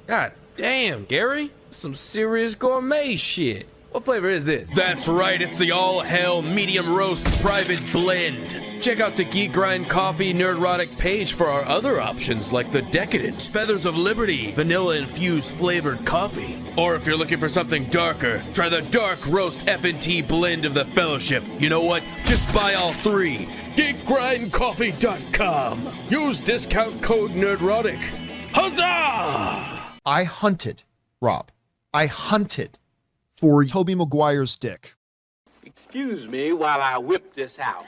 God damn, Gary. Some serious gourmet shit. What flavor is this? That's right, it's the all-hell medium roast private blend. Check out the Geek Grind Coffee Nerdrotic page for our other options like the Decadent, Feathers of Liberty, vanilla-infused flavored coffee. Or if you're looking for something darker, try the Dark Roast FNT blend of the Fellowship. You know what? Just buy all three. GeekGrindCoffee.com. Use discount code Nerdrotic. Huzzah! I hunted, Rob. I hunted for Tobey Maguire's dick. Excuse me while I whip this out.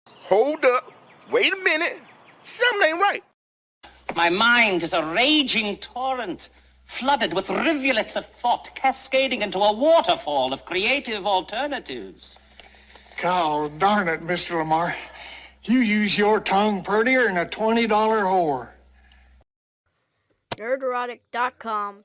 Hold up. Wait a minute. Something ain't right. My mind is a raging torrent, flooded with rivulets of thought, cascading into a waterfall of creative alternatives. God darn it, Mr. Lamar. You use your tongue prettier than a $20 whore. Nerdrotic.com.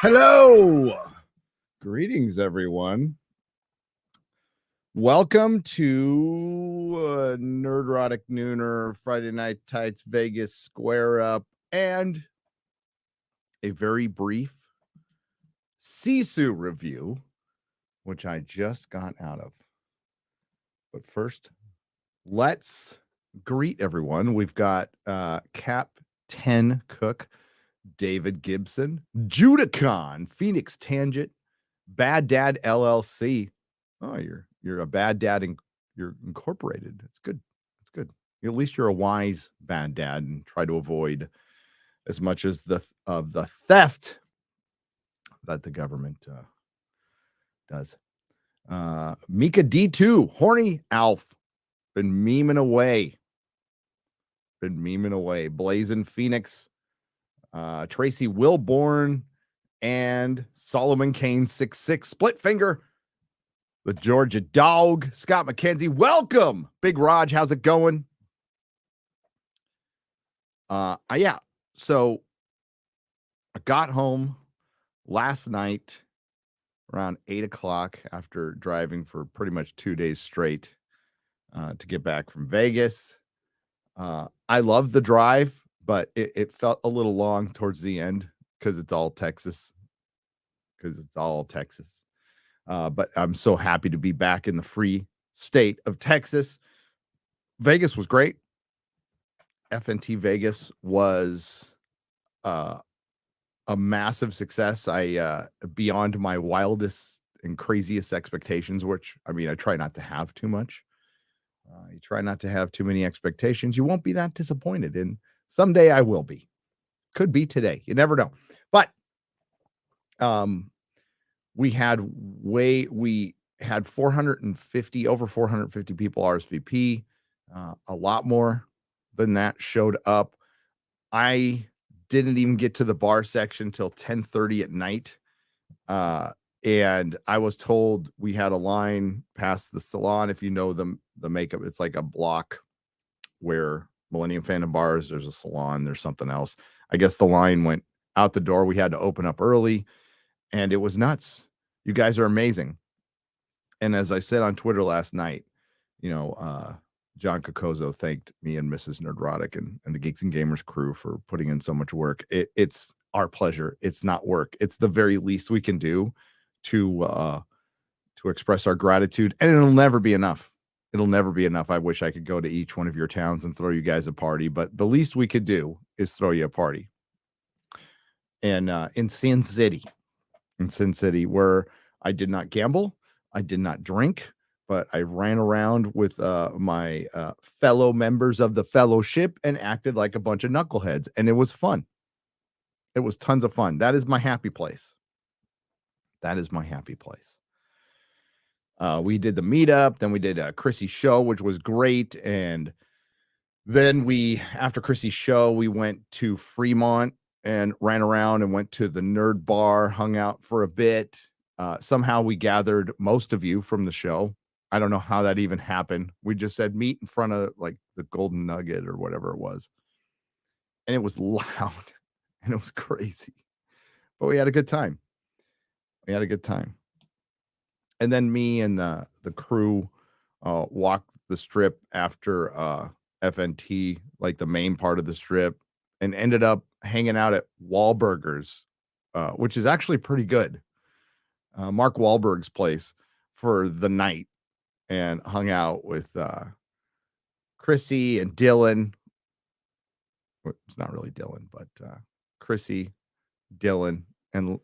Hello. Greetings, everyone. Welcome to Nerdrotic Nooner, Friday Night Tights, Vegas Square Up, and a very brief Sisu review, which I just got out of. But first, let's greet everyone. We've got Cap 10 Cook, David Gibson, Judicon, Phoenix Tangent, Bad Dad LLC. Oh, you're a bad dad and you're incorporated. That's good. That's good. At least you're a wise bad dad and try to avoid as much as the theft that the government does. Mika D2, Horny Alf, been memeing away. Blazing Phoenix, Tracy Wilborn, and Solomon Kane 66, Split Finger, the Georgia Dog, Scott McKenzie. Welcome, Big Raj. How's it going? Yeah. So I got home last night around 8 o'clock after driving for pretty much 2 days straight to get back from Vegas. I love the drive, but it felt a little long towards the end because it's all Texas. But I'm so happy to be back in the free state of Texas. Vegas was great. FNT Vegas was a massive success. Beyond my wildest and craziest expectations, which, I mean, I try not to have too much. You try not to have too many expectations. You won't be that disappointed. And someday I will be. Could be today. You never know. But we had over 450 people RSVP. A lot more than that showed up. I didn't even get to the bar section till 10:30 at night. And I was told we had a line past the salon. If you know the makeup, it's like a block where Millennium Fandom Bars, there's a salon, there's something else. I guess the line went out the door. We had to open up early, and it was nuts. You guys are amazing. And as I said on Twitter last night, John Cocozo thanked me and Mrs. Nerdrotic and the Geeks and Gamers crew for putting in so much work. It's our pleasure. It's not work. It's the very least we can do to express our gratitude, and it'll never be enough. It'll never be enough. I wish I could go to each one of your towns and throw you guys a party, but the least we could do is throw you a party. And in Sin City, where I did not gamble, I did not drink, but I ran around with my fellow members of the fellowship and acted like a bunch of knuckleheads, and it was fun. It was tons of fun. That is my happy place. That is my happy place. We did the meetup, then we did Chrissy's show, which was great. And then after Chrissy's show, we went to Fremont and ran around and went to the Nerd Bar, hung out for a bit. Somehow we gathered most of you from the show. I don't know how that even happened. We just said meet in front of like the Golden Nugget or whatever it was. And it was loud and it was crazy, but we had a good time. And then me and the crew walked the strip after FNT, like the main part of the strip, and ended up hanging out at Wahlburgers, which is actually pretty good. Mark Wahlberg's place for the night, and hung out with Chrissy and Dylan. It's not really Dylan, but Chrissy, Dylan, and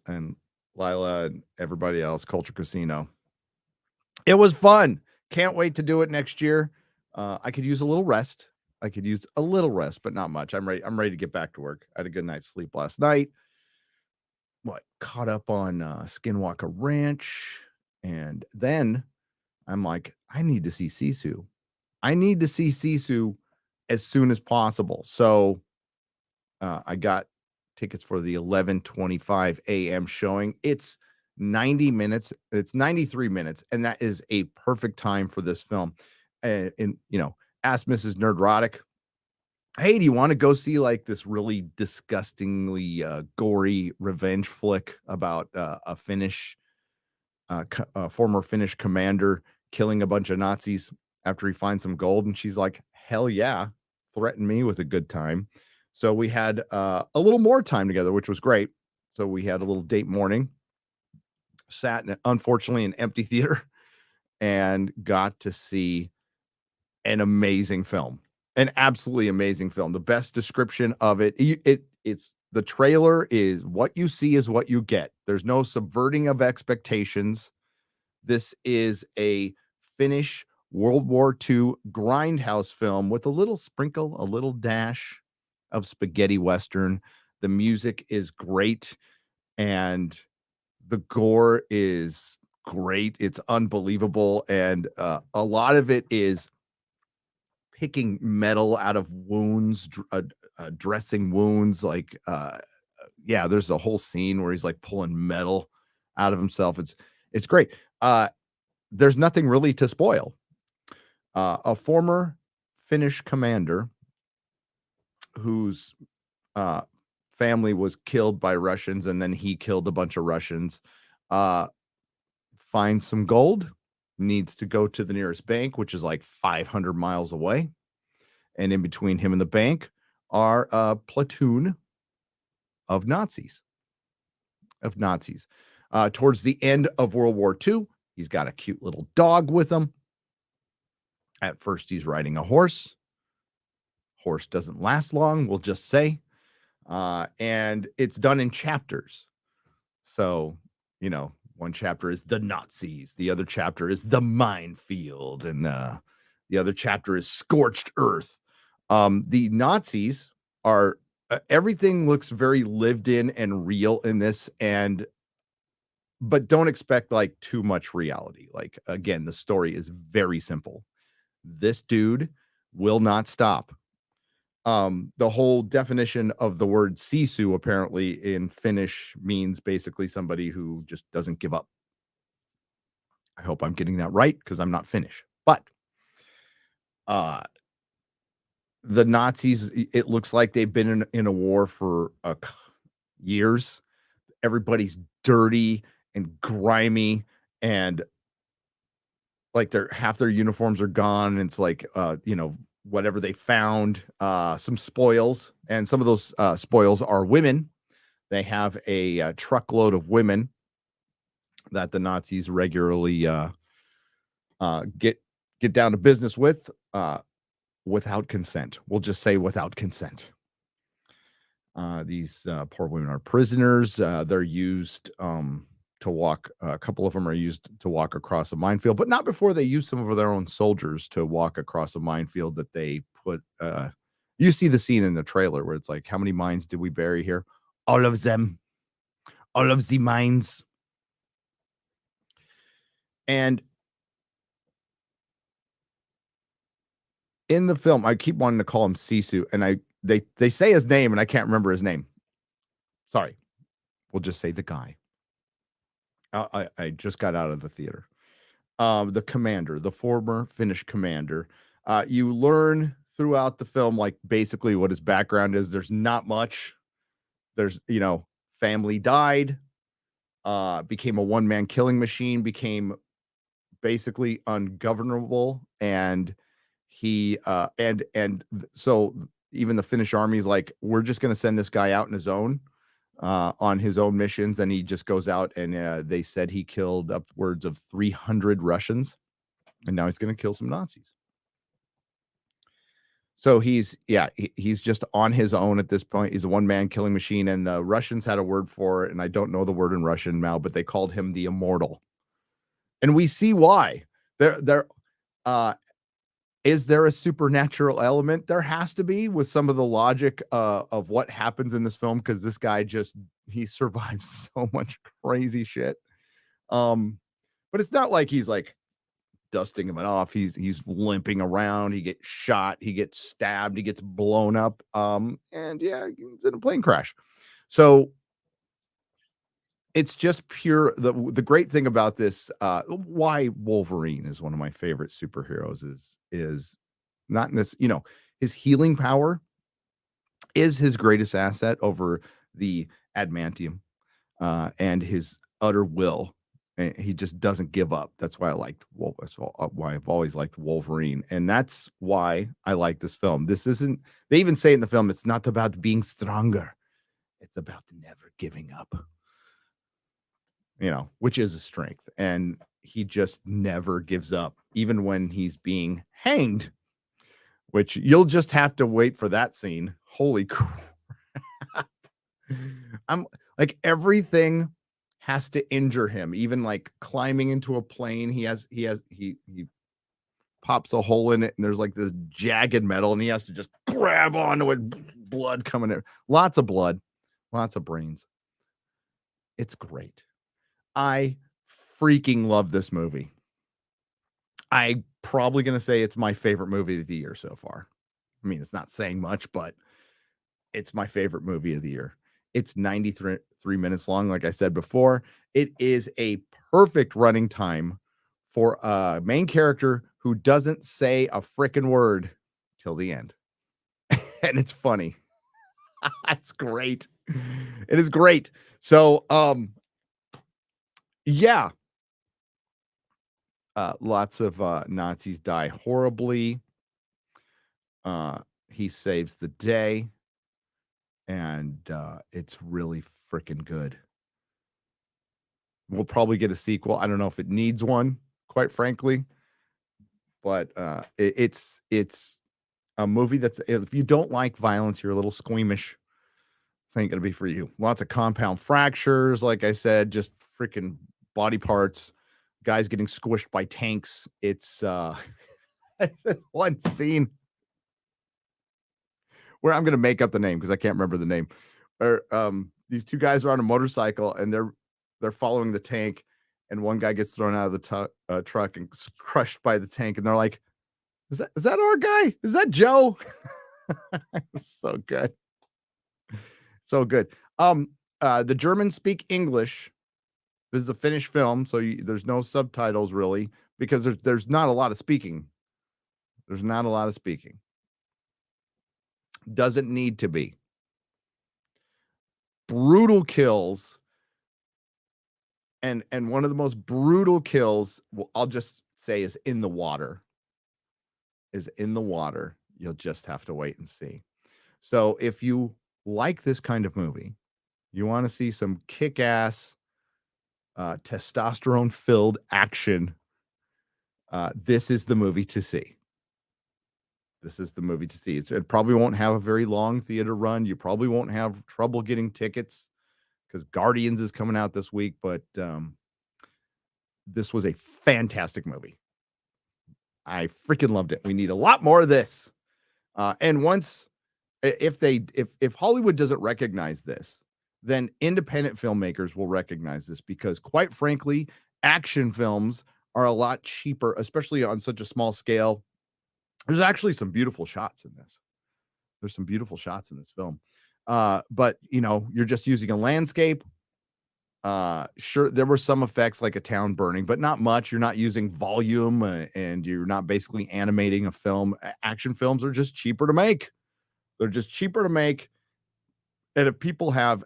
Lila and everybody else, Culture Casino. It was fun. Can't wait to do it next year. I could use a little rest. But not much. I'm ready to get back to work. I had a good night's sleep last night. Caught up on Skinwalker Ranch. And then I'm like, I need to see Sisu. As soon as possible. So I got tickets for the 11:25 a.m. showing. It's 90 minutes. It's 93 minutes, and that is a perfect time for this film. And ask Mrs. Nerdrotic, hey, do you want to go see like this really disgustingly gory revenge flick about a former Finnish commander killing a bunch of Nazis after he finds some gold? And she's like, hell yeah, threaten me with a good time. So we had a little more time together, which was great. So we had a little date morning, sat in, unfortunately, an empty theater, and got to see an amazing film, an absolutely amazing film. The best description of it's the trailer is what you see is what you get. There's no subverting of expectations. This is a Finnish World War II grindhouse film with a little sprinkle, a little dash of spaghetti Western. The music is great, and the gore is great. It's unbelievable. And a lot of it is picking metal out of wounds, dressing wounds. Like, there's a whole scene where he's like pulling metal out of himself. It's great. There's nothing really to spoil. A former Finnish commander whose family was killed by Russians, and then he killed a bunch of Russians, finds some gold, needs to go to the nearest bank, which is like 500 miles away. And in between him and the bank are a platoon of Nazis. Towards the end of World War II, he's got a cute little dog with him. At first, he's riding a horse. Horse doesn't last long, we'll just say. And it's done in chapters. So, one chapter is the Nazis. The other chapter is the minefield. And the other chapter is scorched earth. The Nazis are, everything looks very lived in and real in this. But don't expect like too much reality. Like, again, the story is very simple. This dude will not stop. The whole definition of the word Sisu apparently in Finnish means basically somebody who just doesn't give up. I hope I'm getting that right because I'm not finished. But the Nazis, it looks like they've been in a war for years. Everybody's dirty and grimy, and like half their uniforms are gone. And it's like, whatever they found, some spoils, and some of those spoils are women. They have a truckload of women that the Nazis regularly get down to business with without consent. We'll just say without consent. These poor women are prisoners. They're used to walk. A couple of them are used to walk across a minefield, but not before they use some of their own soldiers to walk across a minefield that they put. You see the scene in the trailer where it's like, how many mines did we bury here? All of them. All of the mines. And in the film, I keep wanting to call him Sisu, and they say his name, and I can't remember his name. Sorry. We'll just say the guy. I just got out of the theater. The commander, the former Finnish commander. You learn throughout the film, like, basically what his background is. There's not much. There's, family died, became a one-man killing machine, became basically ungovernable, and he so even the Finnish army's like, we're just going to send this guy out on his own missions, and he just goes out, and they said he killed upwards of 300 Russians, and now he's going to kill some Nazis. So he's just on his own at this point. He's a one-man killing machine, and the Russians had a word for it, and I don't know the word in Russian now, but they called him the Immortal. And we see why. Is there a supernatural element? There has to be, with some of the logic of what happens in this film, because this guy he survives so much crazy shit. But it's not like he's like dusting him off. He's limping around. He gets shot. He gets stabbed. He gets blown up. And yeah, he's in a plane crash. So it's just pure. The great thing about this, why Wolverine is one of my favorite superheroes is not necessarily, his healing power is his greatest asset over the adamantium, and his utter will. And he just doesn't give up. That's why why I've always liked Wolverine, and that's why I like this film. This isn't. They even say in the film, it's not about being stronger; it's about never giving up. Which is a strength. And he just never gives up, even when he's being hanged, which you'll just have to wait for that scene. Holy crap. I'm like, everything has to injure him, even like climbing into a plane. He pops a hole in it, and there's like this jagged metal, and he has to just grab onto it, blood coming in. Lots of blood, lots of brains. It's great. I freaking love this movie. I'm probably going to say it's my favorite movie of the year so far. I mean, it's not saying much, but it's my favorite movie of the year. It's 93 minutes long, like I said before. It is a perfect running time for a main character who doesn't say a freaking word till the end. And it's funny. It's great. It is great. So, yeah. Lots of Nazis die horribly. He saves the day, and it's really freaking good. We'll probably get a sequel. I don't know if it needs one, quite frankly, but it's a movie that's, if you don't like violence, you're a little squeamish, this ain't gonna be for you. Lots of compound fractures, like I said, just freaking body parts, guys getting squished by tanks. It's one scene where I'm gonna make up the name because I can't remember the name. Or these two guys are on a motorcycle, and they're following the tank, and one guy gets thrown out of the truck and crushed by the tank, and they're like, is that our guy? Is that Joe? So good. So good. The Germans speak English. This is a finished film, so there's no subtitles really because there's not a lot of speaking. There's not a lot of speaking. Doesn't need to be. Brutal kills. And one of the most brutal kills, well, I'll just say, is in the water. You'll just have to wait and see. So if you like this kind of movie, you want to see some kick-ass, testosterone-filled action, this is the movie to see. This is the movie to see. It probably won't have a very long theater run. You probably won't have trouble getting tickets because Guardians is coming out this week, but this was a fantastic movie. I freaking loved it. We need a lot more of this. And once, if Hollywood doesn't recognize this, then independent filmmakers will recognize this because, quite frankly, action films are a lot cheaper, especially on such a small scale. There's actually some beautiful shots in this. There's some beautiful shots in this film. But, you're just using a landscape. Sure, there were some effects like a town burning, but not much. You're not using volume and you're not basically animating a film. Action films are just cheaper to make. They're just cheaper to make. And if people have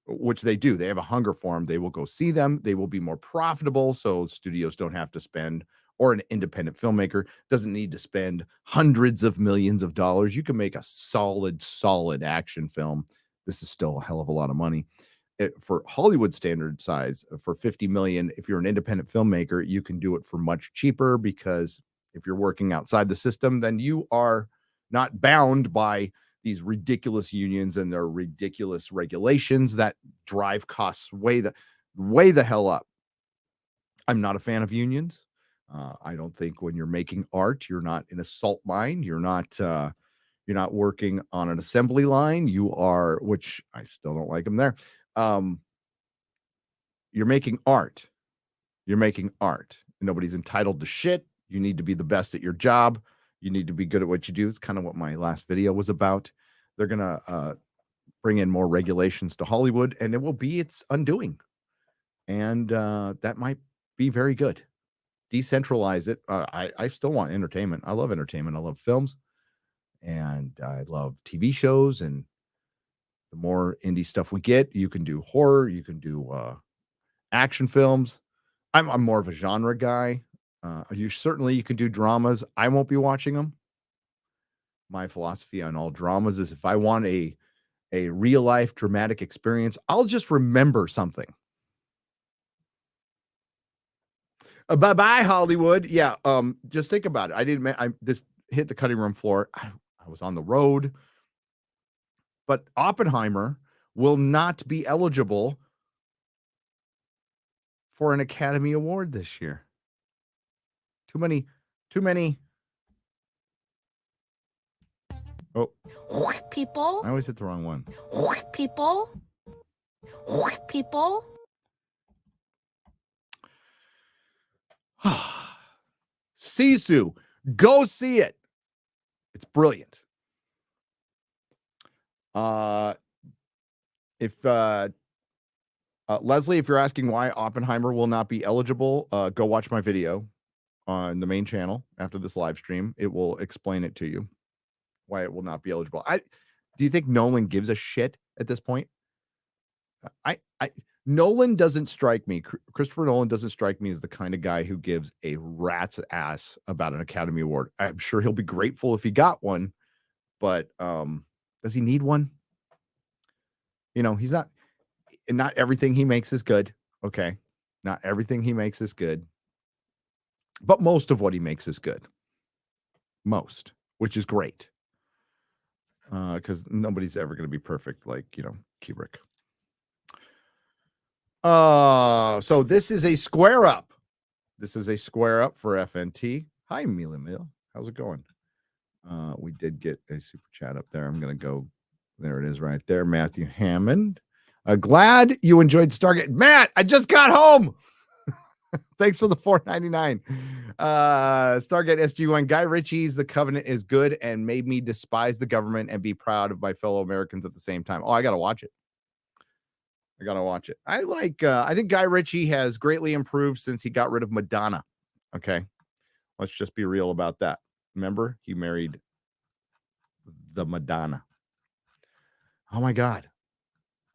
which they do, they have a hunger for them, they will go see them. They will be more profitable. So studios don't have to spend, or an independent filmmaker doesn't need to spend hundreds of millions of dollars. You can make a solid action film. This is still a hell of a lot of money. For Hollywood standard size, for $50 million, if you're an independent filmmaker, you can do it for much cheaper because if you're working outside the system, then you are not bound by these ridiculous unions and their ridiculous regulations that drive costs way the hell up. I'm not a fan of unions. I don't think when you're making art, you're not in a salt mine. You're not working on an assembly line. You are, which I still don't like them there. You're making art. Nobody's entitled to shit. You need to be the best at your job. You need to be good at what you do. It's kind of what my last video was about. They're going to bring in more regulations to Hollywood, and it will be its undoing. And that might be very good. Decentralize it. I still want entertainment. I love entertainment. I love films, and I love TV shows. And the more indie stuff we get, you can do horror, you can do action films. I'm more of a genre guy. You can do dramas. I won't be watching them. My philosophy on all dramas is if I want a real life dramatic experience, I'll just remember something. Bye-bye, Hollywood. Yeah, just think about it. I just hit the cutting room floor. I was on the road. But Oppenheimer will not be eligible for an Academy Award this year. Too many. Oh. People. I always hit the wrong one. People. Sisu, go see it. It's brilliant. Leslie, if you're asking why Oppenheimer will not be eligible, go watch my video on the main channel after this live stream. It will explain it to you why it will not be eligible. Do you think Nolan gives a shit at this point? Nolan doesn't strike me. Christopher Nolan doesn't strike me as the kind of guy who gives a rat's ass about an Academy Award. I'm sure he'll be grateful if he got one, but does he need one? He's not everything he makes is good. Okay. Not everything he makes is good, but most of what he makes is good. Most, which is great. Because nobody's ever going to be perfect like, Kubrick. So this is a square up. This is a square up for FNT. Hi, Mila Mill. How's it going? We did get a super chat up there. I'm going to go. There it is right there. Matthew Hammond. Glad you enjoyed Stargate. Matt, I just got home. Thanks for the $4.99. Stargate SG1. Guy Ritchie's The Covenant is good and made me despise the government and be proud of my fellow Americans at the same time. Oh, I got to watch it. I gotta watch it. I think Guy Ritchie has greatly improved since he got rid of Madonna. Okay. Let's just be real about that. Remember, he married the Madonna. Oh my God.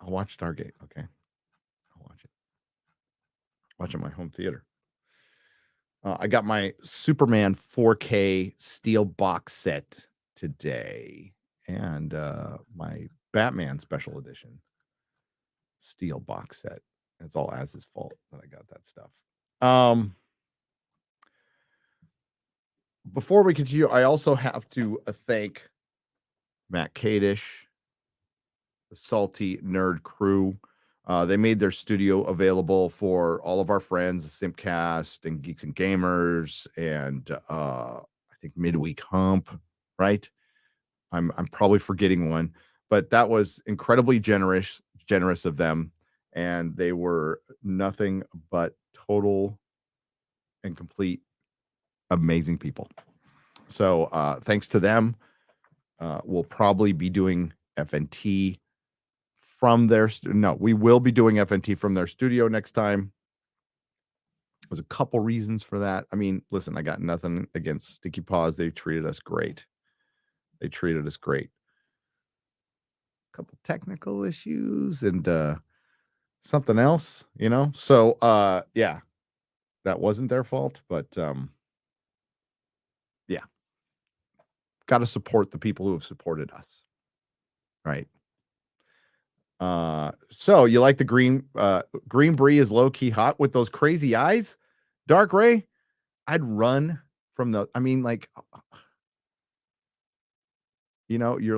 I'll watch Stargate. Okay. I'll watch it. Watch it at my home theater. I got my Superman 4K steel box set today and my Batman special edition steel box set. It's all Az's fault that I got that stuff. Before we continue, I also have to thank Matt Kadish, the Salty Nerd crew. They made their studio available for all of our friends, Simpcast and Geeks and Gamers, and I think Midweek Hump, right? I'm probably forgetting one, but that was incredibly generous of them, and they were nothing but total and complete amazing people. So thanks to them, we'll probably be doing FNT from their we will be doing FNT from their studio next time. There's a couple reasons for that. I mean, listen, I got nothing against Sticky Paws. They treated us great. A couple technical issues and something else, So yeah, that wasn't their fault, but yeah. Got to support the people who have supported us. Right. So you like the green brie is low-key hot with those crazy eyes? Dark Ray, I'd run from you're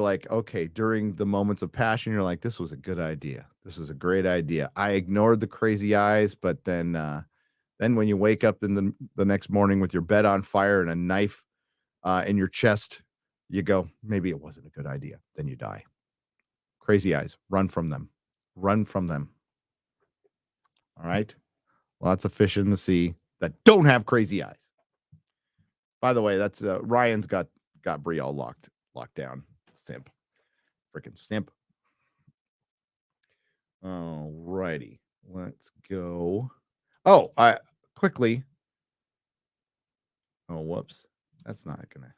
like, okay, during the moments of passion, you're like, this was a good idea. This was a great idea. I ignored the crazy eyes, but then when you wake up in the next morning with your bed on fire and a knife in your chest, you go, maybe it wasn't a good idea. Then you die. Crazy eyes, run from them. Run from them. All right. Lots of fish in the sea that don't have crazy eyes. By the way, that's Ryan's got Brie all locked down. Simp. Freaking simp. All righty. Let's go. Oh, quickly. Oh, whoops. That's not gonna.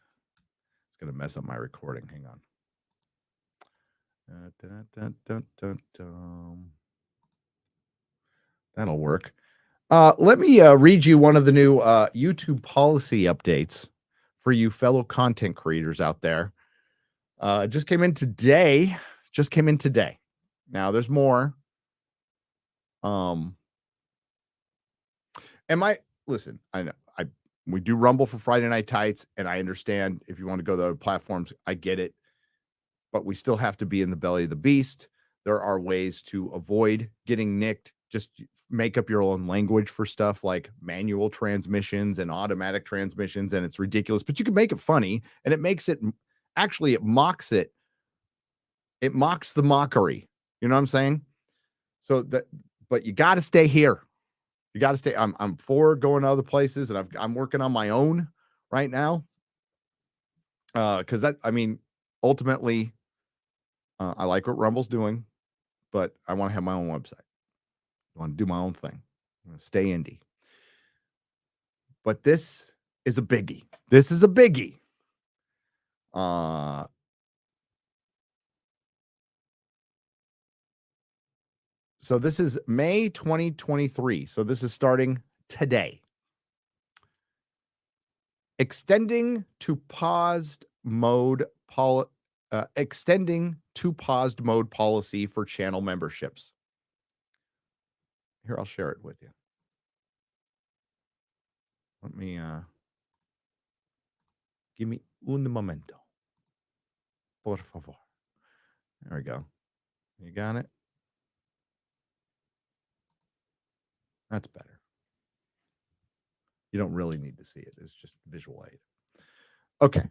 It's gonna mess up my recording. Hang on. That'll work. Let me read you one of the new YouTube policy updates for you fellow content creators out there. Just came in today. Now there's more. Listen, I know we do Rumble for Friday Night Tights, and I understand if you want to go to other platforms, I get it. But we still have to be in the belly of the beast. There are ways to avoid getting nicked. Just make up your own language for stuff like manual transmissions and automatic transmissions, and it's ridiculous. But you can make it funny, and it makes it actually, it mocks it. It mocks the mockery. You know what I'm saying? But you got to stay here. You got to stay. I'm for going to other places, and I'm working on my own right now. Because ultimately, I like what Rumble's doing, but I want to have my own website. I want to do my own thing. I want to stay indie. But this is a biggie. So this is May 2023. So this is starting today. Extending to paused mode policy for channel memberships. Here, I'll share it with you. Let me give me un momento. Por favor. There we go. You got it? That's better. You don't really need to see it. It's just visual aid. Okay.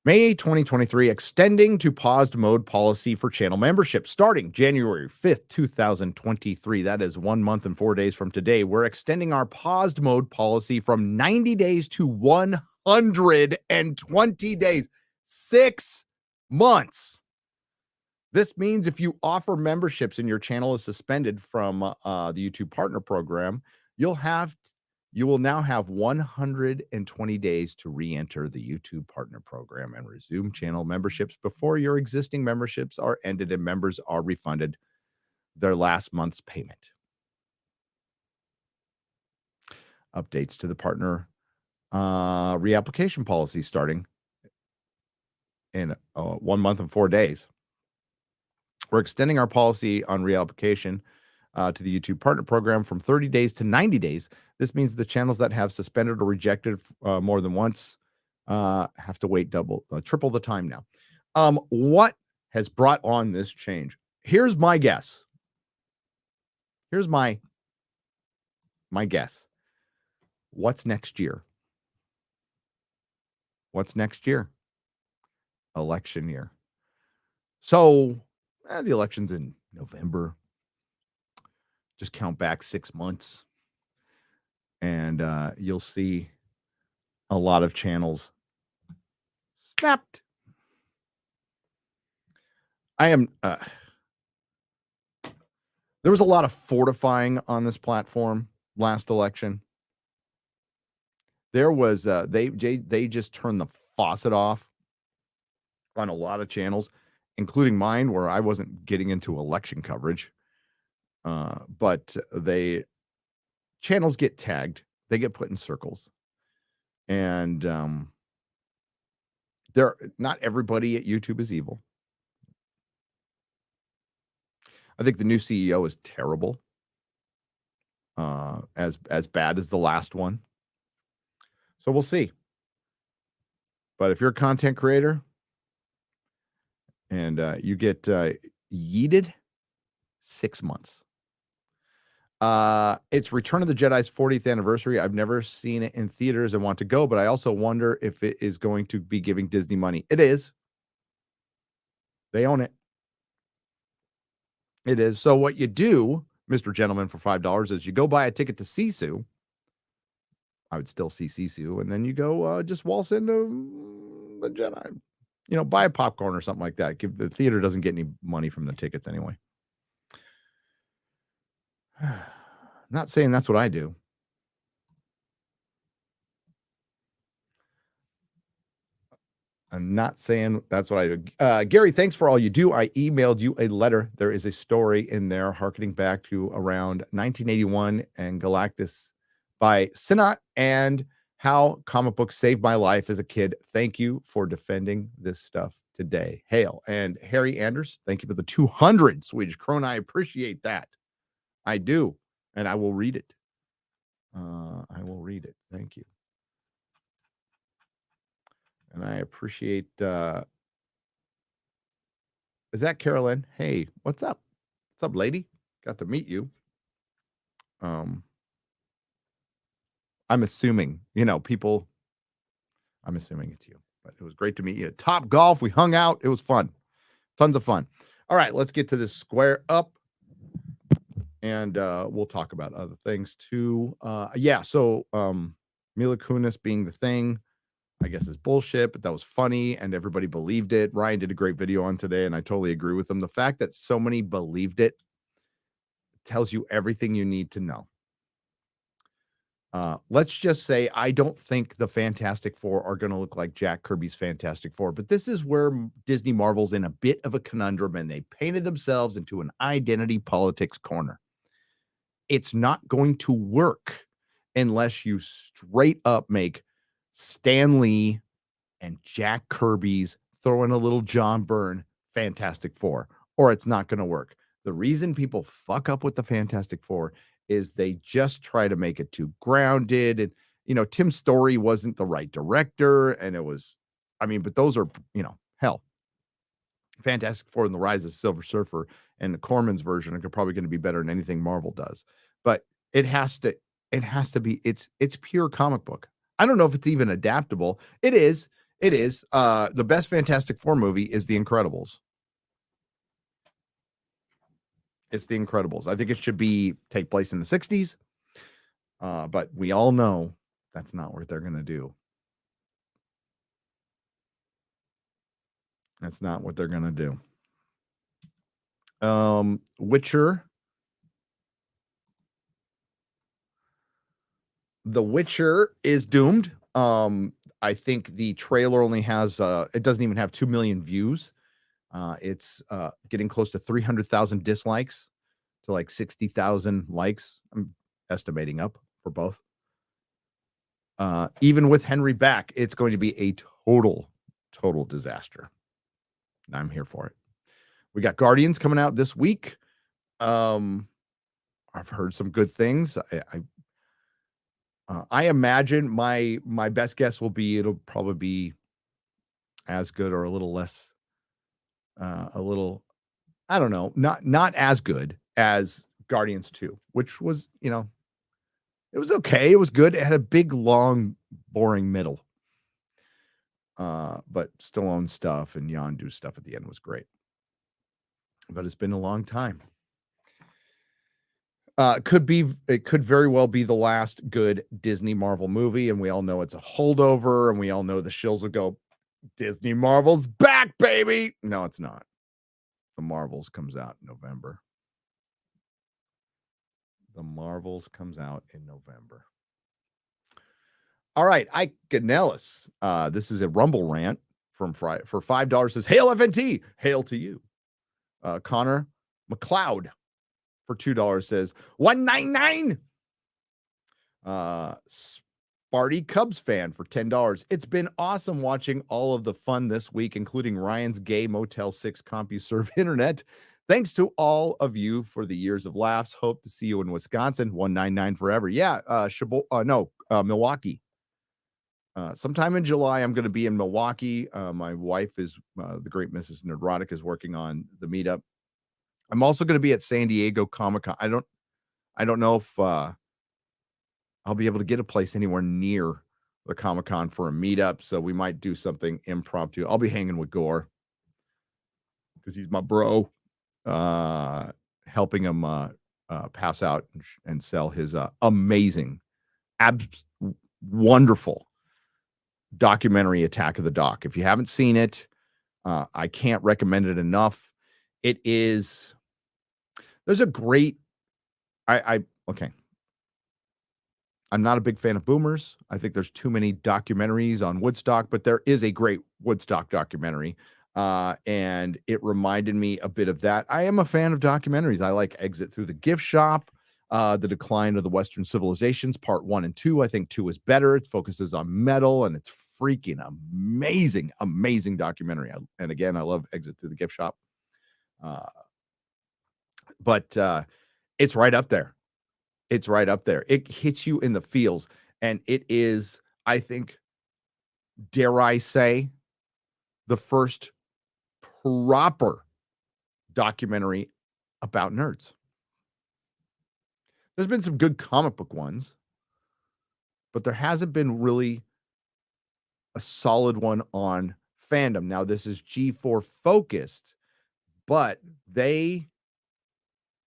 May 2023, extending to paused mode policy for channel membership. Starting January 5th, 2023. That is 1 month and 4 days from today. We're extending our paused mode policy from 90 days to 120 days. 6 months. This means if you offer memberships and your channel is suspended from the YouTube Partner Program, you will now have 120 days to re-enter the YouTube Partner Program and resume channel memberships before your existing memberships are ended and members are refunded their last month's payment. Updates to the partner reapplication policy starting in 1 month and 4 days. We're extending our policy on reapplication to the YouTube Partner Program from 30 days to 90 days. This means the channels that have suspended or rejected more than once have to wait triple the time now. What has brought on this change? Here's my guess. Here's my guess. What's next year? What's next year? Election year. So the election's in November. Just count back 6 months. And you'll see a lot of channels snapped. There was a lot of fortifying on this platform last election. There was they just turned the faucet off on a lot of channels, including mine, where I wasn't getting into election coverage. But channels get tagged, they get put in circles, and not everybody at YouTube is evil. I think the new CEO is terrible, as bad as the last one. So we'll see. But if you're a content creator and you get yeeted, 6 months. It's Return of the Jedi's 40th anniversary. I've never seen it in theaters and want to go, but I also wonder if it is going to be giving Disney money. It is. They own it. It is. So what you do, Mr. Gentleman, for $5 is you go buy a ticket to Sisu. I would still see Sisu, and then you go just waltz into the Jedi. Buy a popcorn or something like that. The theater doesn't get any money from the tickets anyway. Not saying that's what I do. I'm not saying that's what I do. Gary, thanks for all you do. I emailed you a letter. There is a story in there harkening back to around 1981 and Galactus by Sinat and how comic books saved my life as a kid. Thank you for defending this stuff today. Hail. And Harry Anders, thank you for the 200 Swedish krona. I appreciate that. I do. And I will read it. I will read it. Thank you. And I appreciate, is that Carolyn? Hey, what's up? What's up, lady? Got to meet you. I'm assuming, people, I'm assuming it's you, but it was great to meet you at Top Golf. We hung out. It was fun. Tons of fun. All right, let's get to this square up. And we'll talk about other things too. So Mila Kunis being the thing, I guess, is bullshit, but that was funny and everybody believed it. Ryan did a great video on today, and I totally agree with him. The fact that so many believed it tells you everything you need to know. Let's just say I don't think the Fantastic Four are going to look like Jack Kirby's Fantastic Four, but this is where Disney Marvel's in a bit of a conundrum, and they painted themselves into an identity politics corner. It's not going to work unless you straight up make Stan Lee and Jack Kirby's throw in a little John Byrne Fantastic Four, or it's not going to work. The reason people fuck up with the Fantastic Four is they just try to make it too grounded. And, Tim Story wasn't the right director. And it was, but those are, hell. Fantastic Four and the Rise of Silver Surfer and the Corman's version are probably going to be better than anything Marvel does. But it has to be, it's pure comic book. I don't know if it's even adaptable. It is. The best Fantastic Four movie is The Incredibles. It's The Incredibles. I think it should take place in the 60s. But we all know that's not what they're going to do. That's not what they're going to do. Witcher. The Witcher is doomed. I think the trailer only has it doesn't even have 2 million views. It's getting close to 300,000 dislikes to like 60,000 likes. I'm estimating up for both. Even with Henry back, it's going to be a total disaster. I'm here for it. We got Guardians coming out this week. I've heard some good things. I imagine my best guess will be it'll probably be as good or a little less, I don't know, not as good as Guardians 2, which was, it was okay. It was good. It had a big, long, boring middle. But Stallone stuff and Yondu stuff at the end was great. But it's been a long time. It could very well be the last good Disney Marvel movie, and we all know it's a holdover, and we all know the shills will go, Disney Marvel's back, baby. No, it's not. The Marvels comes out in November. All right, Ike Ganellis. This is a Rumble rant from Friday for $5. Says, "Hail FNT, hail to you." Connor McLeod for $2 says, $1.99. Sparty Cubs fan for $10. It's been awesome watching all of the fun this week, including Ryan's gay Motel 6 CompuServe internet. Thanks to all of you for the years of laughs. Hope to see you in Wisconsin. 199 forever. Yeah, Milwaukee. Sometime in July, I'm going to be in Milwaukee. My wife is the great Mrs. Nerdrotic is working on the meetup. I'm also going to be at San Diego Comic-Con. I don't know if I'll be able to get a place anywhere near the Comic-Con for a meetup, so we might do something impromptu. I'll be hanging with Gore because he's my bro, helping him pass out and sell his amazing, wonderful documentary, Attack of the Doc. If you haven't seen it, I can't recommend it enough. It is, there's a great, okay. I'm not a big fan of boomers. I think there's too many documentaries on Woodstock, but there is a great Woodstock documentary. And it reminded me a bit of that. I am a fan of documentaries. I like Exit Through the Gift Shop, The Decline of the Western Civilizations, part 1 and 2. I think 2 is better. It focuses on metal, and it's freaking amazing documentary. And again, I love Exit Through the Gift Shop. But it's right up there. It's right up there. It hits you in the feels. And it is, I think, dare I say, the first proper documentary about nerds. There's been some good comic book ones, but there hasn't been really a solid one on fandom. Now, this is G4 focused, but they,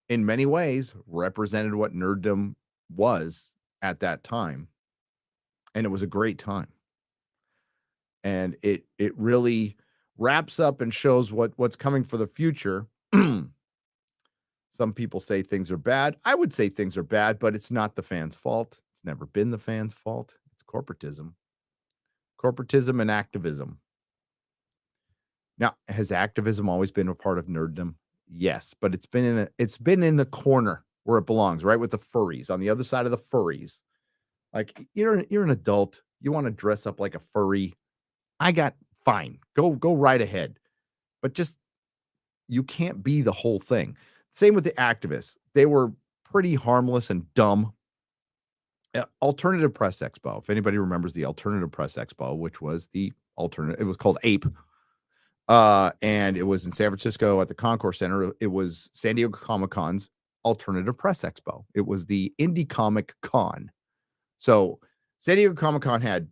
in many ways, represented what nerddom was at that time. And it was a great time. And it really wraps up and shows what's coming for the future. Some people say things are bad. I would say things are bad, but it's not the fans' fault. It's never been the fans' fault. It's corporatism. Corporatism and activism. Now, has activism always been a part of nerddom? Yes, but it's been in the corner where it belongs, right? With the furries, on the other side of the furries. Like, you're an adult. You want to dress up like a furry. Fine. Go right ahead. But just, you can't be the whole thing. Same with the activists. They were pretty harmless and dumb. Alternative Press Expo. If anybody remembers the Alternative Press Expo, which was it was called APE. And it was in San Francisco at the Concourse Center. It was San Diego Comic-Con's Alternative Press Expo. It was the Indie Comic Con. So San Diego Comic-Con had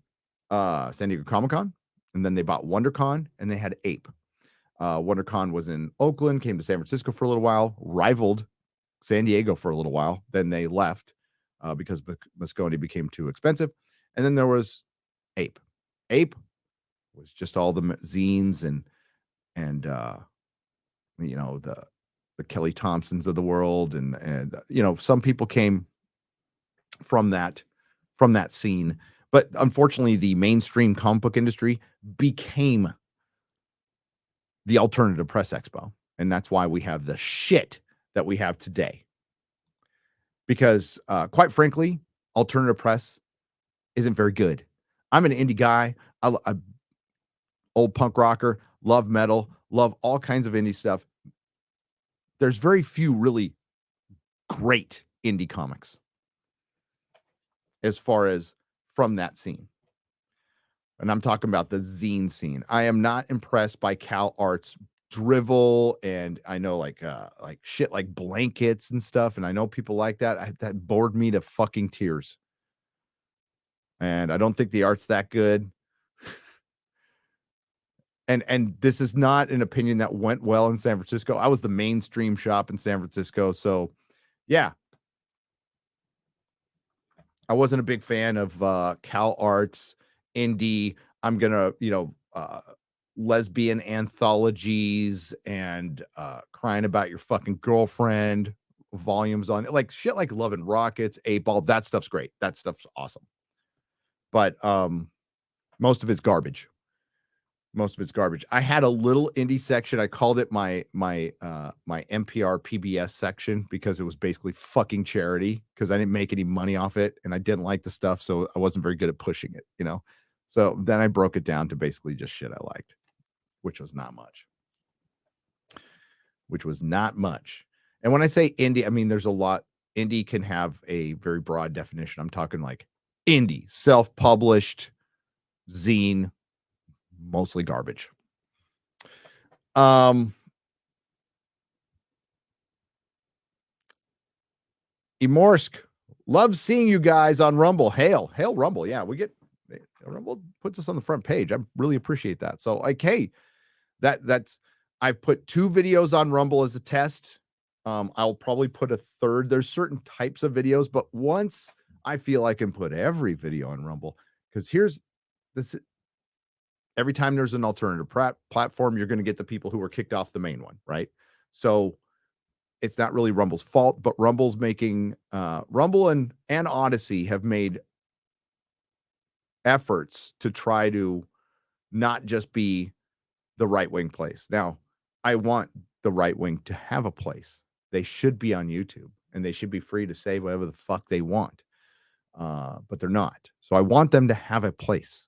San Diego Comic-Con, and then they bought WonderCon, and they had APE. WonderCon was in Oakland, came to San Francisco for a little while, rivaled San Diego for a little while. Then they left because Moscone became too expensive. And then there was APE. APE was just all the zines and the the Kelly Thompsons of the world, and you know, some people came from that scene. But unfortunately, the mainstream comic book industry became the Alternative Press Expo. And that's why we have the shit that we have today. Because quite frankly, alternative press isn't very good. I'm an indie guy. I'm old punk rocker, love metal, love all kinds of indie stuff. There's very few really great indie comics as far as from that scene. And I'm talking about the zine scene. I am not impressed by Cal Art's drivel, and I know like shit like blankets and stuff, and I know people like that. That bored me to fucking tears. And I don't think the art's that good. And this is not an opinion that went well in San Francisco. I was the mainstream shop in San Francisco, so yeah. I wasn't a big fan of Cal Arts indie. I'm gonna, lesbian anthologies and crying about your fucking girlfriend volumes on it, like shit like Love and Rockets, 8-Ball. That stuff's great. That stuff's awesome. But most of it's garbage. I had a little indie section. I called it my NPR PBS section because it was basically fucking charity, because I didn't make any money off it and I didn't like the stuff, so I wasn't very good at pushing it, you know. So then I broke it down to basically just shit I liked, which was not much. And when I say indie, I mean there's a lot. Indie can have a very broad definition. I'm talking like indie, self-published, zine, mostly garbage. Emorsk, love seeing you guys on Rumble. Hail Rumble. Yeah, we get Rumble puts us on the front page. I really appreciate that. So like, hey, that's I've put 2 videos on Rumble as a test. I'll probably put a third. There's certain types of videos, but once I feel I can put every video on Rumble, because here's this. Every time there's an alternative platform, you're going to get the people who were kicked off the main one, right? So it's not really Rumble's fault, but Rumble's making Rumble and Odyssey have made efforts to try to not just be the right-wing place. Now, I want the right wing to have a place. They should be on YouTube and they should be free to say whatever the fuck they want. But they're not. So I want them to have a place.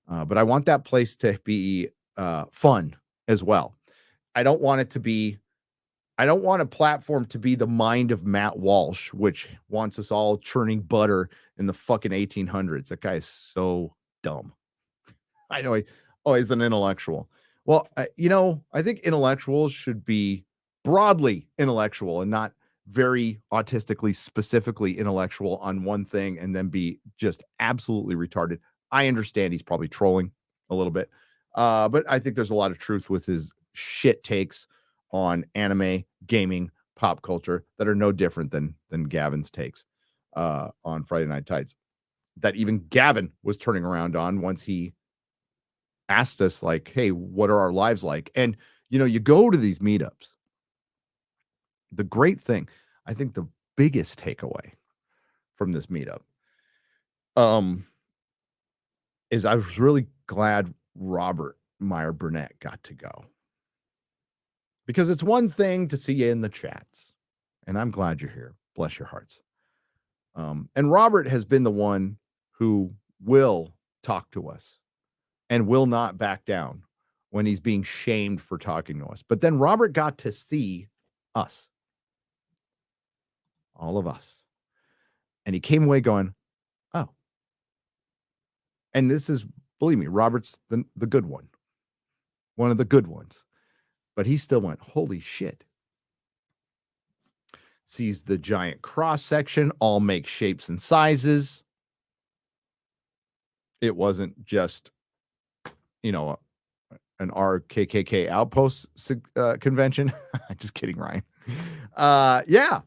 But I want that place to be fun as well. I don't want a platform to be the mind of Matt Walsh, which wants us all churning butter in the fucking 1800s. That guy is so dumb. I know. He's an intellectual. Well, I think intellectuals should be broadly intellectual and not very autistically, specifically intellectual on one thing and then be just absolutely retarded. I understand he's probably trolling a little bit, but I think there's a lot of truth with his shit takes on anime, gaming, pop culture that are no different than Gavin's takes on Friday Night Tights. That even Gavin was turning around on once he asked us, like, hey, what are our lives like? And, you go to these meetups. The great thing, I think the biggest takeaway from this meetup is I was really glad Robert Meyer Burnett got to go. Because it's one thing to see you in the chats, and I'm glad you're here. Bless your hearts. And Robert has been the one who will talk to us and will not back down when he's being shamed for talking to us. But then Robert got to see us, all of us. And he came away going, oh. And this is, believe me, Robert's the good one. One of the good ones. But he still went, holy shit. Sees the giant cross section, all make shapes and sizes. It wasn't just, an RKKK outpost convention. Just kidding, Ryan. Yeah,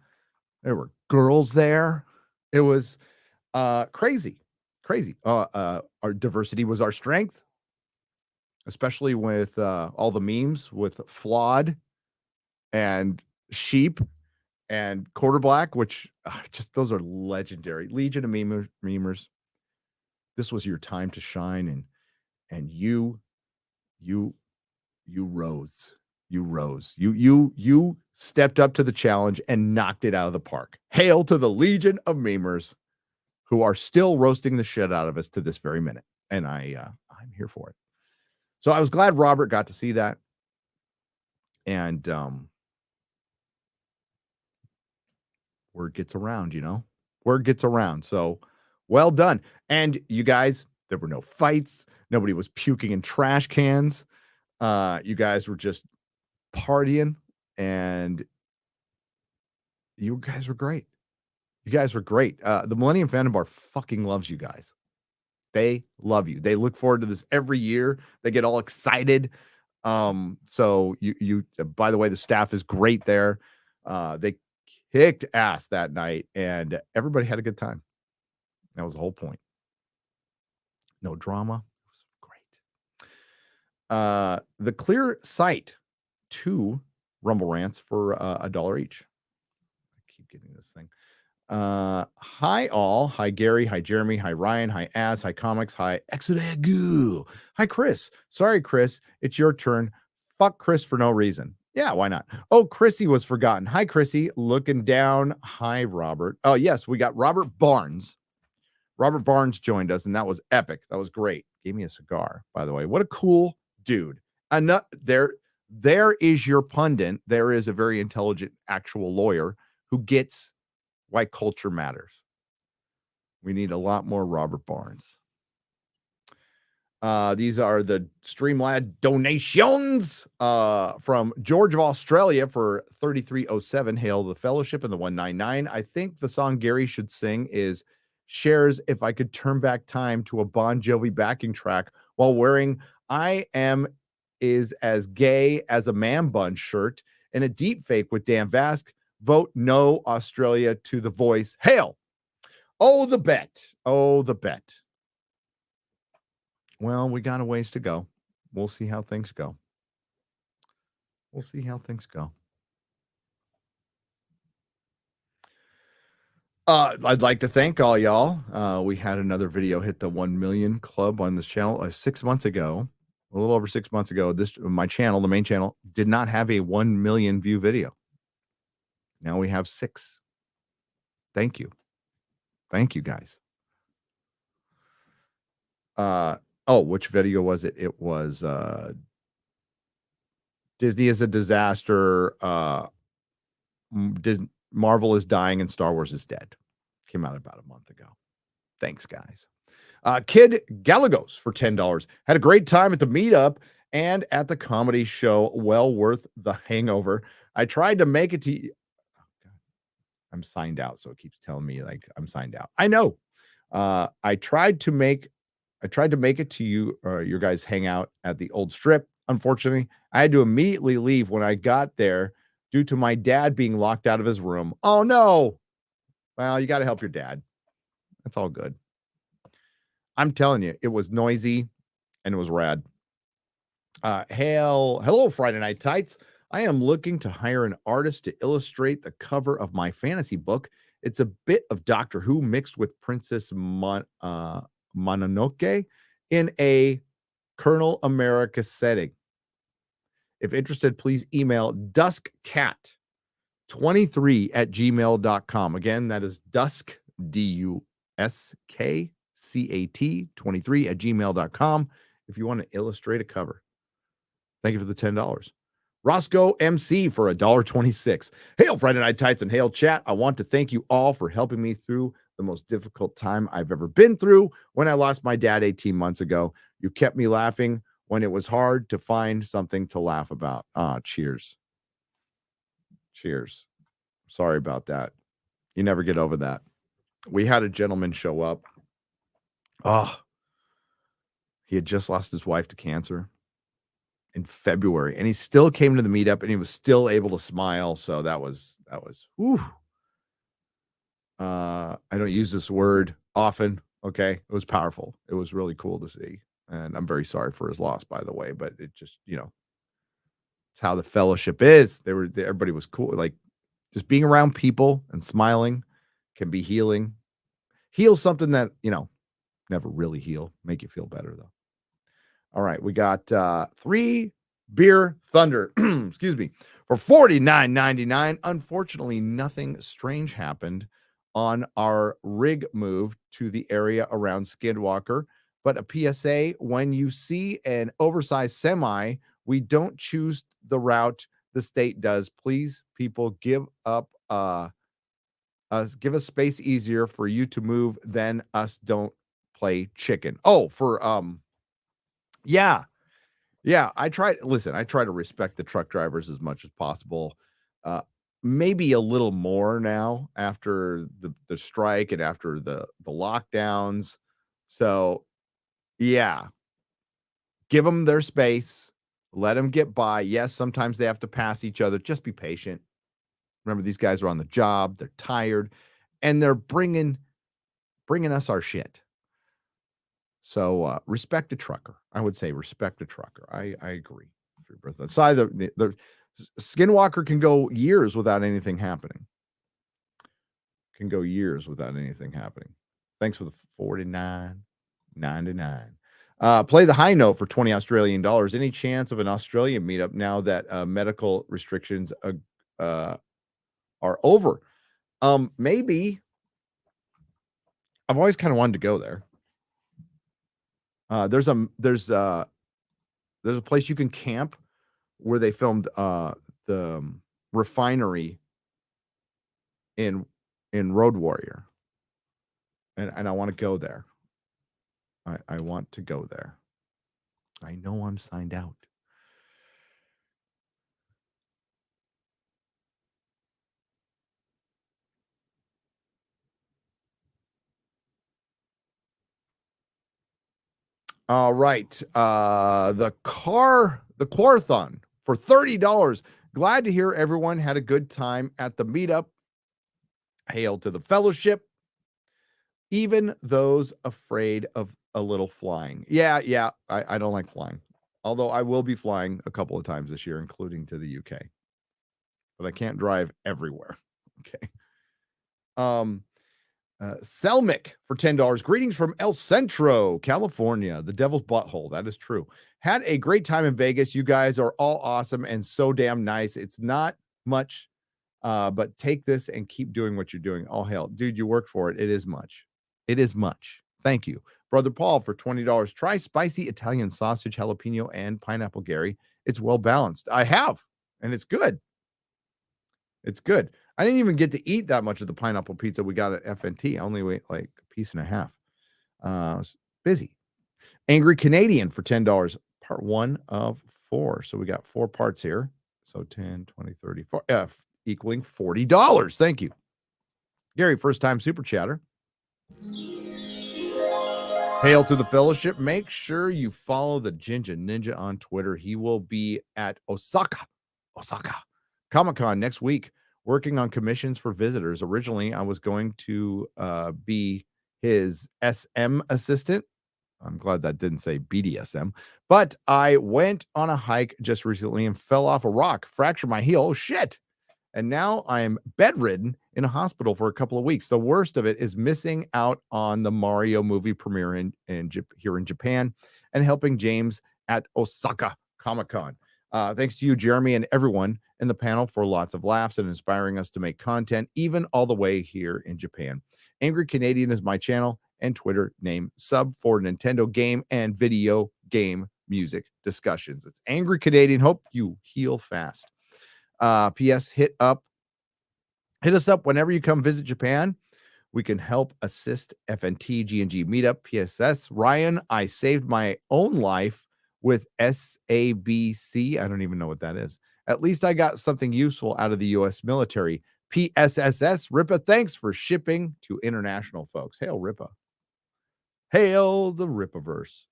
there were girls there. It was crazy. Our diversity was our strength, especially with all the memes with flawed and Sheep and Quarter Black, which just those are legendary. Legion of memers. This was your time to shine, and you rose. You stepped up to the challenge and knocked it out of the park. Hail to the Legion of memers who are still roasting the shit out of us to this very minute. And I'm here for it. So I was glad Robert got to see that. And word gets around, word gets around. So well done. And you guys, there were no fights. Nobody was puking in trash cans. You guys were just partying, and you guys were great. You guys were great. The Millennium Fandom Bar fucking loves you guys. They love you. They look forward to this every year. They get all excited. So you by the way, the staff is great there. They kicked ass that night, and everybody had a good time. That was the whole point. No drama. It was great. The Clear Sight 2 Rumble Rants for $1 each. I keep getting this thing. Hi all. Hi Gary. Hi Jeremy. Hi Ryan. Hi Az. Hi Comics. Hi Exodagu. Hi Chris. Sorry Chris, it's your turn. Fuck Chris for no reason. Yeah, why not? Oh, Chrissy was forgotten. Hi Chrissy. Looking down. Hi Robert. Oh yes, we got Robert Barnes. Robert Barnes joined us, and that was epic. That was great. Gave me a cigar, by the way. What a cool dude. There is your pundit. There is a very intelligent actual lawyer who gets why culture matters. We need a lot more Robert Barnes. These are the Streamlad donations from George of Australia for 3307. Hail the Fellowship and the 199. I think the song Gary should sing is Shares If I Could Turn Back Time to a Bon Jovi backing track while wearing I Am Is As Gay as a Man Bun shirt and a deep fake with Dan Vask. Vote no Australia to the Voice. Hail. Oh, the bet. Oh, the bet. Well, we got a ways to go. We'll see how things go. We'll see how things go. I'd like to thank all y'all. We had another video hit the 1 million club on this channel 6 months ago. A little over 6 months ago. My channel, the main channel, did not have a 1 million view video. Now we have 6. Thank you. Thank you, guys. Which video was it? It was Disney is a disaster. Marvel is dying and Star Wars is dead. Came out about a month ago. Thanks, guys. Kid Galagos for $10. Had a great time at the meetup and at the comedy show. Well worth the hangover. I tried to make it to I'm signed out, so it keeps telling me like I'm signed out. I know. I tried to make it to you or your guys hang out at the old strip. Unfortunately, I had to immediately leave when I got there due to my dad being locked out of his room. Oh no. Well, you got to help your dad. That's all good. I'm telling you, it was noisy and it was rad. Hello, Friday Night Tights. I am looking to hire an artist to illustrate the cover of my fantasy book. It's a bit of Doctor Who mixed with Princess Mononoke in a Colonel America setting. If interested, please email duskcat23@gmail.com. Again, that is dusk, DUSKCAT 23@gmail.com if you want to illustrate a cover. Thank you for the $10. Roscoe MC for $1.26. Hail Friday Night Tights and hail chat. I want to thank you all for helping me through the most difficult time I've ever been through when I lost my dad 18 months ago. You kept me laughing when it was hard to find something to laugh about. Cheers. Cheers. Sorry about that. You never get over that. We had a gentleman show up. He had just lost his wife to cancer in February, and he still came to the meetup and he was still able to smile. So that was whew. I don't use this word often. Okay. It was powerful. It was really cool to see. And I'm very sorry for his loss, by the way, but it just, It's how the fellowship is. Everybody was cool. Like just being around people and smiling can be healing. Heal something that, never really heal. Make you feel better though. All right, we got 3 Beer Thunder, excuse me, for $49.99. Unfortunately, nothing strange happened on our rig move to the area around Skidwalker. But a PSA, when you see an oversized semi, we don't choose the route the state does. Please, people, give up give us space easier for you to move than us don't play chicken. Oh, for yeah, I try to respect the truck drivers as much as possible. Maybe a little more now after the strike and after the lockdowns. So yeah, give them their space, let them get by. Yes, sometimes they have to pass each other. Just be patient. Remember, these guys are on the job, they're tired, and they're bringing us our shit. So respect a trucker. I would say respect a trucker. I agree. Aside the Skinwalker can go years without anything happening. Thanks for the $49.99. Play the high note for 20 Australian dollars. Any chance of an Australian meetup now that medical restrictions are over? Maybe. I've always kind of wanted to go there. There's a place you can camp where they filmed the refinery in Road Warrior, and I want to go there. I want to go there. I know I'm signed out. All right. The Quarathon for $30. Glad to hear everyone had a good time at the meetup. Hail to the fellowship. Even those afraid of a little flying. Yeah. I don't like flying. Although I will be flying a couple of times this year, including to the UK. But I can't drive everywhere. Okay. Selmick for $10. Greetings from El Centro, California, the devil's butthole. That is true. Had a great time in Vegas. You guys are all awesome and so damn nice. It's not much, but take this and keep doing what you're doing. All hell, dude, you work for it. It is much. Thank you. Brother Paul for $20. Try spicy Italian sausage, jalapeno, and pineapple, Gary. It's well balanced. I have, and it's good. I didn't even get to eat that much of the pineapple pizza we got at FNT. I only ate like a piece and a half. I was busy. Angry Canadian for $10. Part 1 of 4. So we got 4 parts here. So 10, 20, 30, 4, equaling $40. Thank you. Gary, first time super chatter. Hail to the fellowship. Make sure you follow the Ginger Ninja on Twitter. He will be at Osaka Comic-Con next week, working on commissions for visitors. Originally, I was going to be his SM assistant. I'm glad that didn't say BDSM. But I went on a hike just recently and fell off a rock, fractured my heel. Oh, shit. And now I'm bedridden in a hospital for a couple of weeks. The worst of it is missing out on the Mario movie premiere here in Japan and helping James at Osaka Comic-Con. Thanks to you, Jeremy, and everyone in the panel for lots of laughs and inspiring us to make content, even all the way here in Japan. Angry Canadian is my channel and Twitter name, sub for Nintendo game and video game music discussions. It's Angry Canadian. Hope you heal fast. P.S. Hit us up whenever you come visit Japan. We can help assist FNT G&G Meetup. PSS Ryan, I saved my own life with SABC. I don't even know what that is. At least I got something useful out of the U.S. military. PSSS Ripa, thanks for shipping to international folks. Hail Ripa. Hail the Ripaverse.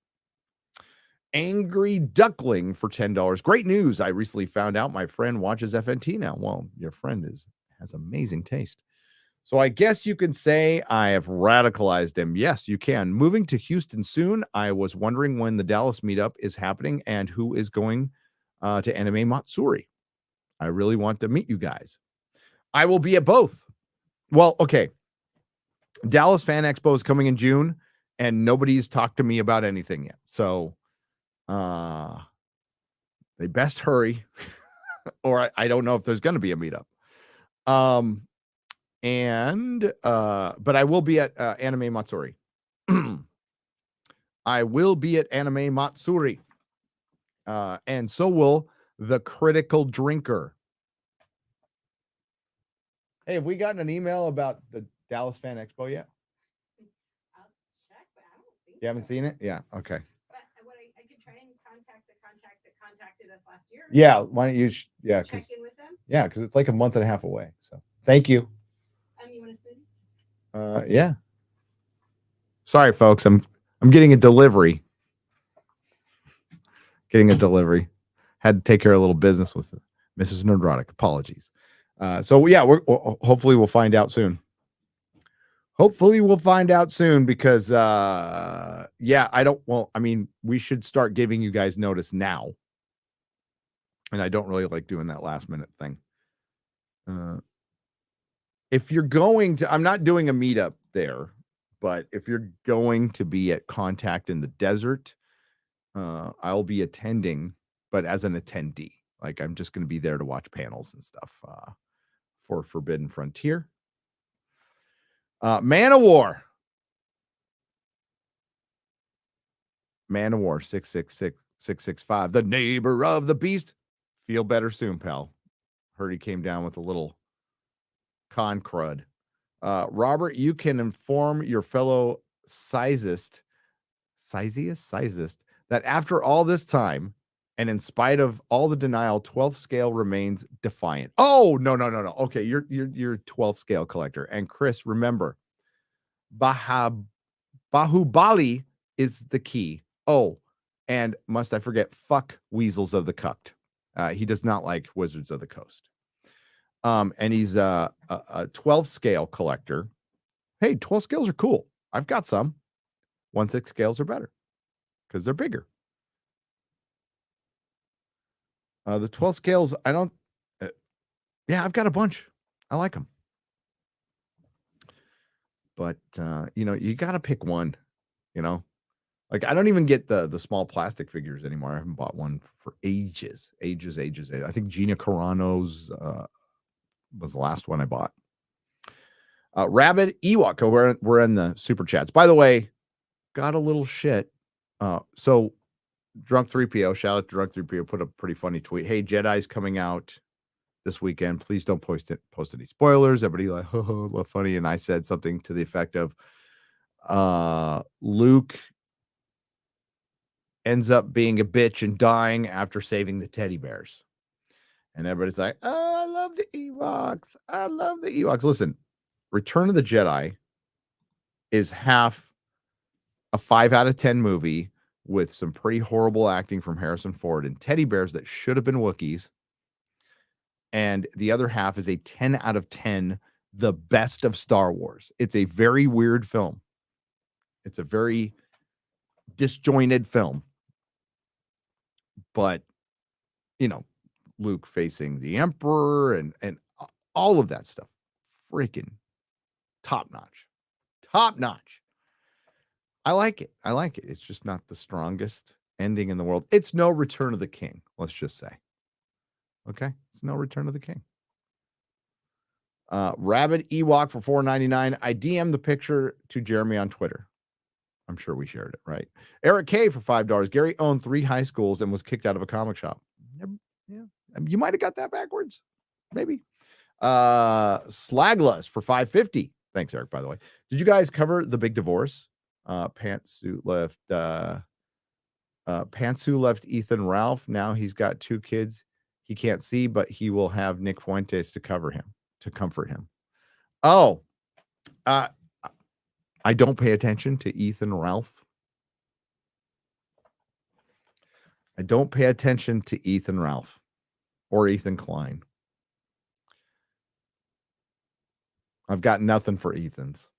Angry Duckling for $10. Great news. I recently found out my friend watches FNT now. Well, your friend has amazing taste. So I guess you can say I have radicalized him. Yes, you can. Moving to Houston soon. I was wondering when the Dallas meetup is happening and who is going to Anime Matsuri. I really want to meet you guys. I will be at both. Well, okay. Dallas Fan Expo is coming in June, and nobody's talked to me about anything yet. So they best hurry, or I don't know if there's going to be a meetup. But I will be at Anime Matsuri. I will be at Anime Matsuri. And so will the Critical Drinker. Hey, have we gotten an email about the Dallas Fan Expo yet? I'll check, but I don't think You haven't seen it? Yeah. Okay. But I could try and contact the contact that contacted us last year. Yeah. Why don't you? Yeah. Check in with them. Yeah, because it's like a month and a half away. So thank you. You want a smoothie? Yeah. Sorry, folks. I'm getting a delivery. Had to take care of a little business with Mrs. Nerdrotic. Apologies. So yeah, hopefully we'll find out soon. Because we should start giving you guys notice now. And I don't really like doing that last minute thing. If you're going to, I'm not doing a meetup there, but if you're going to be at Contact in the Desert, I'll be attending, but as an attendee. Like, I'm just going to be there to watch panels and stuff for Forbidden Frontier. Man of War 666-665. The neighbor of the beast. Feel better soon, pal. Heard he came down with a little con crud. Robert, you can inform your fellow sizist that after all this time, and in spite of all the denial, 12th scale remains defiant. Oh, no. Okay, you're 12th scale collector. And Chris, remember, Bahubali is the key. Oh, and must I forget, fuck Weasels of the Cucked. He does not like Wizards of the Coast. And he's a 12th scale collector. Hey, 12 scales are cool. I've got some. 1/6 scales are better because they're bigger. The 12 scales, I don't. I've got a bunch. I like them. But, you got to pick one, Like, I don't even get the small plastic figures anymore. I haven't bought one for ages. I think Gina Carano's was the last one I bought. Rabbit Ewok, we're in the super chats. By the way, got a little shit. So Drunk 3PO, shout out to Drunk 3PO, put a pretty funny tweet. Hey, Jedi's coming out this weekend. Please don't post any spoilers. Everybody like, what funny. And I said something to the effect of Luke ends up being a bitch and dying after saving the teddy bears. And everybody's like, oh, I love the Ewoks. Listen, Return of the Jedi is half a 5 out of 10 movie with some pretty horrible acting from Harrison Ford and teddy bears that should have been Wookiees. And the other half is a 10 out of 10, the best of Star Wars. It's a very weird film. It's a very disjointed film. But, Luke facing the Emperor and all of that stuff. Freaking top notch. I like it. It's just not the strongest ending in the world. It's no Return of the King, let's just say. Okay? It's no Return of the King. Rabbit Ewok for $4.99. I DM'd the picture to Jeremy on Twitter. I'm sure we shared it, right? Eric K for $5. Gary owned 3 high schools and was kicked out of a comic shop. Yeah. You might have got that backwards. Maybe. Slaglas for $5.50. Thanks, Eric, by the way. Did you guys cover the big divorce? Pantsuit left Ethan Ralph. Now he's got 2 kids. He can't see, but he will have Nick Fuentes to comfort him. Oh, I don't pay attention to Ethan Ralph. I don't pay attention to Ethan Ralph or Ethan Klein. I've got nothing for Ethan's.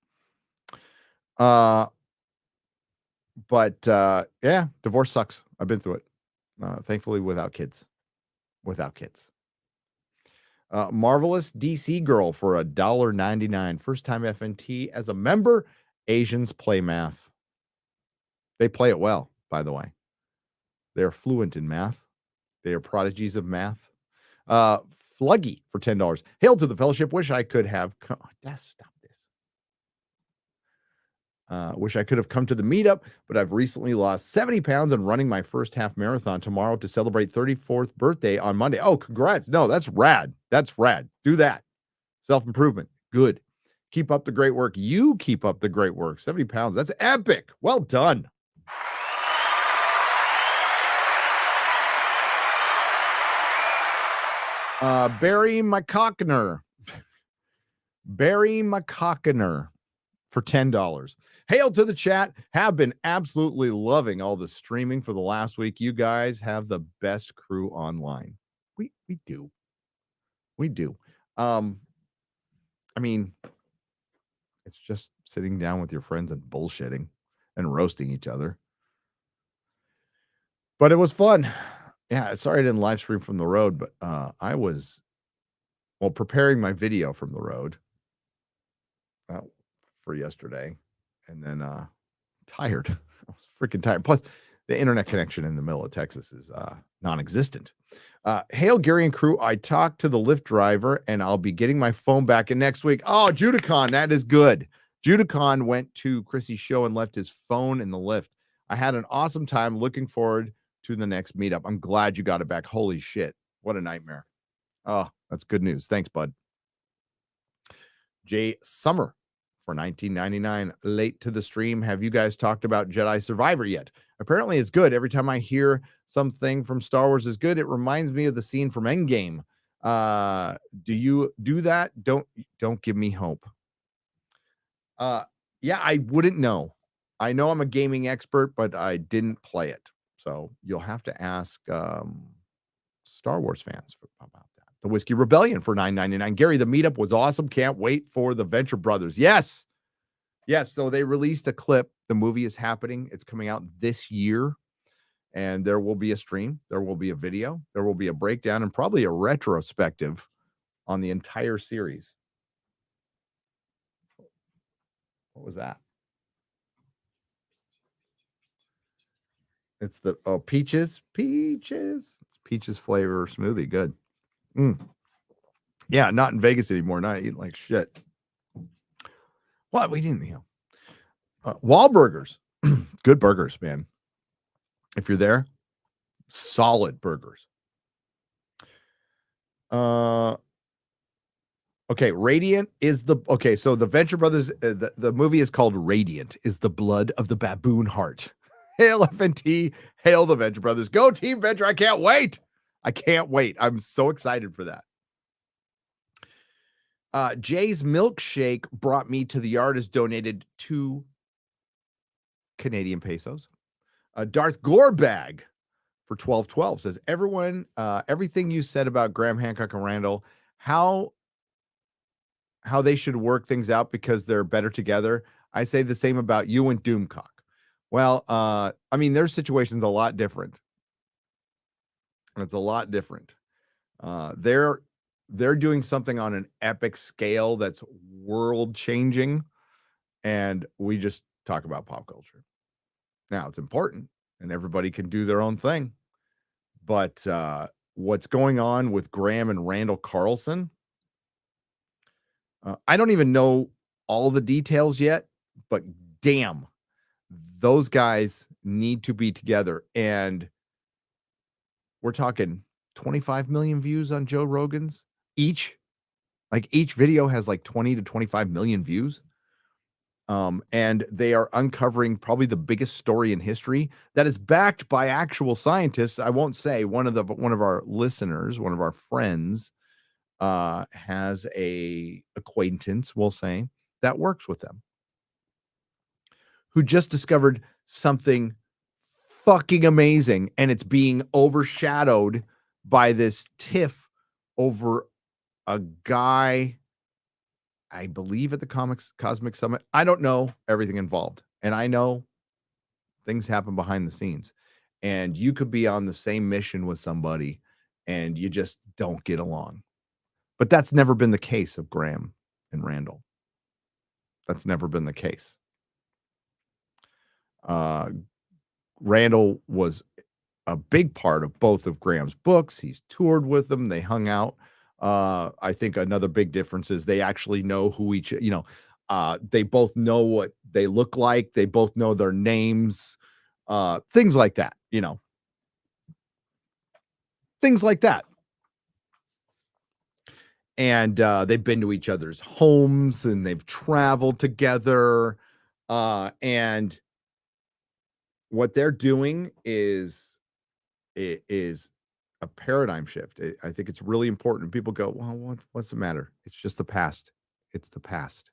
But divorce sucks. I've been through it. Thankfully without kids. without kids. Marvelous DC Girl for $1.99. First time FNT as a member. Asians play math. They play it well, by the way. They're fluent in math. They are prodigies of math. Fluggy for $10. Hail to the fellowship. Wish I could have come. Stop this. Wish I could have come to the meetup, but I've recently lost 70 pounds and running my first half marathon tomorrow to celebrate 34th birthday on Monday. Oh, congrats. No, that's rad. That's rad. Do that. Self-improvement. Good. Keep up the great work. You keep up the great work. 70 pounds. That's epic. Well done. Barry McCockner. Barry McCockner for $10. Hail to the chat. Have been absolutely loving all the streaming for the last week. You guys have the best crew online. We do. We do. I mean, it's just sitting down with your friends and bullshitting and roasting each other. But it was fun. Yeah, sorry I didn't live stream from the road, but I was, preparing my video from the road for yesterday, and then tired. I was freaking tired. Plus, the internet connection in the middle of Texas is non-existent. Hail, Gary and crew. I talked to the Lyft driver, and I'll be getting my phone back in next week. Oh, Judicon, that is good. Judicon went to Chrissy's show and left his phone in the Lyft. I had an awesome time. Looking forward to the next meetup. I'm glad you got it back. Holy shit. What a nightmare. Oh, that's good news. Thanks, bud. Jay Summer for $19.99. Late to the stream. Have you guys talked about Jedi Survivor yet? Apparently it's good. Every time I hear something from Star Wars is good, it reminds me of the scene from Endgame. Do you do that? Don't give me hope. Yeah, I wouldn't know. I know I'm a gaming expert, but I didn't play it. So you'll have to ask Star Wars fans about that. The Whiskey Rebellion for $9.99. Gary, the meetup was awesome. Can't wait for the Venture Brothers. Yes. So they released a clip. The movie is happening. It's coming out this year. And there will be a stream. There will be a video. There will be a breakdown and probably a retrospective on the entire series. What was that? It's the peaches. It's peaches flavor smoothie. Good. Yeah, not in Vegas anymore. Not eating like shit. What we didn't, Wahlburgers. Good burgers, man. If you're there, solid burgers. Okay, Radiant is so the Venture Brothers, the movie is called Radiant, is the blood of the baboon heart. Hail FNT, hail the Venture Brothers. Go Team Venture. I can't wait. I'm so excited for that. Jay's Milkshake brought me to the yard has donated 2 Canadian pesos. Darth Gorebag for $12.12 says, everyone, everything you said about Graham, Hancock, and Randall, how they should work things out because they're better together. I say the same about you and Doomcock. Well, I mean, their situation's a lot different. It's a lot different. They're doing something on an epic scale that's world changing, and we just talk about pop culture. Now, it's important, and everybody can do their own thing. But what's going on with Graham and Randall Carlson, I don't even know all the details yet, but damn, those guys need to be together. And we're talking 25 million views on Joe Rogan's each. Like each video has like 20 to 25 million views. And they are uncovering probably the biggest story in history that is backed by actual scientists. I won't say one of our listeners, one of our friends, has a acquaintance, we'll say, that works with them, who just discovered something fucking amazing, and it's being overshadowed by this tiff over a guy, I believe, at the Cosmic Summit. I don't know everything involved, and I know things happen behind the scenes, and you could be on the same mission with somebody and you just don't get along. But that's never been the case of Graham and Randall. That's never been the case. Randall was a big part of both of Graham's books. He's toured with them. They hung out. I think another big difference is they actually know who each, they both know what they look like. They both know their names, things like that, things like that. And they've been to each other's homes and they've traveled together. And what they're doing is a paradigm shift. I think it's really important. People go, well, what's the matter? It's just the past. It's the past.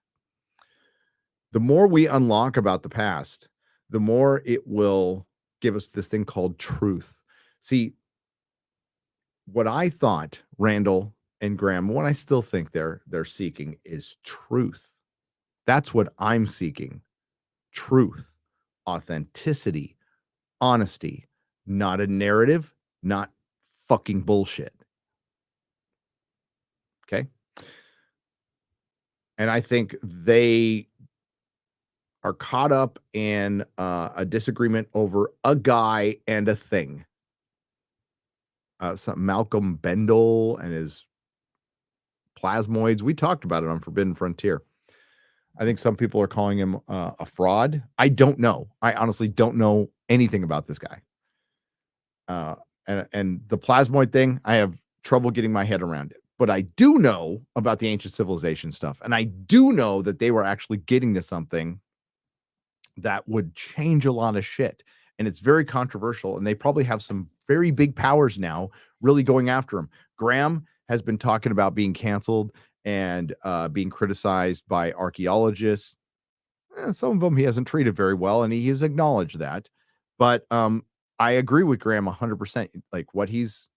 The more we unlock about the past, the more it will give us this thing called truth. See, what I thought Randall and Graham, what I still think they're seeking is truth. That's what I'm seeking. Truth, authenticity, honesty, not a narrative, not fucking bullshit. Okay. And I think they are caught up in a disagreement over a guy and a thing. Malcolm Bendel and his plasmoids. We talked about it on Forbidden Frontier. I think some people are calling him a fraud. I don't know. I honestly don't know anything about this guy. And the plasmoid thing, I have trouble getting my head around it. But I do know about the ancient civilization stuff. And I do know that they were actually getting to something that would change a lot of shit. And it's very controversial. And they probably have some very big powers now really going after him. Graham has been talking about being canceled and being criticized by archaeologists. Some of them he hasn't treated very well, and he has acknowledged that. But I agree with Graham 100%. Like what he's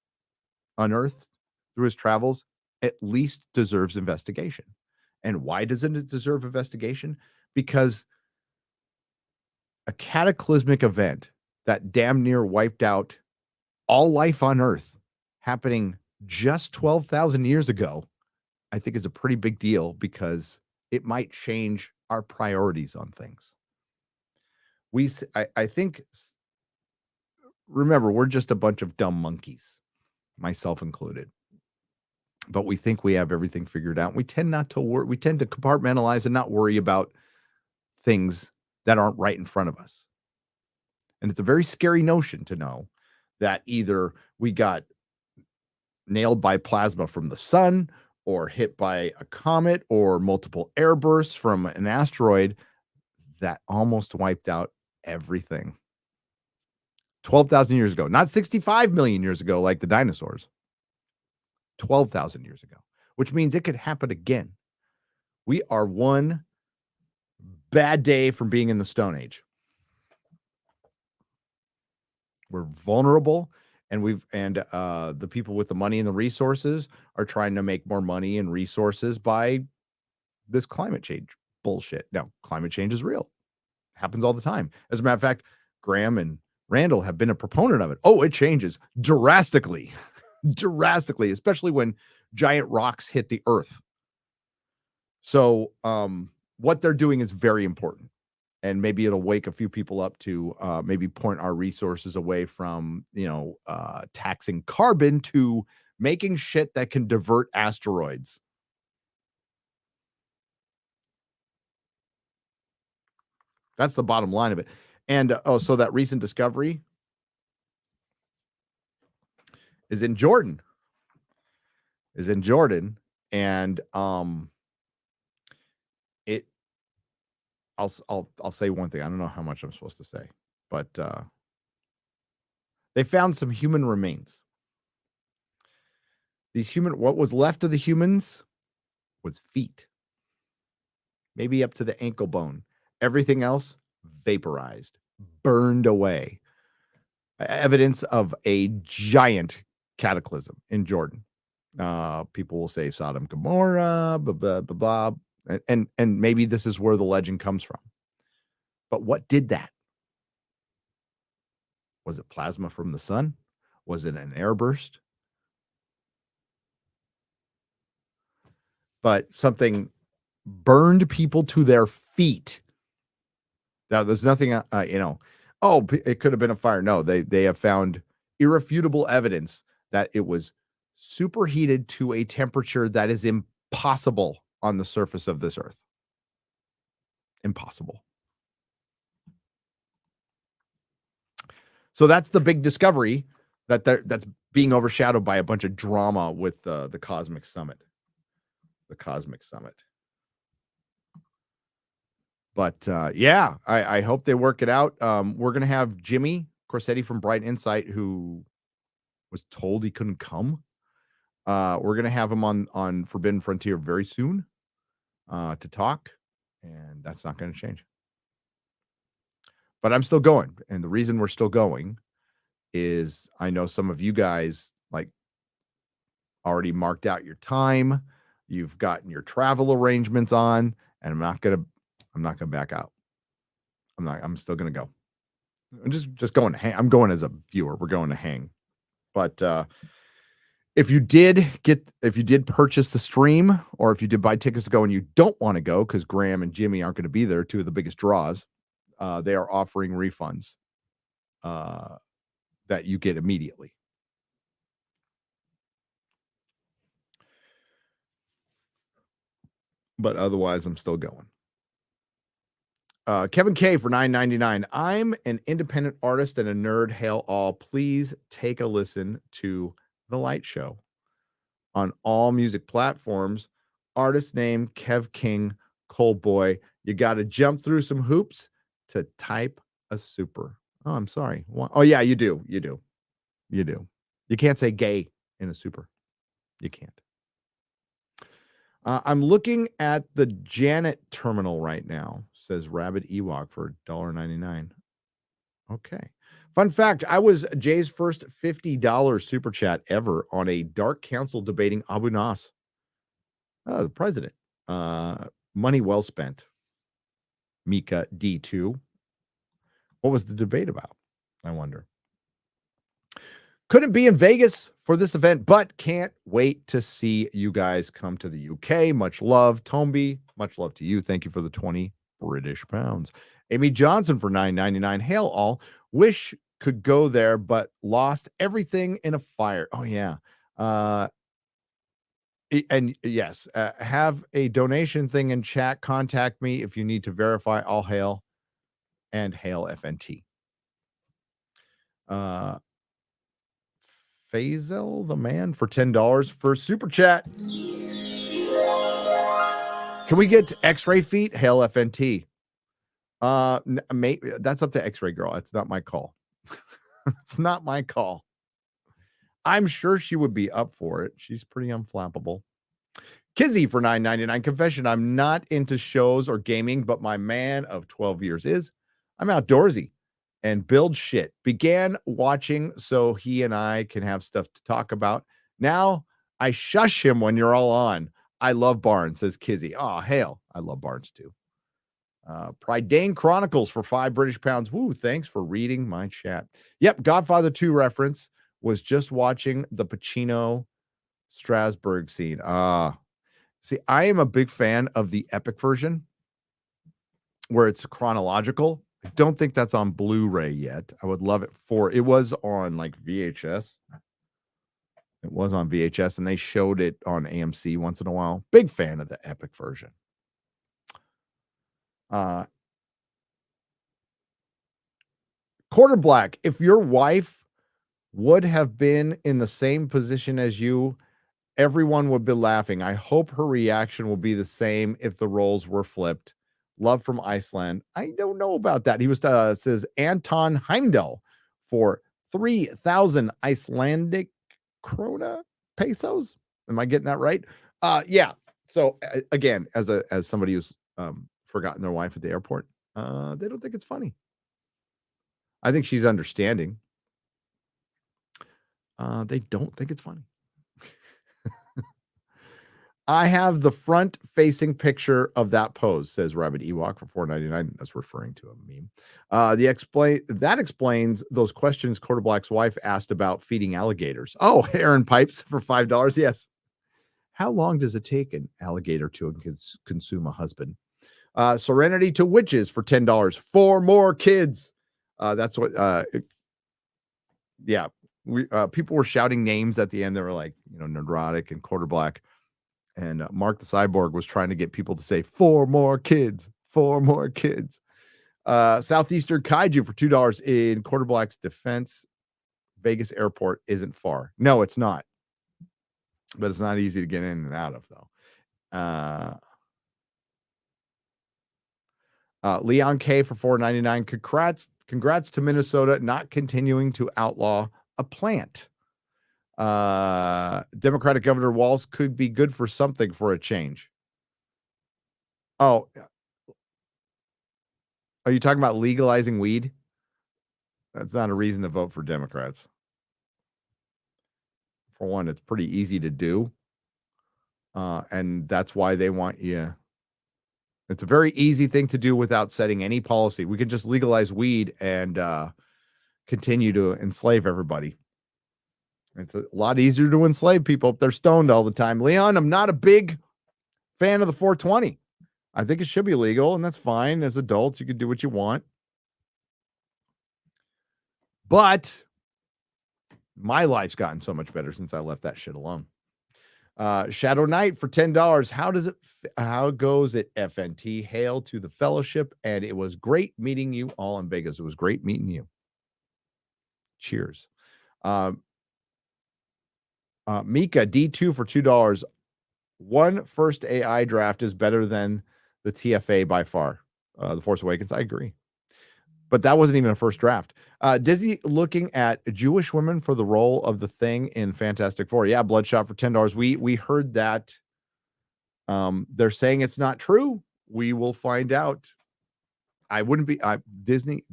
unearthed through his travels at least deserves investigation. And why doesn't it deserve investigation? Because a cataclysmic event that damn near wiped out all life on Earth happening just 12,000 years ago, I think is a pretty big deal because it might change our priorities on things. I think, remember, we're just a bunch of dumb monkeys, myself included. But we think we have everything figured out. We tend not to worry. We tend to compartmentalize and not worry about things that aren't right in front of us. And it's a very scary notion to know that either we got nailed by plasma from the sun or hit by a comet or multiple airbursts from an asteroid that almost wiped out everything. 12,000 years ago, not 65 million years ago like the dinosaurs. 12,000 years ago, which means it could happen again. We are one bad day from being in the Stone Age. We're vulnerable, and the people with the money and the resources are trying to make more money and resources by this climate change bullshit. Now, climate change is real. It happens all the time. As a matter of fact, Graham and Randall have been a proponent of it. Oh, it changes drastically. Drastically, especially when giant rocks hit the earth. So what they're doing is very important, and maybe it'll wake a few people up to maybe point our resources away from taxing carbon to making shit that can divert asteroids. That's the bottom line of it. And so that recent discovery is in Jordan. And I'll say one thing. I don't know how much I'm supposed to say, but they found some human remains. What was left of the humans was feet, maybe up to the ankle bone. Everything else vaporized, burned away. Evidence of a giant cataclysm in Jordan. People will say Sodom and Gomorrah, blah, blah, blah, blah. And maybe this is where the legend comes from. But what did that? Was it plasma from the sun? Was it an airburst? but something burned people to their feet. Now, there's nothing, it could have been a fire. No, they have found irrefutable evidence that it was superheated to a temperature that is impossible on the surface of this earth. Impossible. So that's the big discovery that's being overshadowed by a bunch of drama with the Cosmic Summit. The Cosmic Summit. But I hope they work it out. We're going to have Jimmy Corsetti from Bright Insight, who was told he couldn't come. We're going to have him on Forbidden Frontier very soon to talk, and that's not going to change. But I'm still going, and the reason we're still going is I know some of you guys like already marked out your time. You've gotten your travel arrangements on, and I'm not gonna back out. I'm still gonna go. I'm just going to hang. I'm going as a viewer. We're going to hang. But if you did purchase the stream, or if you did buy tickets to go and you don't want to go because Graham and Jimmy aren't going to be there, two of the biggest draws, they are offering refunds that you get immediately. But otherwise, I'm still going. Kevin K for $9.99. I'm an independent artist and a nerd. Hail all. Please take a listen to The Light Show on all music platforms. Artist name Kev King, Cold Boy. You got to jump through some hoops to type a super. Oh, I'm sorry. Oh, yeah, you do. You do. You do. You can't say gay in a super. You can't. I'm looking at the Janet terminal right now, says Rabbit Ewok for $1.99. Okay. Fun fact, I was Jay's first $50 super chat ever on a Dark Council debating Abu Nas. The president. Money well spent. Mika D2. What was the debate about? I wonder. Couldn't be in Vegas for this event, but can't wait to see you guys come to the UK. Much love, Tomby. Much love to you. Thank you for the 20 British pounds. Amy Johnson for $9.99. Hail all. Wish could go there, but lost everything in a fire. Oh, yeah. And yes, have a donation thing in chat. Contact me if you need to verify. All hail and hail FNT. Faisal the man for $10 for super chat. Can we get X-ray feet? Hail FNT. That's up to X-ray girl. It's not my call. It's not my call. I'm sure she would be up for it. She's pretty unflappable. Kizzy for $9.99. Confession, I'm not into shows or gaming, but my man of 12 years is. I'm outdoorsy and build shit. Began watching so he and I can have stuff to talk about. Now I shush him when you're all on. I love Barnes, says Kizzy. Oh, hail. I love Barnes too. Prydain Chronicles for 5 British pounds. Woo, thanks for reading my chat. Yep, Godfather 2 reference. Was just watching the Pacino Strasbourg scene. See, I am a big fan of the epic version where it's chronological. I don't think that's on Blu-ray yet. I would love it it was on like VHS. It was on VHS and they showed it on AMC once in a while. Big fan of the epic version. Quarter Black, if your wife would have been in the same position as you, everyone would be laughing. I hope her reaction will be the same if the roles were flipped. Love from Iceland. I don't know about that. He was says Anton Heimdall for 3,000 Icelandic krona pesos. Am I getting that right? Yeah. So again, as somebody who's forgotten their wife at the airport, they don't think it's funny. I think she's understanding. They don't think it's funny. I have the front-facing picture of that pose, says Rabbit Ewok for $4.99. That's referring to a meme. That explains those questions Quarter Black's wife asked about feeding alligators. Oh, Aaron Pipes for $5. Yes. How long does it take an alligator to consume a husband? Serenity to Witches for $10. 4 more kids. That's what, yeah. People were shouting names at the end. They were like, Nerdrotic and Quarter Black. And Mark the Cyborg was trying to get people to say 4 more kids, 4 more kids. Southeastern Kaiju for $2 in Quarter Black's defense. Vegas airport isn't far. No, it's not. But it's not easy to get in and out of, though. Leon K for $4.99. Congrats to Minnesota not continuing to outlaw a plant. Democratic Governor Walz could be good for something for a change. Oh, are you talking about legalizing weed? That's not a reason to vote for Democrats. For one, it's pretty easy to do. And that's why they want you. It's a very easy thing to do without setting any policy. We can just legalize weed and continue to enslave everybody. It's a lot easier to enslave people if they're stoned all the time. Leon, I'm not a big fan of the 420. I think it should be legal, and that's fine. As adults, you can do what you want. But my life's gotten so much better since I left that shit alone. Shadow Knight for $10. How goes it, FNT? Hail to the fellowship, and it was great meeting you all in Vegas. It was great meeting you. Cheers. Mika D2 for $2. One first AI draft is better than the TFA by far. The Force Awakens, I agree. But that wasn't even a first draft. Disney looking at Jewish women for the role of the Thing in Fantastic Four. Yeah, Bloodshot for $10. We heard that. They're saying it's not true. We will find out. I wouldn't be Disney.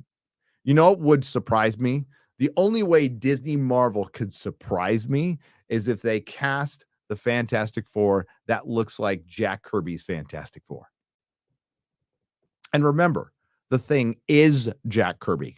You know what would surprise me? The only way Disney Marvel could surprise me is if they cast the Fantastic Four that looks like Jack Kirby's Fantastic Four. And remember, the Thing is Jack Kirby.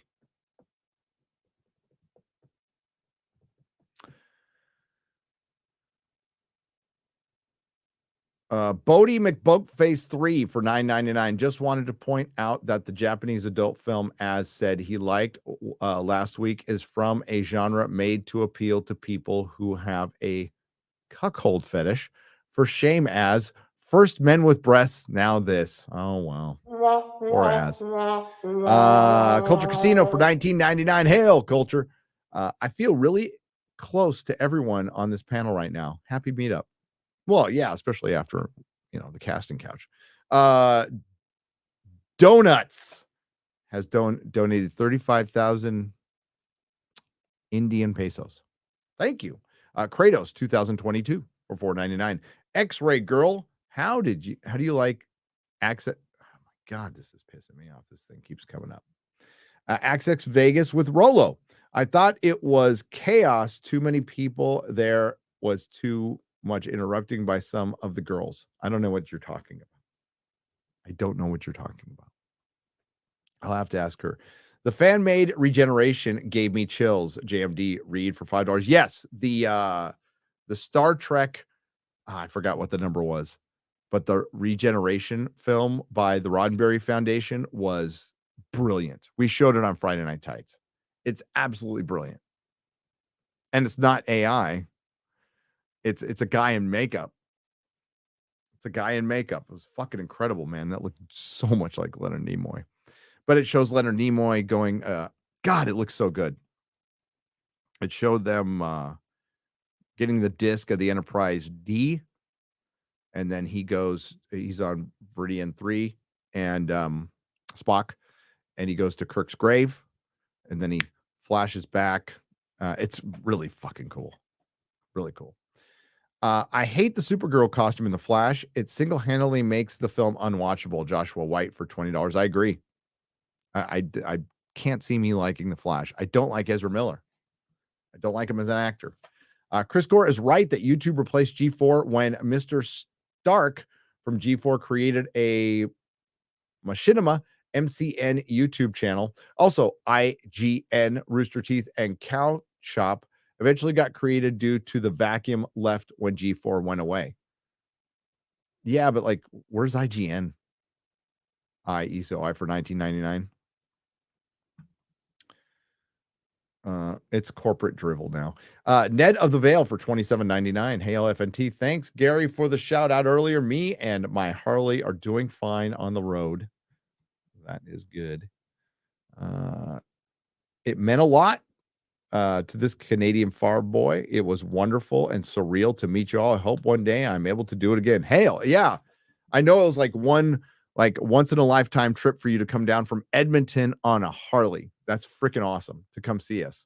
Bodie McBoatface 3 for $9.99. Just wanted to point out that the Japanese adult film, as said he liked last week, is from a genre made to appeal to people who have a cuckold fetish. For shame, as first men with breasts, now this. Oh, wow. Or as. Culture Casino for $19.99. Hail, Culture. I feel really close to everyone on this panel right now. Happy Meetup. Well, yeah, especially after, the casting couch. Donuts has donated 35,000 Indian pesos. Thank you. Kratos 2022 for $4.99. X-Ray Girl, how do you like access? Oh my God, this is pissing me off. This thing keeps coming up. Access Vegas with Rolo. I thought it was chaos. Too many people there was too much interrupting by some of the girls. I don't know what you're talking about. I'll have to ask her. The fan-made regeneration gave me chills. JMD Reed for $5. Yes, the Star Trek, I forgot what the number was, but the regeneration film by the Roddenberry Foundation was brilliant. We showed it on Friday Night Tights. It's absolutely brilliant. And it's not AI. It's a guy in makeup. It was fucking incredible, man. That looked so much like Leonard Nimoy. But it shows Leonard Nimoy going, God, it looks so good. It showed them getting the disc of the Enterprise D. And then he's on Viridian 3 and Spock. And he goes to Kirk's grave. And then he flashes back. It's really fucking cool. Really cool. I hate the Supergirl costume in The Flash. It single-handedly makes the film unwatchable. Joshua White for $20. I agree. I can't see me liking The Flash. I don't like Ezra Miller. I don't like him as an actor. Chris Gore is right that YouTube replaced G4 when Mr. Stark from G4 created a Machinima MCN YouTube channel. Also, IGN, Rooster Teeth, and Cow Chop eventually got created due to the vacuum left when G4 went away. Yeah, but like, where's IGN? ESO I for $19.99. It's corporate drivel now. Ned of the Vale for $27.99. Hail FNT. Thanks, Gary, for the shout out earlier. Me and my Harley are doing fine on the road. That is good. It meant a lot to this Canadian farm boy. It was wonderful and surreal to meet you all. I hope one day I'm able to do it again. Hail. Yeah. I know it was like once in a lifetime trip for you to come down from Edmonton on a Harley. That's freaking awesome to come see us.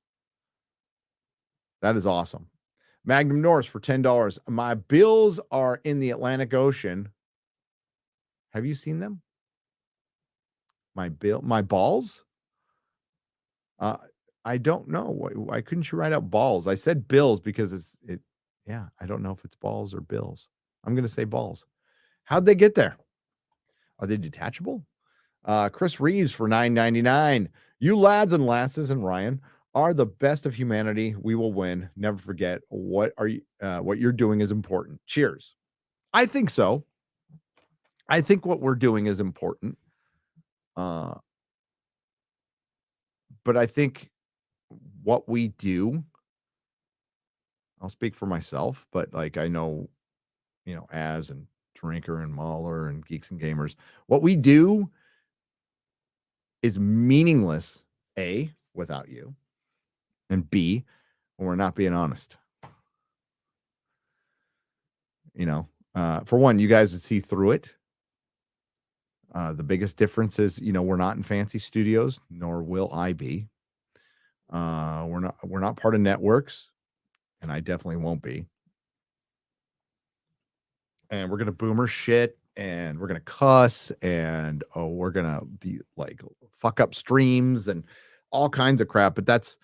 That is awesome. Magnum Norse for $10. My bills are in the Atlantic Ocean. Have you seen them? My balls? I don't know. Why couldn't you write out balls? I said bills because yeah, I don't know if it's balls or bills. I'm going to say balls. How'd they get there? Are they detachable? Chris Reeves for $9.99. You lads and lasses and Ryan are the best of humanity. We will win. Never forget what you're doing is important. Cheers. I think so. I think what we're doing is important. But I think what we do, I'll speak for myself, but like I know, Az and Drinker and Mahler and Geeks and Gamers, what we do is meaningless, A, without you, and B, when we're not being honest. For one, you guys would see through it. The biggest difference is, we're not in fancy studios, nor will I be. We're not part of networks, and I definitely won't be. And we're gonna boomer shit, and we're gonna cuss, and we're gonna be like fuck up streams and all kinds of crap. But that's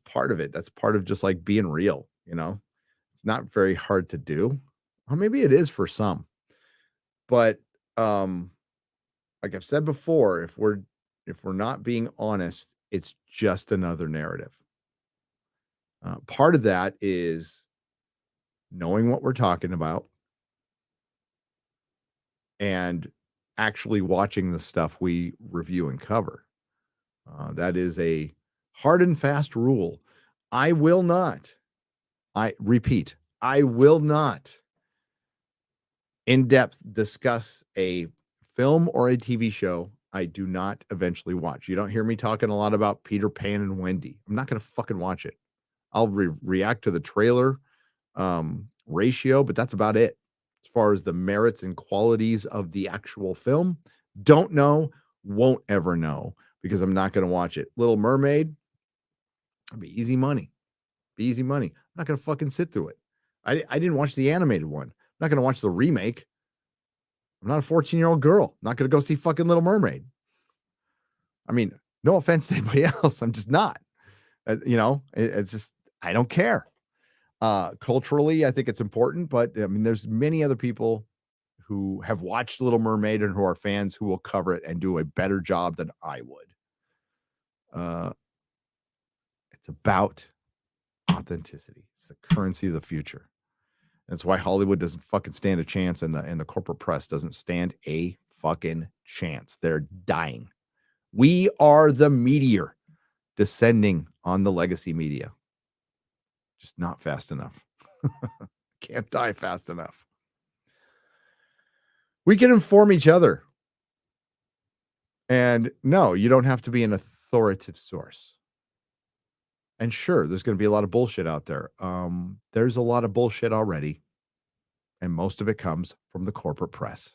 part of it. That's part of just like being real. It's not very hard to do, or maybe it is for some. But like I've said before, if we're not being honest, it's just another narrative. Part of that is knowing what we're talking about and actually watching the stuff we review and cover. That is a hard and fast rule. I will not in-depth discuss a film or a TV show I do not eventually watch. You don't hear me talking a lot about Peter Pan and Wendy. I'm not going to fucking watch it. I'll react to the trailer ratio, but that's about it. As far as the merits and qualities of the actual film, don't know, won't ever know, because I'm not going to watch it. Little Mermaid, it'll be easy money. I'm not going to fucking sit through it. I didn't watch the animated one. I'm not going to watch the remake. I'm not a 14-year-old girl. I'm not going to go see fucking Little Mermaid. I mean, no offense to anybody else. I'm just not. It's just, I don't care. Culturally, I think it's important, but I mean, there's many other people who have watched Little Mermaid and who are fans who will cover it and do a better job than I would. It's about authenticity. It's the currency of the future. That's why Hollywood doesn't fucking stand a chance, and the corporate press doesn't stand a fucking chance. They're dying. We are the meteor descending on the legacy media. Just not fast enough. Can't die fast enough. We can inform each other. And no, you don't have to be an authoritative source. And sure, there's going to be a lot of bullshit out there. There's a lot of bullshit already. And most of it comes from the corporate press.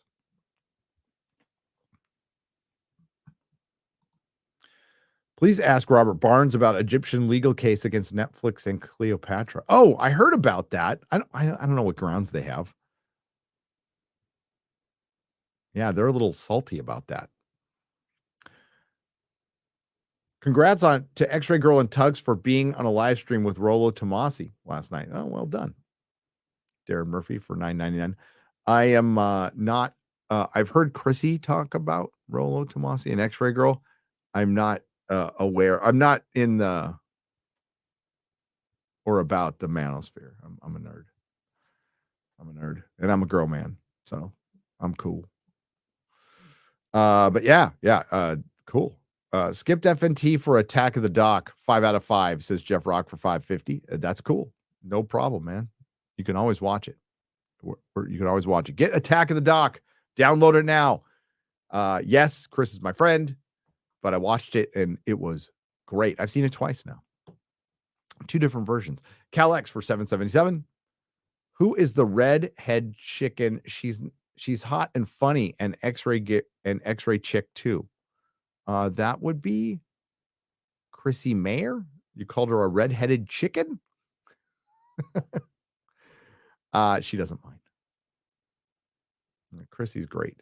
Please ask Robert Barnes about Egyptian legal case against Netflix and Cleopatra. Oh, I heard about that. I don't know what grounds they have. Yeah, they're a little salty about that. Congrats to X-Ray Girl and Tugs for being on a live stream with Rollo Tomasi last night. Oh, well done. Darren Murphy for $9.99. I am not. I've heard Chrissy talk about Rollo Tomasi and X-Ray Girl. I'm not aware. I'm not in the or about the manosphere. I'm a nerd. And I'm a girl man. So I'm cool. But yeah, cool. Skipped FNT for Attack of the Dock. 5 out of 5, says Jeff Rock for 550. That's cool. No problem, man. You can always watch it. You can always watch it. Get Attack of the Dock. Download it now. Yes, Chris is my friend, but I watched it and it was great. I've seen it twice now. 2 different versions. Cal X for 777. Who is the redhead chicken? She's hot and funny and X-ray chick too. That would be Chrissy Mayer. You called her a redheaded chicken? She doesn't mind. Chrissy's great.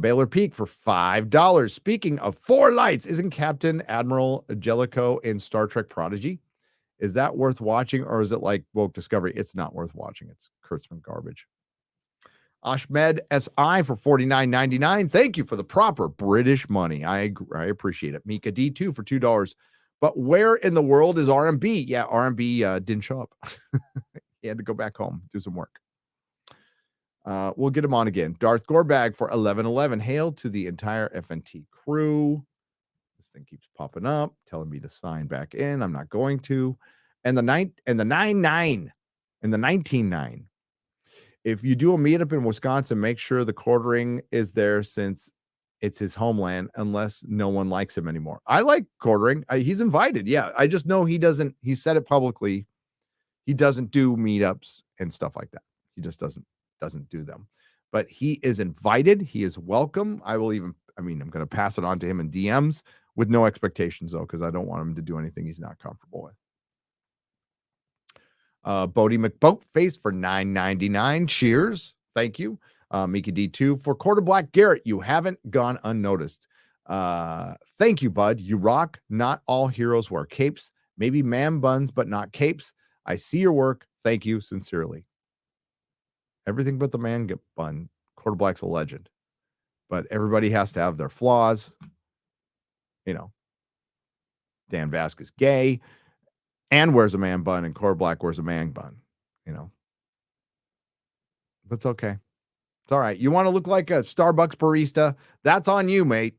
Baylor Peak for $5. Speaking of 4 lights, isn't Captain Admiral Jellicoe in Star Trek Prodigy? Is that worth watching, or is it like Woke Discovery? It's not worth watching. It's Kurtzman garbage. Ahmed SI for $49.99. Thank you for the proper British money. I appreciate it. Mika D2 for $2. But where in the world is RMB? Yeah, RMB didn't show up. He had to go back home, do some work. We'll get him on again. Darth Gorbag for $11.11. Hail to the entire FNT crew. This thing keeps popping up, telling me to sign back in. I'm not going to. And the 9-9 and the 19-9. If you do a meetup in Wisconsin, make sure the quartering is there since it's his homeland, unless no one likes him anymore. I like quartering. He's invited. Yeah, I just know he doesn't. He said it publicly. He doesn't do meetups and stuff like that. He just doesn't do them. But he is invited. He is welcome. I'm going to pass it on to him in DMs with no expectations, though, because I don't want him to do anything he's not comfortable with. Bodie McBoatface for $9.99. Cheers. Thank you. Mika D2 for Quarter Black Garrett. You haven't gone unnoticed. Thank you, bud. You rock. Not all heroes wear capes. Maybe man buns, but not capes. I see your work. Thank you sincerely. Everything but the man bun. Quarter Black's a legend. But everybody has to have their flaws. You know, Dan Vask is gay and wears a man bun, and Quarter Black wears a man bun. You know, that's okay. It's all right. You want to look like a Starbucks barista? That's on you, mate.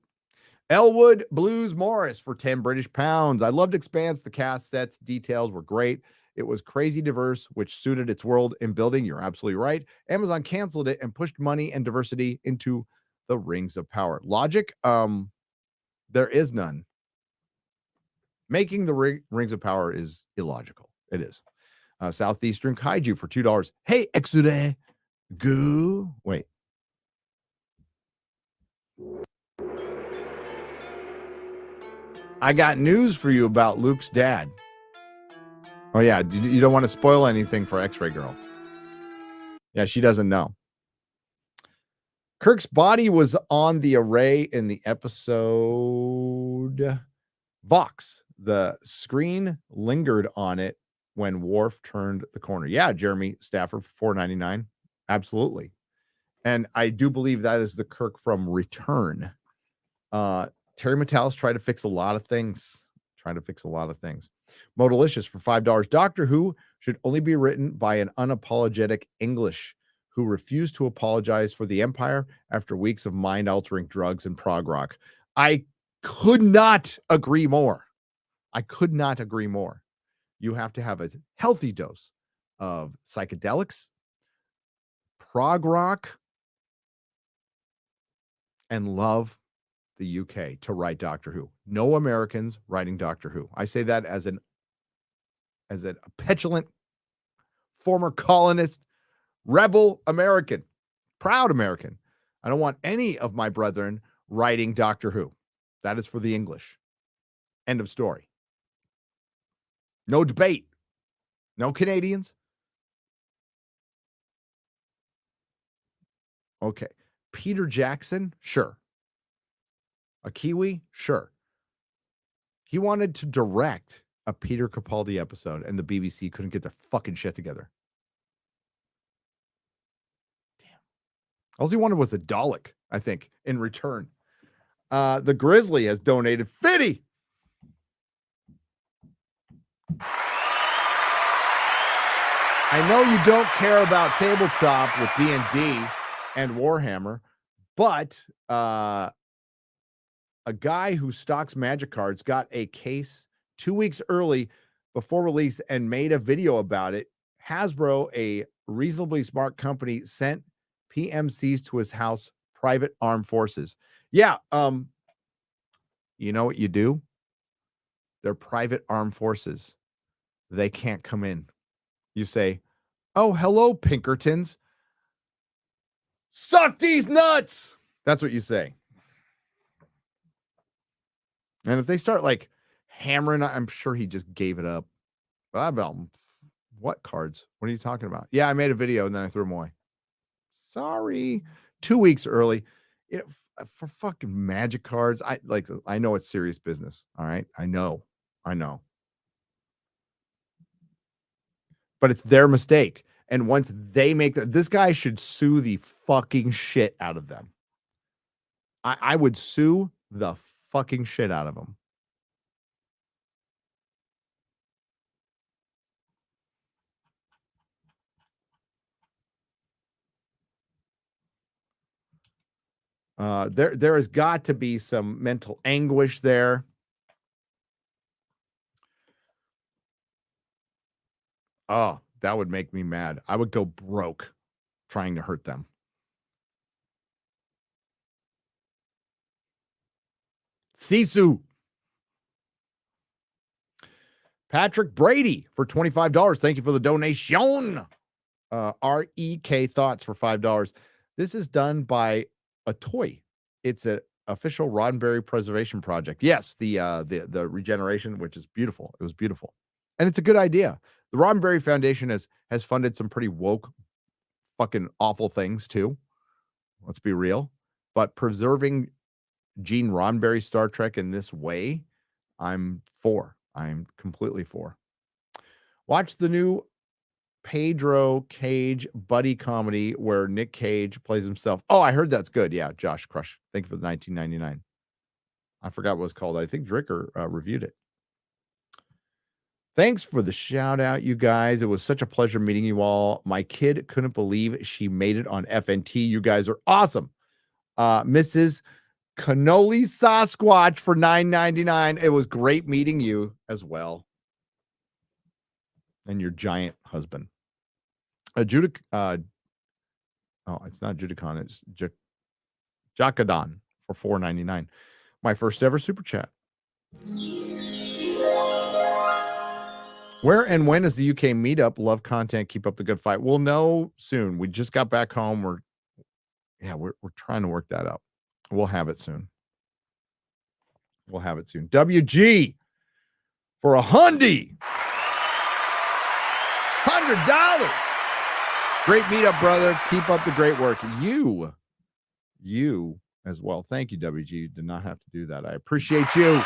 Elwood Blues Morris for 10 British pounds. I loved Expanse. The cast sets details were great. It was crazy diverse, which suited its world and building. You're absolutely right. Amazon canceled it and pushed money and diversity into the Rings of Power. Logic, there is none. Making the Rings of Power is illogical. It is. Southeastern Kaiju for $2. Hey, Exude. Go. Wait. I got news for you about Luke's dad. Oh, yeah. You don't want to spoil anything for X-Ray Girl. Yeah, she doesn't know. Kirk's body was on the array in the episode Vox. The screen lingered on it when Worf turned the corner. Yeah, Jeremy Stafford for $4.99. Absolutely. And I do believe that is the Kirk from Return. Terry Matalis tried to fix a lot of things. Modalicious for $5. Doctor Who should only be written by an unapologetic English who refused to apologize for the Empire after weeks of mind-altering drugs and prog rock. I could not agree more. You have to have a healthy dose of psychedelics, prog rock, and love the UK to write Doctor Who. No Americans writing Doctor Who. I say that as a petulant former colonist, rebel American, proud American. I don't want any of my brethren writing Doctor Who. That is for the English. End of story. No debate. No Canadians. Okay. Peter Jackson? Sure. A Kiwi? Sure. He wanted to direct a Peter Capaldi episode, and the BBC couldn't get their fucking shit together. Damn. All he wanted was a Dalek, I think, in return. The Grizzly has donated 50. I know you don't care about tabletop with D&D, and Warhammer, but a guy who stocks Magic cards got a case 2 weeks early before release and made a video about it. Hasbro, a reasonably smart company, sent PMCs to his house, private armed forces. Yeah, you know what you do? They're private armed forces. They can't come in. You say, "Oh, hello, Pinkertons. Suck these nuts." That's what you say. And if they start like hammering, I'm sure he just gave it up. But about what cards? What are you talking about? Yeah, I made a video and then I threw them away. Sorry. 2 weeks early. For fucking Magic cards. I know it's serious business. All right. I know. But it's their mistake. And once they make this guy should sue the fucking shit out of them. I would sue the fucking shit out of them. There has got to be some mental anguish there. Oh, that would make me mad. I would go broke trying to hurt them. Sisu. Patrick Brady for $25. Thank you for the donation. REK Thoughts for $5. This is done by a toy. It's an official Roddenberry preservation project. Yes, the regeneration, which is beautiful. It was beautiful. And it's a good idea. The Roddenberry Foundation has funded some pretty woke, fucking awful things too. Let's be real. But preserving Gene Roddenberry Star Trek in this way, I'm for. I'm completely for. Watch the new Pedro Cage buddy comedy where Nick Cage plays himself. Oh, I heard that's good. Yeah, Josh Crush. Thank you for the $19.99. I forgot what it's called. I think Dricker reviewed it. Thanks for the shout out, you guys. It was such a pleasure meeting you all. My kid couldn't believe she made it on FNT. You guys are awesome. Mrs. Cannoli Sasquatch for $9.99. It was great meeting you as well. And your giant husband. It's not Judicon, it's Jacadon for $4.99. My first ever super chat. Where and when is the UK meetup? Love content. Keep up the good fight. We'll know soon. We just got back home. We're trying to work that out. We'll have it soon. WG for $100. Great meetup, brother. Keep up the great work. You as well. Thank you, WG. You did not have to do that. I appreciate you.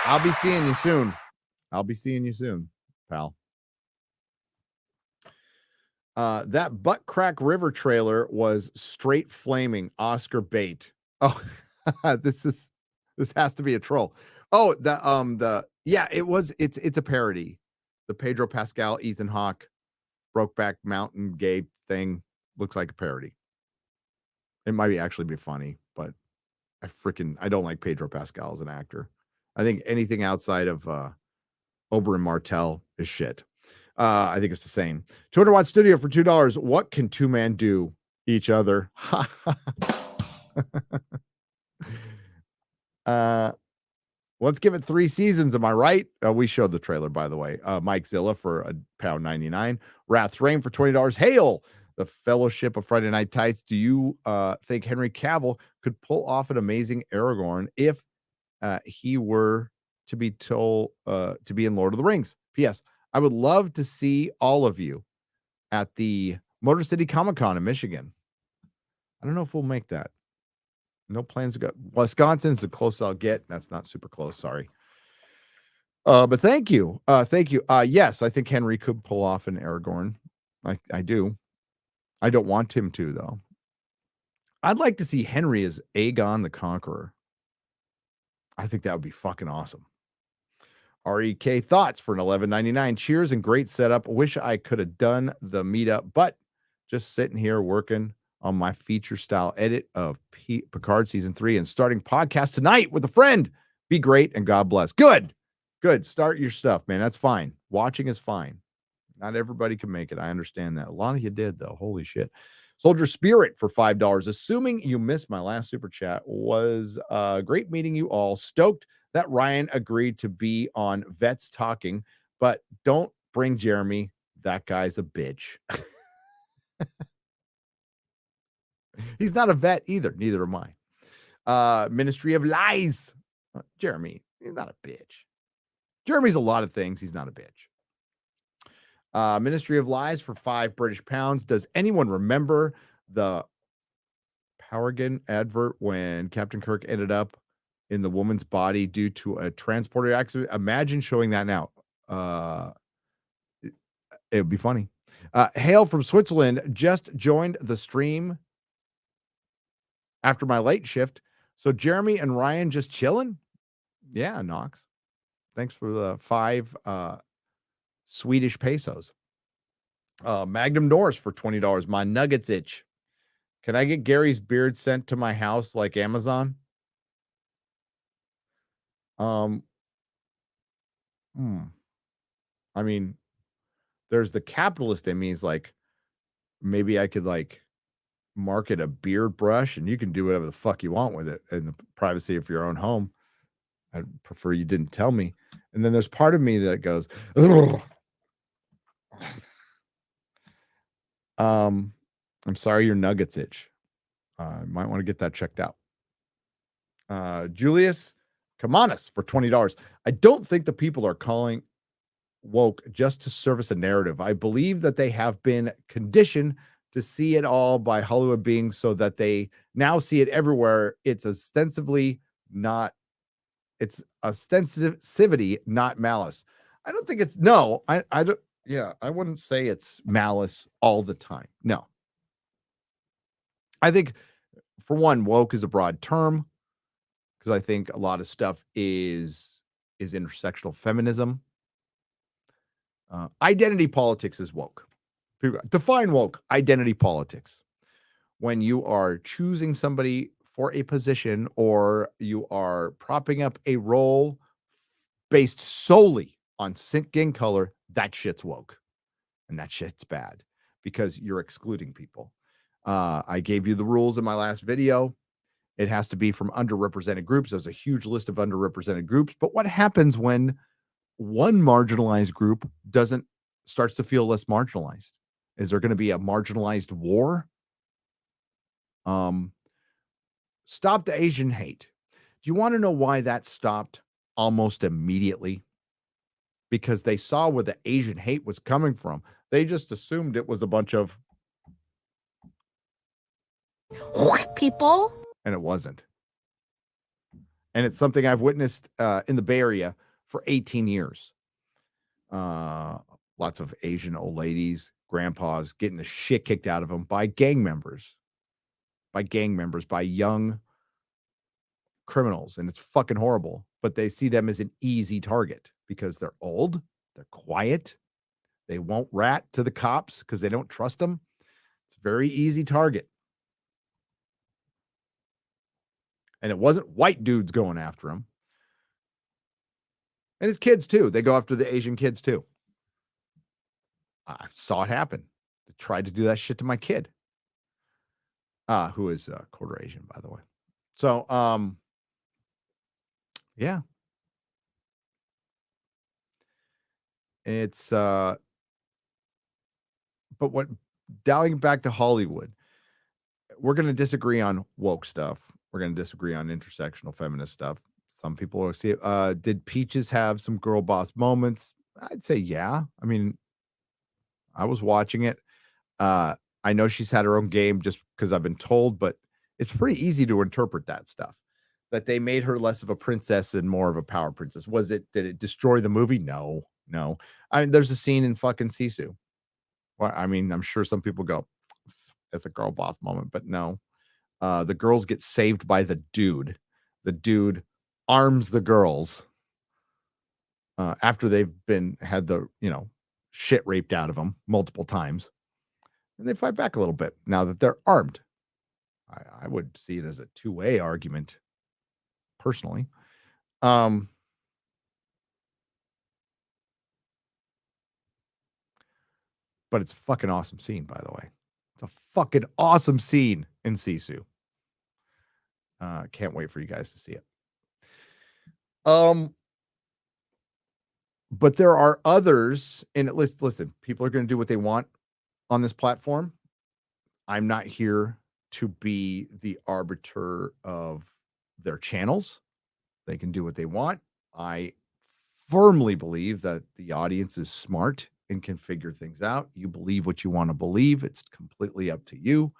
I'll be seeing you soon. Pal. That Butt Crack River trailer was straight flaming Oscar bait. Oh, this has to be a troll. Oh, it's a parody. The Pedro Pascal, Ethan Hawke, Brokeback Mountain gay thing looks like a parody. It might actually be funny, but I don't like Pedro Pascal as an actor. I think anything outside of Oberyn Martell is shit. I think it's the same. 200-watt studio for $2. What can two-man do? Each other. Let's give it 3 seasons. Am I right? We showed the trailer, by the way. Mike Zilla for £1.99. Wrath's Reign for $20. Hail the Fellowship of Friday Night Tights. Do you think Henry Cavill could pull off an amazing Aragorn if he were to be told to be in Lord of the Rings? P.S. I would love to see all of you at the Motor City Comic Con in Michigan. I don't know if we'll make that. No plans to go. Wisconsin's the closest I'll get. That's not super close. Sorry. But thank you. Yes, I think Henry could pull off an Aragorn. I do. I don't want him to, though. I'd like to see Henry as Aegon the Conqueror. I think that would be fucking awesome. REK Thoughts for an $11.99. Cheers and great setup. Wish I could have done the meetup, but just sitting here working on my feature style edit of Picard season 3 and starting podcast tonight with a friend. Be great and God bless. Good. Start your stuff, man. That's fine. Watching is fine. Not everybody can make it. I understand that. A lot of you did, though. Holy shit. Soldier Spirit for $5. Assuming you missed my last super chat, was great meeting you all. Stoked that Ryan agreed to be on Vets Talking, but don't bring Jeremy. That guy's a bitch. He's not a vet either. Neither am I. Ministry of Lies. Jeremy, he's not a bitch. Jeremy's a lot of things. He's not a bitch. Ministry of Lies for £5 Does anyone remember the Powergen advert when Captain Kirk ended up in the woman's body due to a transporter accident? Imagine showing that now. It would be funny. Hail from Switzerland. Just joined the stream after my late shift. So Jeremy and Ryan just chilling? Yeah, Knox. Thanks for the 5 Swedish pesos. Magnum Norse for $20. My nuggets itch. Can I get Gary's beard sent to my house like Amazon? I mean, there's the capitalist in me. Is like, maybe I could like market a beard brush and you can do whatever the fuck you want with it in the privacy of your own home. I'd prefer you didn't tell me. And then there's part of me that goes, I'm sorry your nuggets itch. Might want to get that checked out. Julius Kamanis for $20. I don't think the people are calling woke just to service a narrative. I believe that they have been conditioned to see it all by Hollywood beings so that they now see it everywhere. It's ostensivity, not malice. I don't think it's I don't. Yeah, I wouldn't say it's malice all the time. No. I think, for one, woke is a broad term because I think a lot of stuff is intersectional feminism. Identity politics is woke. Define woke. Identity politics. When you are choosing somebody for a position or you are propping up a role based solely on skin color, that shit's woke. And that shit's bad because you're excluding people. I gave you the rules in my last video. It has to be from underrepresented groups. There's a huge list of underrepresented groups. But what happens when one marginalized group starts to feel less marginalized? Is there going to be a marginalized war? Stop the Asian hate. Do you want to know why that stopped almost immediately? Because they saw where the Asian hate was coming from. They just assumed it was a bunch of people. And it wasn't. And it's something I've witnessed in the Bay Area for 18 years. Lots of Asian old ladies, grandpas getting the shit kicked out of them by gang members, by young criminals. And it's fucking horrible. But they see them as an easy target because they're old, they're quiet, they won't rat to the cops because they don't trust them. It's a very easy target. And it wasn't white dudes going after him. And his kids, too. They go after the Asian kids, too. I saw it happen. They tried to do that shit to my kid. Who is quarter Asian, by the way. So, yeah. It's, but what, dialing back to Hollywood, we're going to disagree on woke stuff. We're going to disagree on intersectional feminist stuff. Some people will see it. Did Peaches have some girl boss moments? I'd say, yeah. I mean, I was watching it. I know she's had her own game just because I've been told, but it's pretty easy to interpret that stuff. That they made her less of a princess and more of a power princess. Did it destroy the movie? No. I mean, there's a scene in fucking Sisu. Well, I mean, I'm sure some people go, it's a girl boss moment, but no. The girls get saved by the dude. The dude arms the girls. after they've had the shit raped out of them multiple times, and they fight back a little bit now that they're armed. I would see it as a two-way argument, personally. But it's a fucking awesome scene, by the way. It's a fucking awesome scene in Sisu. Can't wait for you guys to see it. But there are others, and listen, people are going to do what they want on this platform. I'm not here to be the arbiter of their channels. They can do what they want. I firmly believe that the audience is smart and can figure things out. You believe what you want to believe. It's completely up to you.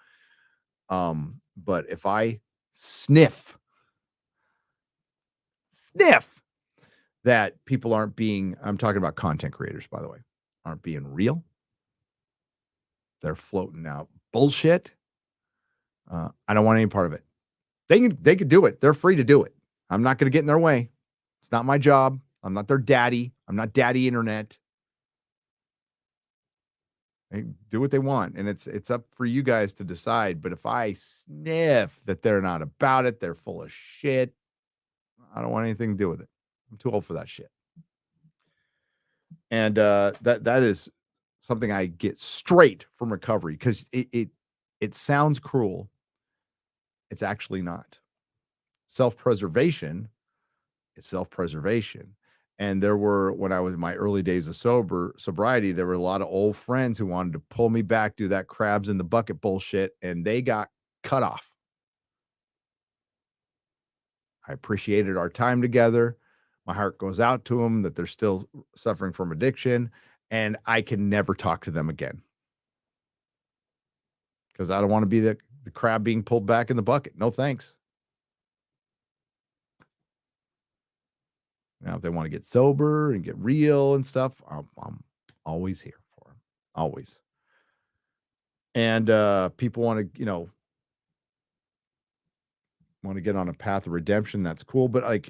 But if I sniff that people aren't being, I'm talking about content creators, by the way, aren't being real, they're floating out bullshit, I don't want any part of it. They could do it. They're free to do it. I'm not going to get in their way. It's not my job. I'm not their daddy. I'm not daddy internet. They do what they want, and it's up for you guys to decide. But if I sniff that they're not about it, they're full of shit, I don't want anything to do with it. I'm too old for that shit. And that is something I get straight from recovery, because it sounds cruel. It's actually not. Self-preservation is self-preservation. And there were, when I was in my early days of sobriety, there were a lot of old friends who wanted to pull me back, do that crabs in the bucket bullshit, and they got cut off. I appreciated our time together. My heart goes out to them that they're still suffering from addiction, and I can never talk to them again, because I don't want to be the crab being pulled back in the bucket. No thanks. Now, if they want to get sober and get real and stuff, I'm always here for them. Always. And people want to, want to get on a path of redemption. That's cool. But I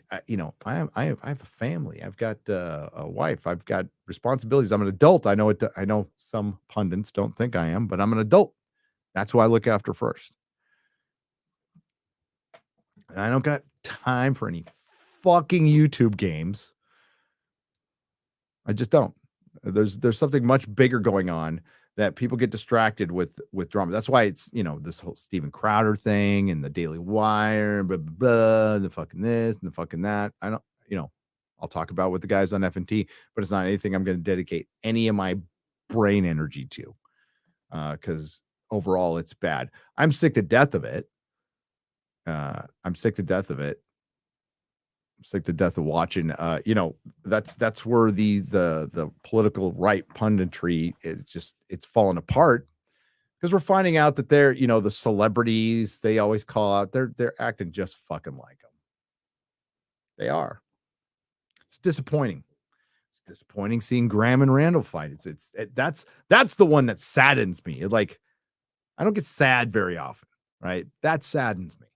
have a family. I've got a wife. I've got responsibilities. I'm an adult. I know it. I know some pundits don't think I am, but I'm an adult. That's who I look after first. And I don't got time for any fucking YouTube games. I just don't. There's something much bigger going on that people get distracted with drama. That's why it's, this whole Steven Crowder thing and the Daily Wire, blah, blah, blah, and the fucking this and the fucking that. I don't, I'll talk about with the guys on FNT, but it's not anything I'm going to dedicate any of my brain energy to, because overall it's bad. I'm sick to death of it. I'm sick to death of it. I'm sick to death of watching. That's where the political right punditry it's falling apart, because we're finding out that they're, the celebrities they always call out, they're acting just fucking like them. They are. It's disappointing. It's disappointing seeing Graham and Randall fight. That's the one that saddens me. I don't get sad very often, right? That saddens me.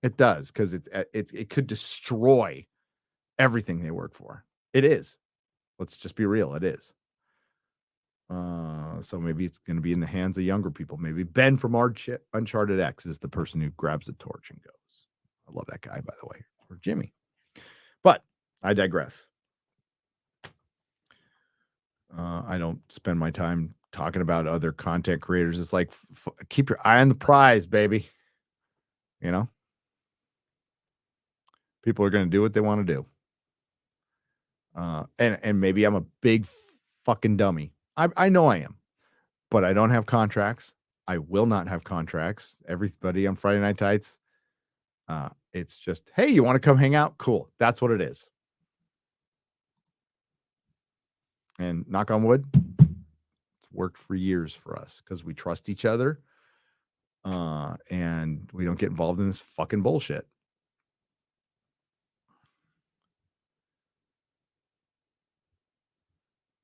It does, because it could destroy everything they work for. It is. Let's just be real. It is. So maybe it's going to be in the hands of younger people. Maybe Ben from Uncharted X is the person who grabs the torch and goes. I love that guy, by the way, or Jimmy. But I digress. I don't spend my time talking about other content creators. It's like, keep your eye on the prize, baby. People are going to do what they want to do. And maybe I'm a big fucking dummy. I know I am, but I don't have contracts. I will not have contracts. Everybody on Friday Night Tights, it's just, hey, you want to come hang out? Cool. That's what it is. And knock on wood, it's worked for years for us, because we trust each other, and we don't get involved in this fucking bullshit.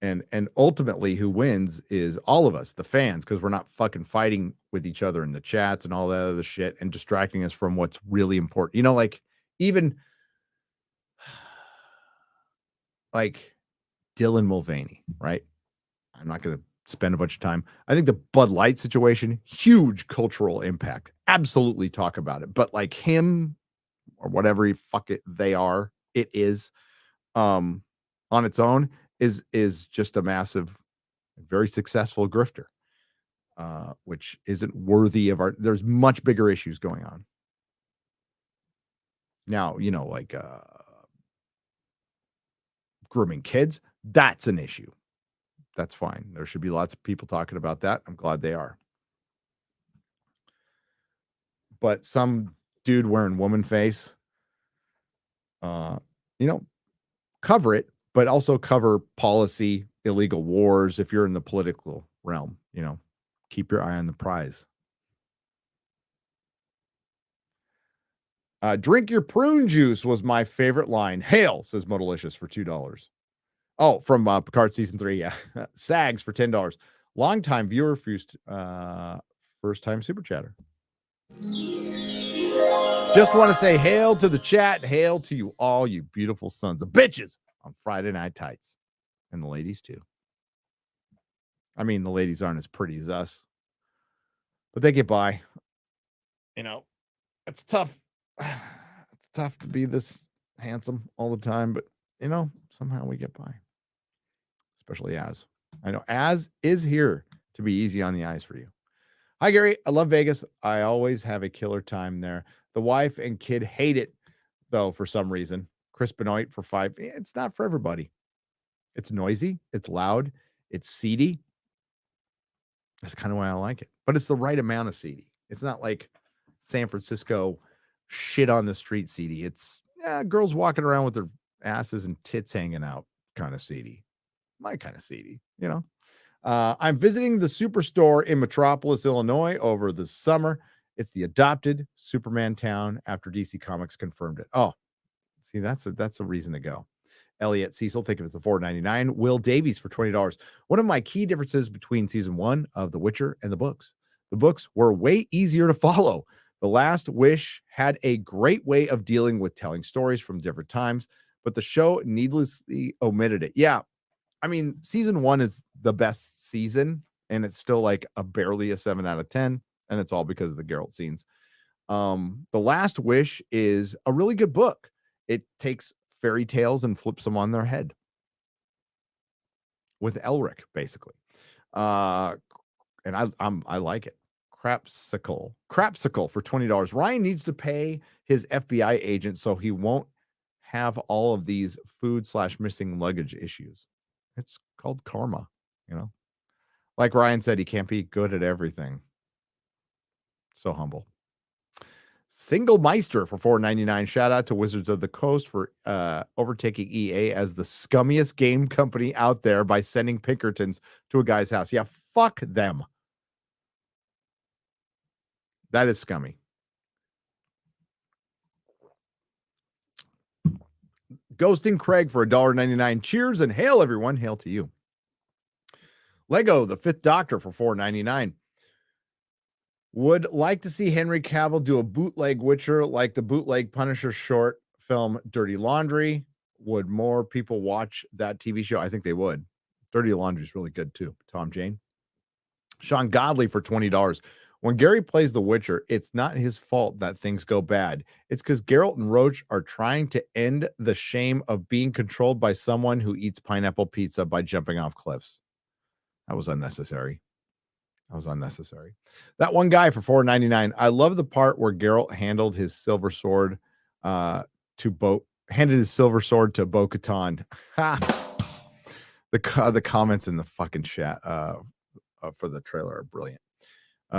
And ultimately, who wins is all of us, the fans, because we're not fucking fighting with each other in the chats and all that other shit and distracting us from what's really important. Even like Dylan Mulvaney, right? I'm not going to spend a bunch of time. I think the Bud Light situation, huge cultural impact. Absolutely talk about it. But like him or whatever they are, it is on its own is just a massive, very successful grifter, which isn't worthy of there's much bigger issues going on. Now, like grooming kids, that's an issue. That's fine. There should be lots of people talking about that. I'm glad they are. But some dude wearing woman face, cover it, but also cover policy, illegal wars. If you're in the political realm, keep your eye on the prize. Drink your prune juice was my favorite line. Hail, says Modalicious for $2. Oh, from Picard season 3. Yeah. Sags for $10. Longtime viewer, first time super chatter. Just want to say hail to the chat. Hail to you all, you beautiful sons of bitches on Friday Night Tights. And the ladies too. I mean, the ladies aren't as pretty as us, but they get by. It's tough. It's tough to be this handsome all the time, but somehow we get by. Especially Az. I know Az is here to be easy on the eyes for you. Hi, Gary. I love Vegas. I always have a killer time there. The wife and kid hate it, though, for some reason. Chris Benoit for $5. It's not for everybody. It's noisy. It's loud. It's seedy. That's kind of why I like it. But it's the right amount of seedy. It's not like San Francisco shit on the street seedy. It's girls walking around with their asses and tits hanging out kind of seedy. My kind of seedy, I'm visiting the Superstore in Metropolis, Illinois over the summer. It's the adopted Superman town after DC Comics confirmed it. Oh, see, that's a reason to go. Elliot Cecil, think of it as $4.99. Will Davies for $20. One of my key differences between season 1 of The Witcher and the books. The books were way easier to follow. The Last Wish had a great way of dealing with telling stories from different times, but the show needlessly omitted it. Yeah. I mean, season 1 is the best season, and it's still like barely a 7 out of 10, and it's all because of the Geralt scenes. The Last Wish is a really good book. It takes fairy tales and flips them on their head with Elric, basically. And I like it. Crapsicle for $20. Ryan needs to pay his FBI agent so he won't have all of these food/missing luggage issues. It's called karma, Like Ryan said, he can't be good at everything. So humble. Single Meister for $4.99. Shout out to Wizards of the Coast for overtaking EA as the scummiest game company out there by sending Pinkertons to a guy's house. Yeah, fuck them. That is scummy. Ghosting Craig for $1.99. Cheers and hail, everyone. Hail to you. Lego, the Fifth Doctor for $4.99. Would like to see Henry Cavill do a bootleg Witcher like the bootleg Punisher short film Dirty Laundry. Would more people watch that TV show? I think they would. Dirty Laundry is really good too. Tom Jane. Sean Godley for $20. When Gary plays The Witcher, it's not his fault that things go bad. It's because Geralt and Roach are trying to end the shame of being controlled by someone who eats pineapple pizza by jumping off cliffs. That was unnecessary. That one guy for $4.99. I love the part where Geralt handed his silver sword to Bo-Katan. The comments in the fucking chat for the trailer are brilliant.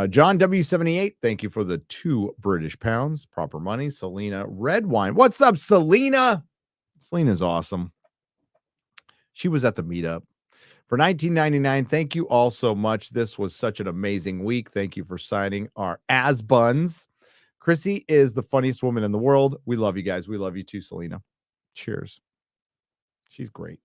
John W78, thank you for the 2 British pounds. Proper money. Selena Redwine. What's up, Selena? Selena's awesome. She was at the meetup. For $19.99, thank you all so much. This was such an amazing week. Thank you for signing our As Buns. Chrissy is the funniest woman in the world. We love you guys. We love you too, Selena. Cheers. She's great.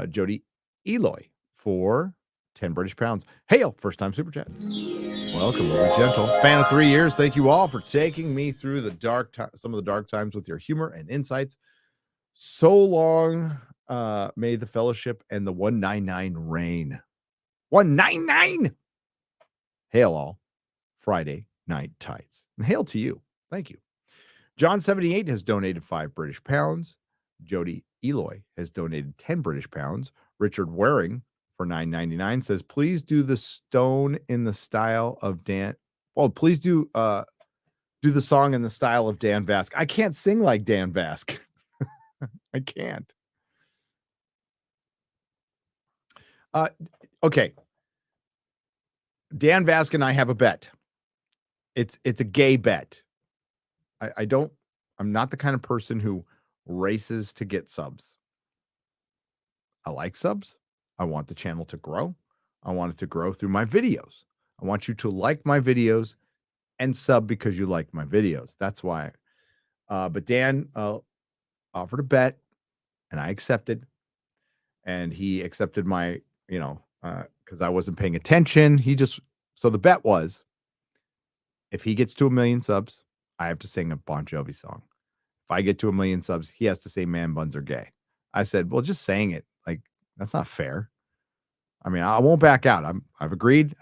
Jody Eloy for 10 British pounds. Hail, first time super chat. Welcome, Lily Gentle. Fan of 3 years. Thank you all for taking me through some of the dark times with your humor and insights. So long. May the fellowship and the 199 reign. 199. Hail all Friday night tights. And hail to you. Thank you. John 78 has donated 5 British pounds. Jody Eloy has donated 10 British pounds. Richard Waring for $9.99 says, please do the stone in the style of Dan. Well, please do the song in the style of Dan Vask. I can't sing like Dan Vask. I can't. Okay. Dan Vask and I have a bet. It's a gay bet. I'm not the kind of person who races to get subs. I like subs. I want the channel to grow. I want it to grow through my videos. I want you to like my videos and sub because you like my videos. That's why. But Dan offered a bet and I accepted. And he accepted my, because I wasn't paying attention. So the bet was, if he gets to 1 million subs, I have to sing a Bon Jovi song. If I get to 1 million subs, he has to say man buns are gay. I said, well, just saying it. Like, that's not fair. I mean, I won't back out. I've agreed.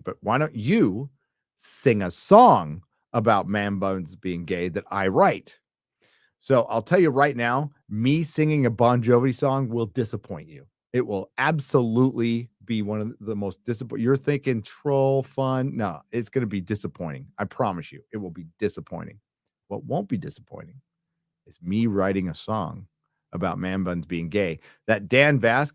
But why don't you sing a song about man buns being gay that I write? So I'll tell you right now, me singing a Bon Jovi song will disappoint you. It will absolutely be one of the most disappointing. You're thinking troll fun. No, it's going to be disappointing. I promise you, it will be disappointing. What won't be disappointing is me writing a song about man buns being gay that Dan Vask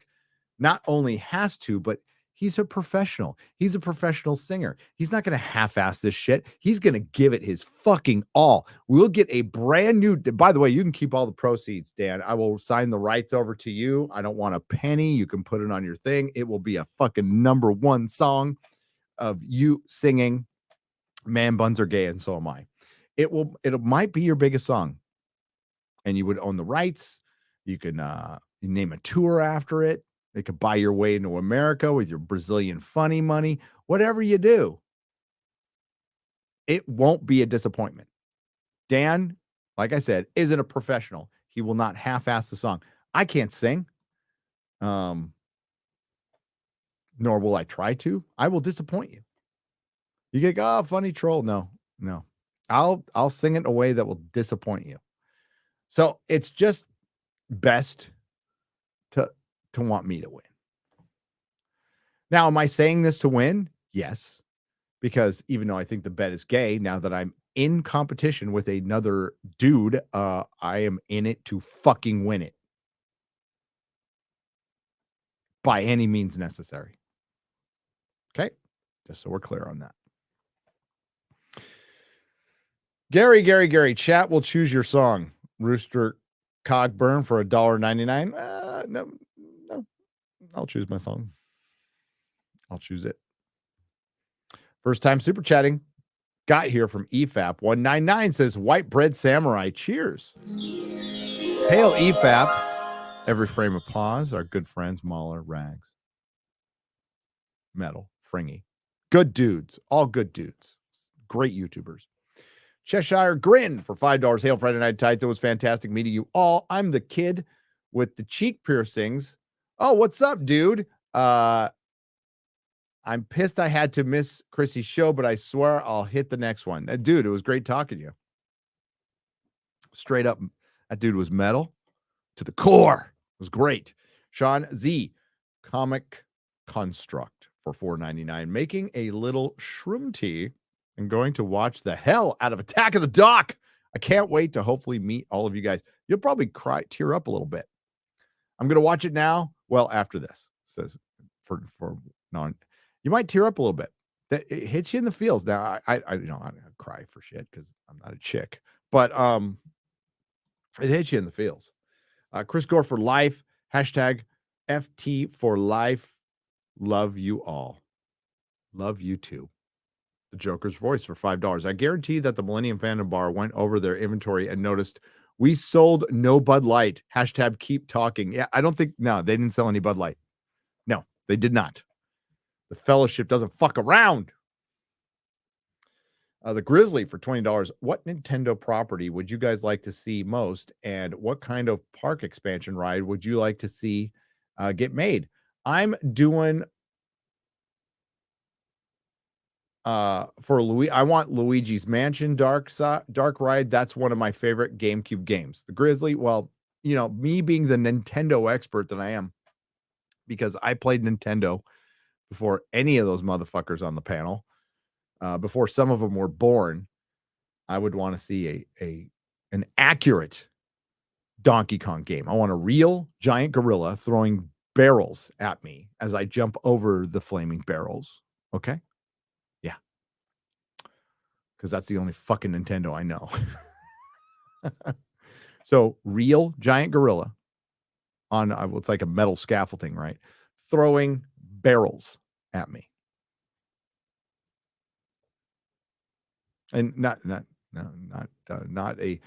not only has to, but he's a professional. He's a professional singer. He's not going to half-ass this shit. He's going to give it his fucking all. We'll get a brand new, by the way, you can keep all the proceeds, Dan. I will sign the rights over to you. I don't want a penny. You can put it on your thing. It will be a fucking #1 song of you singing man buns are gay and so am I. It might be your biggest song and you would own the rights. You can name a tour after it. They could buy your way into America with your Brazilian funny money. Whatever you do, it won't be a disappointment. Dan, like I said, isn't a professional. He will not half-ass the song. I can't sing. Nor will I try to. I will disappoint you. You get, oh, funny troll. No. I'll sing it in a way that will disappoint you. So it's just best to want me to win. Now, am I saying this to win? Yes, because even though I think the bet is gay, now that I'm in competition with another dude, I am in it to fucking win it by any means necessary. Okay, just so we're clear on that. Gary, chat will choose your song. Rooster Cogburn for $1.99. No. I'll choose my song. I'll choose it. First time super chatting. Got here from EFAP 199 says White Bread Samurai. Cheers. Hail EFAP. Every frame of pause. Our good friends Mahler, Rags, Metal, Fringy. Good dudes. All good dudes. Great YouTubers. Cheshire Grin for $5. Hail Friday Night Tights. It was fantastic meeting you all. I'm the kid with the cheek piercings. Oh, what's up, dude? I'm pissed I had to miss Chrissy's show, but I swear I'll hit the next one. Dude, it was great talking to you. Straight up, that dude was metal to the core. It was great. Sean Z, Comic Construct for $4.99, making a little shroom tea and going to watch the hell out of Attack of the Dock. I can't wait to hopefully meet all of you guys. You'll probably tear up a little bit. I'm going to watch it now. Well, after this, says for non, you might tear up a little bit. That it hits you in the feels. Now, I don't cry for shit because I'm not a chick, but it hits you in the feels. Chris Gore for life. Hashtag FT for life. Love you all. Love you too. The Joker's voice for $5. I guarantee that the Millennium Fandom Bar went over their inventory and noticed we sold no Bud Light. Hashtag keep talking. Yeah, I don't think, no, they didn't sell any Bud Light. No, they did not. The fellowship doesn't fuck around. The Grizzly for $20. What Nintendo property would you guys like to see most? And what kind of park expansion ride would you like to see get made? I'm doing for Louis. I want Luigi's Mansion Dark Ride. That's one of my favorite GameCube games. The Grizzly, well, you know, me being the Nintendo expert that I am, because I played Nintendo before any of those motherfuckers on the panel, before some of them were born. I would want to see an accurate Donkey Kong game. I want a real giant gorilla throwing barrels at me as I jump over the flaming barrels. Okay? Yeah. Because that's the only fucking Nintendo I know. So, real giant gorilla on it's like a metal scaffolding, right? Throwing barrels at me. And not a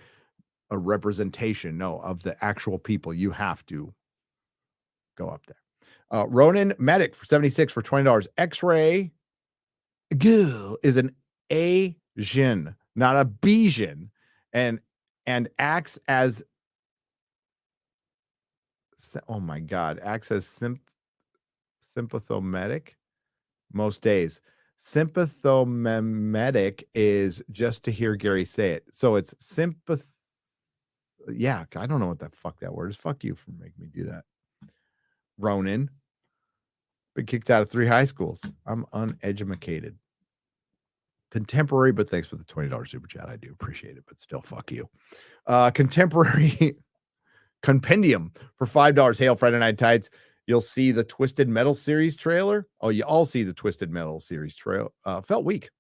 representation, no, of the actual people. You have to go up there. Ronin Medic for 76 for $20. X-Ray is an Asian, not a Bijan, and acts as sympathometic most days. Sympathometic is just to hear Gary say it. So it's yeah, I don't know what that word is. Fuck you for making me do that. Ronin. Been kicked out of 3 high schools. I'm uneducated. Contemporary, but thanks for the $20 super chat. I do appreciate it, but still, fuck you. Contemporary Compendium for $5. Hail Friday Night Tights. You'll see the Twisted Metal series trailer. Oh, you all see the Twisted Metal series trailer. Felt weak.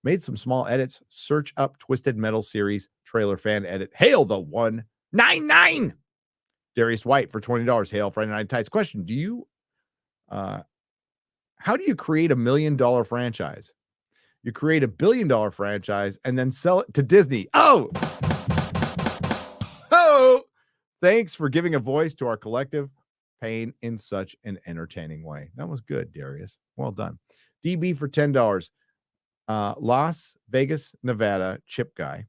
Made some small edits. Search up Twisted Metal series trailer fan edit. Hail the 199. Darius White for $20. Hail Friday Night Tights. Question: do you how do you create $1 million franchise? You create $1 billion franchise and then sell it to Disney. Oh, thanks for giving a voice to our collective pain in such an entertaining way. That was good, Darius. Well done. DB for $10. Las Vegas, Nevada chip guy.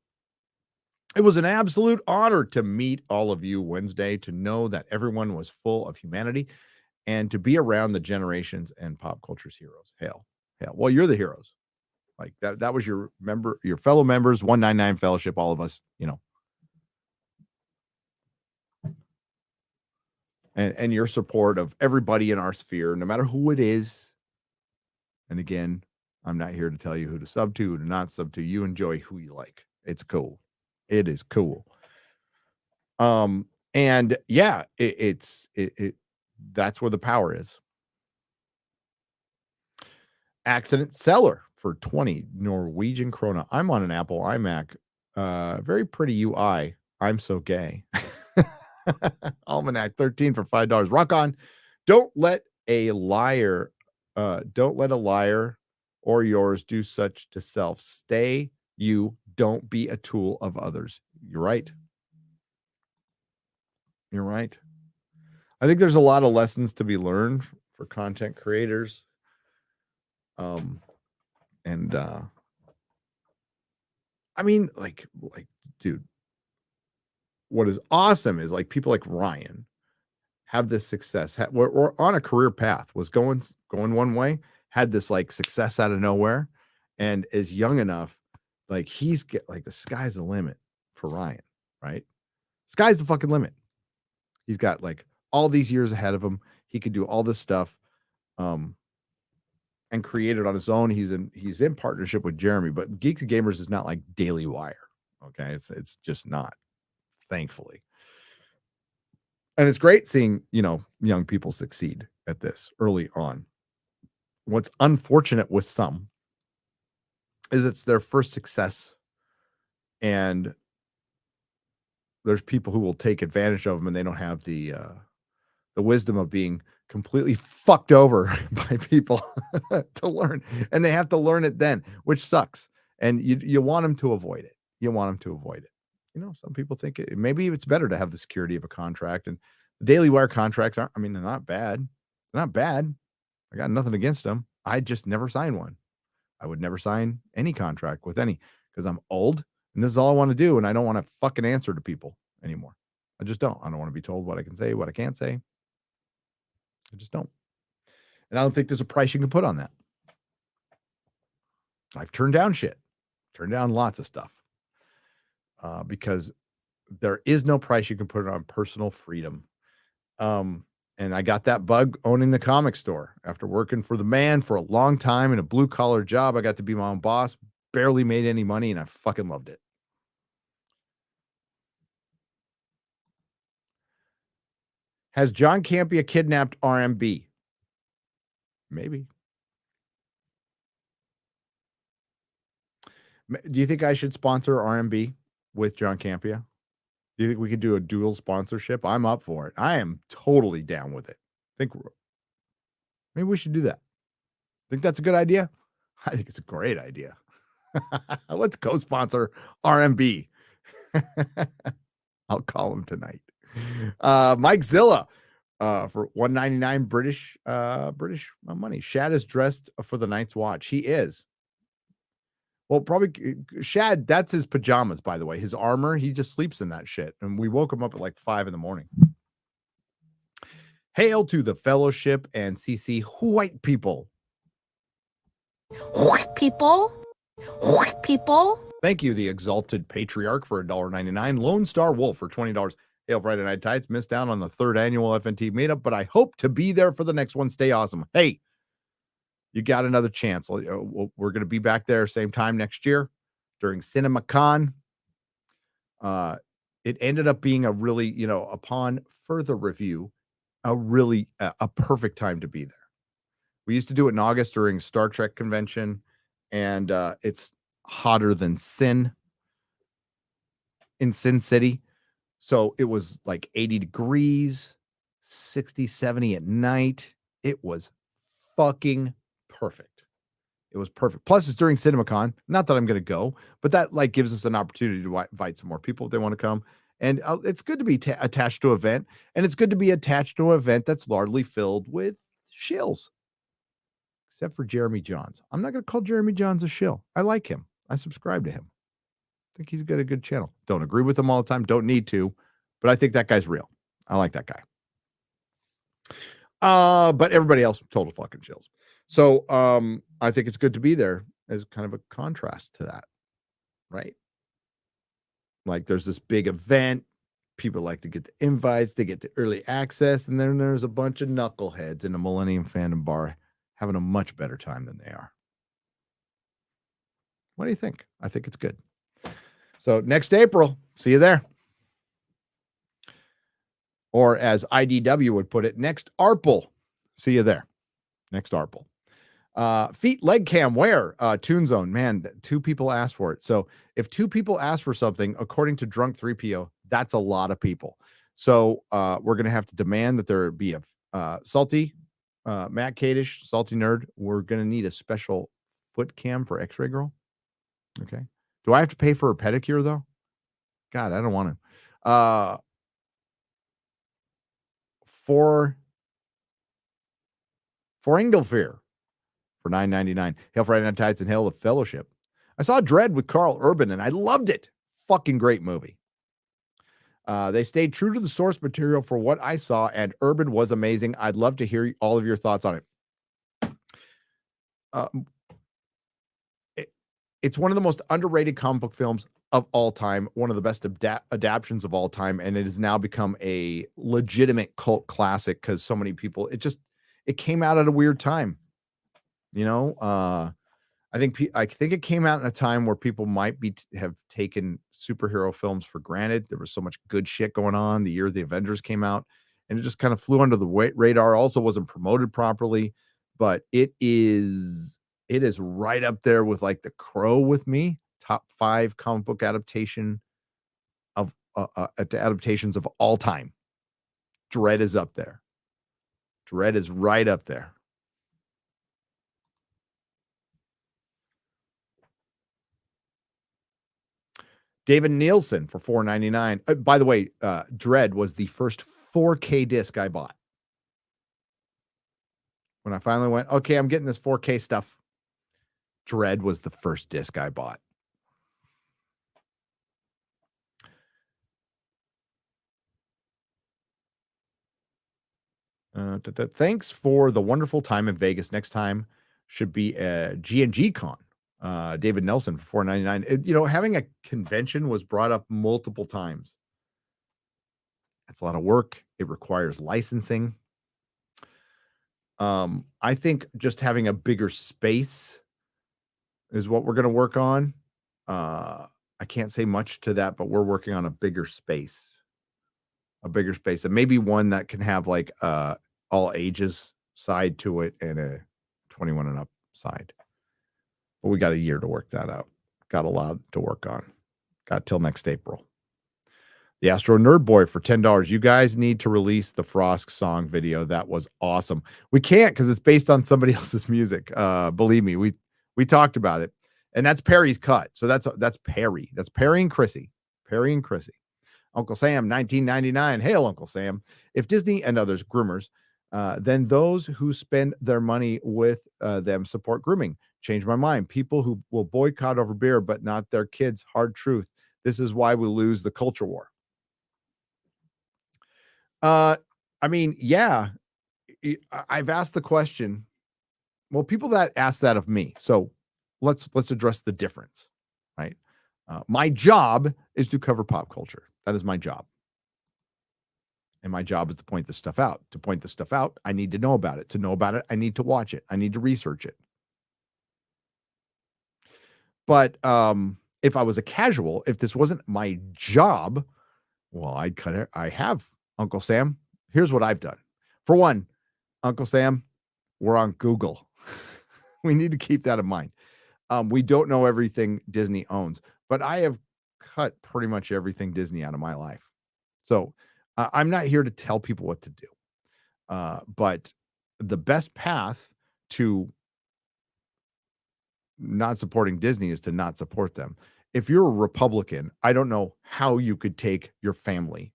It was an absolute honor to meet all of you Wednesday, to know that everyone was full of humanity, and to be around the generations and pop culture's heroes. Hail. Well, you're the heroes. Like that was your fellow members, 199 fellowship, all of us, you know. And your support of everybody in our sphere, no matter who it is. And again, I'm not here to tell you who to sub to, who to not sub to. You enjoy who you like. It's cool. It is cool. And yeah, it's that's where the power is. Accident Seller for 20 Norwegian krona. I'm on an Apple iMac. Very pretty UI. I'm so gay. Almanac 13 for $5. Rock on. Don't let a liar or yours do such to self. Stay you. Don't be a tool of others. You're right. I think there's a lot of lessons to be learned for content creators. I mean, like, dude, what is awesome is like people like Ryan have this success. We're on a career path, was going one way, had this like success out of nowhere, and is young enough. Like the sky's the limit for Ryan, right? Sky's the fucking limit. He's got like all these years ahead of him. He could do all this stuff, and create it on his own. He's in partnership with Jeremy, but Geeks and Gamers is not like Daily Wire. Okay, it's just not. Thankfully. And it's great seeing, young people succeed at this early on. What's unfortunate with some is it's their first success, and there's people who will take advantage of them, and they don't have the wisdom of being completely fucked over by people to learn, and they have to learn it then, which sucks. And you want them to avoid it. Some people think maybe it's better to have the security of a contract, and the Daily Wire contracts they're not bad. They're not bad. I got nothing against them. I just never signed one. I would never sign any contract with any because I'm old and this is all I want to do. And I don't want to fucking answer to people anymore. I just don't. I don't want to be told what I can say, what I can't say. I just don't. And I don't think there's a price you can put on that. I've turned down shit, turned down lots of stuff because there is no price you can put on personal freedom. And I got that bug owning the comic store after working for the man for a long time in a blue collar job. I got to be my own boss, barely made any money, and I fucking loved it. Has John Campea kidnapped RMB? Maybe. Do you think I should sponsor RMB with John Campea? Do you think we could do a dual sponsorship? I'm up for it. I am totally down with it. Maybe we should do that. Think that's a good idea? I think it's a great idea. Let's co-sponsor RMB. I'll call him tonight. Mike Zilla for $1.99 British money. Shad is dressed for the Night's Watch. He is. Well, probably Shad, that's his pajamas, by the way. His armor, he just sleeps in that shit. And we woke him up at like 5 a.m. Hail to the Fellowship and CC white people. White people. White people. Thank you, the Exalted Patriarch, for $1.99. Lone Star Wolf for $20. Hail Friday Night Tights. Missed out on the 3rd annual FNT Meetup, but I hope to be there for the next one. Stay awesome. Hey, you got another chance. We're going to be back there same time next year during CinemaCon. It ended up being a really, upon further review, a perfect time to be there. We used to do it in August during Star Trek convention, and it's hotter than sin in Sin City. So it was like 80 degrees, 60, 70 at night. It was fucking perfect. It was perfect. Plus, it's during CinemaCon. Not that I'm going to go, but that like gives us an opportunity to invite some more people if they want to come. And it's good to be attached to an event, and it's good to be attached to an event that's largely filled with shills, except for Jeremy Johns. I'm not going to call Jeremy Johns a shill. I like him. I subscribe to him. I think he's got a good channel. Don't agree with him all the time. Don't need to, but I think that guy's real. I like that guy. But everybody else, total fucking chills. So I think it's good to be there as kind of a contrast to that, right? Like there's this big event. People like to get the invites. They get the early access. And then there's a bunch of knuckleheads in the Millennium Fandom Bar having a much better time than they are. What do you think? I think it's good. So next April, see you there. Or as IDW would put it, next Arple. See you there. Next Arple. Feet leg cam where? Toon Zone. Man, 2 people asked for it. So if 2 people ask for something, according to Drunk 3PO, that's a lot of people. So we're going to have to demand that there be a salty, Matt Kadish, salty nerd. We're going to need a special foot cam for X-Ray Girl. Okay. Do I have to pay for a pedicure though? God, I don't want to. For Engelfear for $9.99. Hail Friday Night Tights and hail the Fellowship. I saw Dread with Carl Urban and I loved it. Fucking great movie. They stayed true to the source material for what I saw, and Urban was amazing. I'd love to hear all of your thoughts on it. It's one of the most underrated comic book films of all time, one of the best adaptions of all time, and it has now become a legitimate cult classic because so many people, it came out at a weird time. I think it came out in a time where people might have taken superhero films for granted. There was so much good shit going on the year the Avengers came out, and it just kind of flew under the radar. Also wasn't promoted properly, but it is right up there with like The Crow with me. Top 5 comic book adaptation of adaptations of all time. Dread is up there. Dread is right up there. David Nielsen for $4.99. By the way, Dread was the first 4K disc I bought. When I finally went, okay, I'm getting this 4K stuff. Dread was the first disc I bought. Thanks for the wonderful time in Vegas. Next time should be a G&G Con. David Nelson for $4.99. Having a convention was brought up multiple times. It's a lot of work. It requires licensing. I think just having a bigger space is what we're going to work on. I can't say much to that, but we're working on a bigger space. And maybe one that can have like all ages side to it and a 21 and up side. But we got a year to work that out. Got a lot to work on. Got till next April. The Astro Nerd Boy for $10. You guys need to release the Frost song video. That was awesome. We can't because it's based on somebody else's music. Believe me, we talked about it. And that's Perry's cut. So that's Perry. That's Perry and Chrissy. Uncle Sam, 1999. Hail, Uncle Sam. If Disney and others groomers, then those who spend their money with them support grooming. Change my mind. People who will boycott over beer, but not their kids. Hard truth. This is why we lose the culture war. I mean, yeah, I've asked the question. Well, people that ask that of me. So let's address the difference, right? My job is to cover pop culture. That is my job. And my job is to point this stuff out. To point this stuff out, I need to know about it. To know about it, I need to watch it. I need to research it. But if I was a casual, if this wasn't my job, well, I'd cut it. I have, Uncle Sam. Here's what I've done. For one, Uncle Sam, we're on Google. We need to keep that in mind. We don't know everything Disney owns, but I have cut pretty much everything Disney out of my life. So I'm not here to tell people what to do. But the best path to not supporting Disney is to not support them. If you're a Republican, I don't know how you could take your family,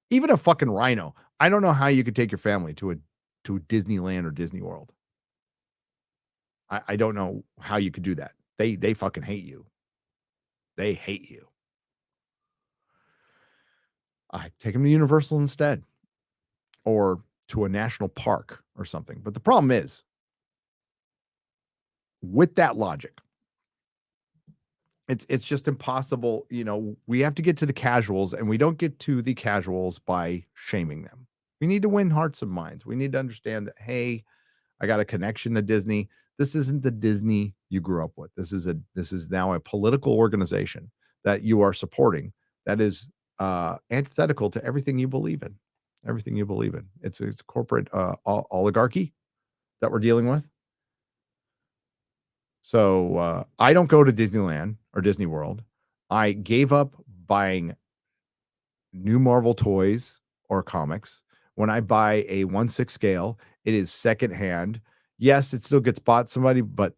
even a fucking rhino. I don't know how you could take your family to a Disneyland or Disney World. I don't know how you could do that. They fucking hate you. They hate you. I take them to Universal instead, or to a national park or something. But the problem is, with that logic, it's just impossible. We have to get to the casuals, and we don't get to the casuals by shaming them. We need to win hearts and minds. We need to understand that, hey, I got a connection to Disney. This isn't the Disney you grew up with. This is now a political organization that you are supporting that is antithetical to everything you believe in. Everything you believe in. It's corporate oligarchy that we're dealing with. So I don't go to Disneyland or Disney World. I gave up buying new Marvel toys or comics. When I buy a 1/6 scale, it is secondhand. Yes, it still gets bought somebody, but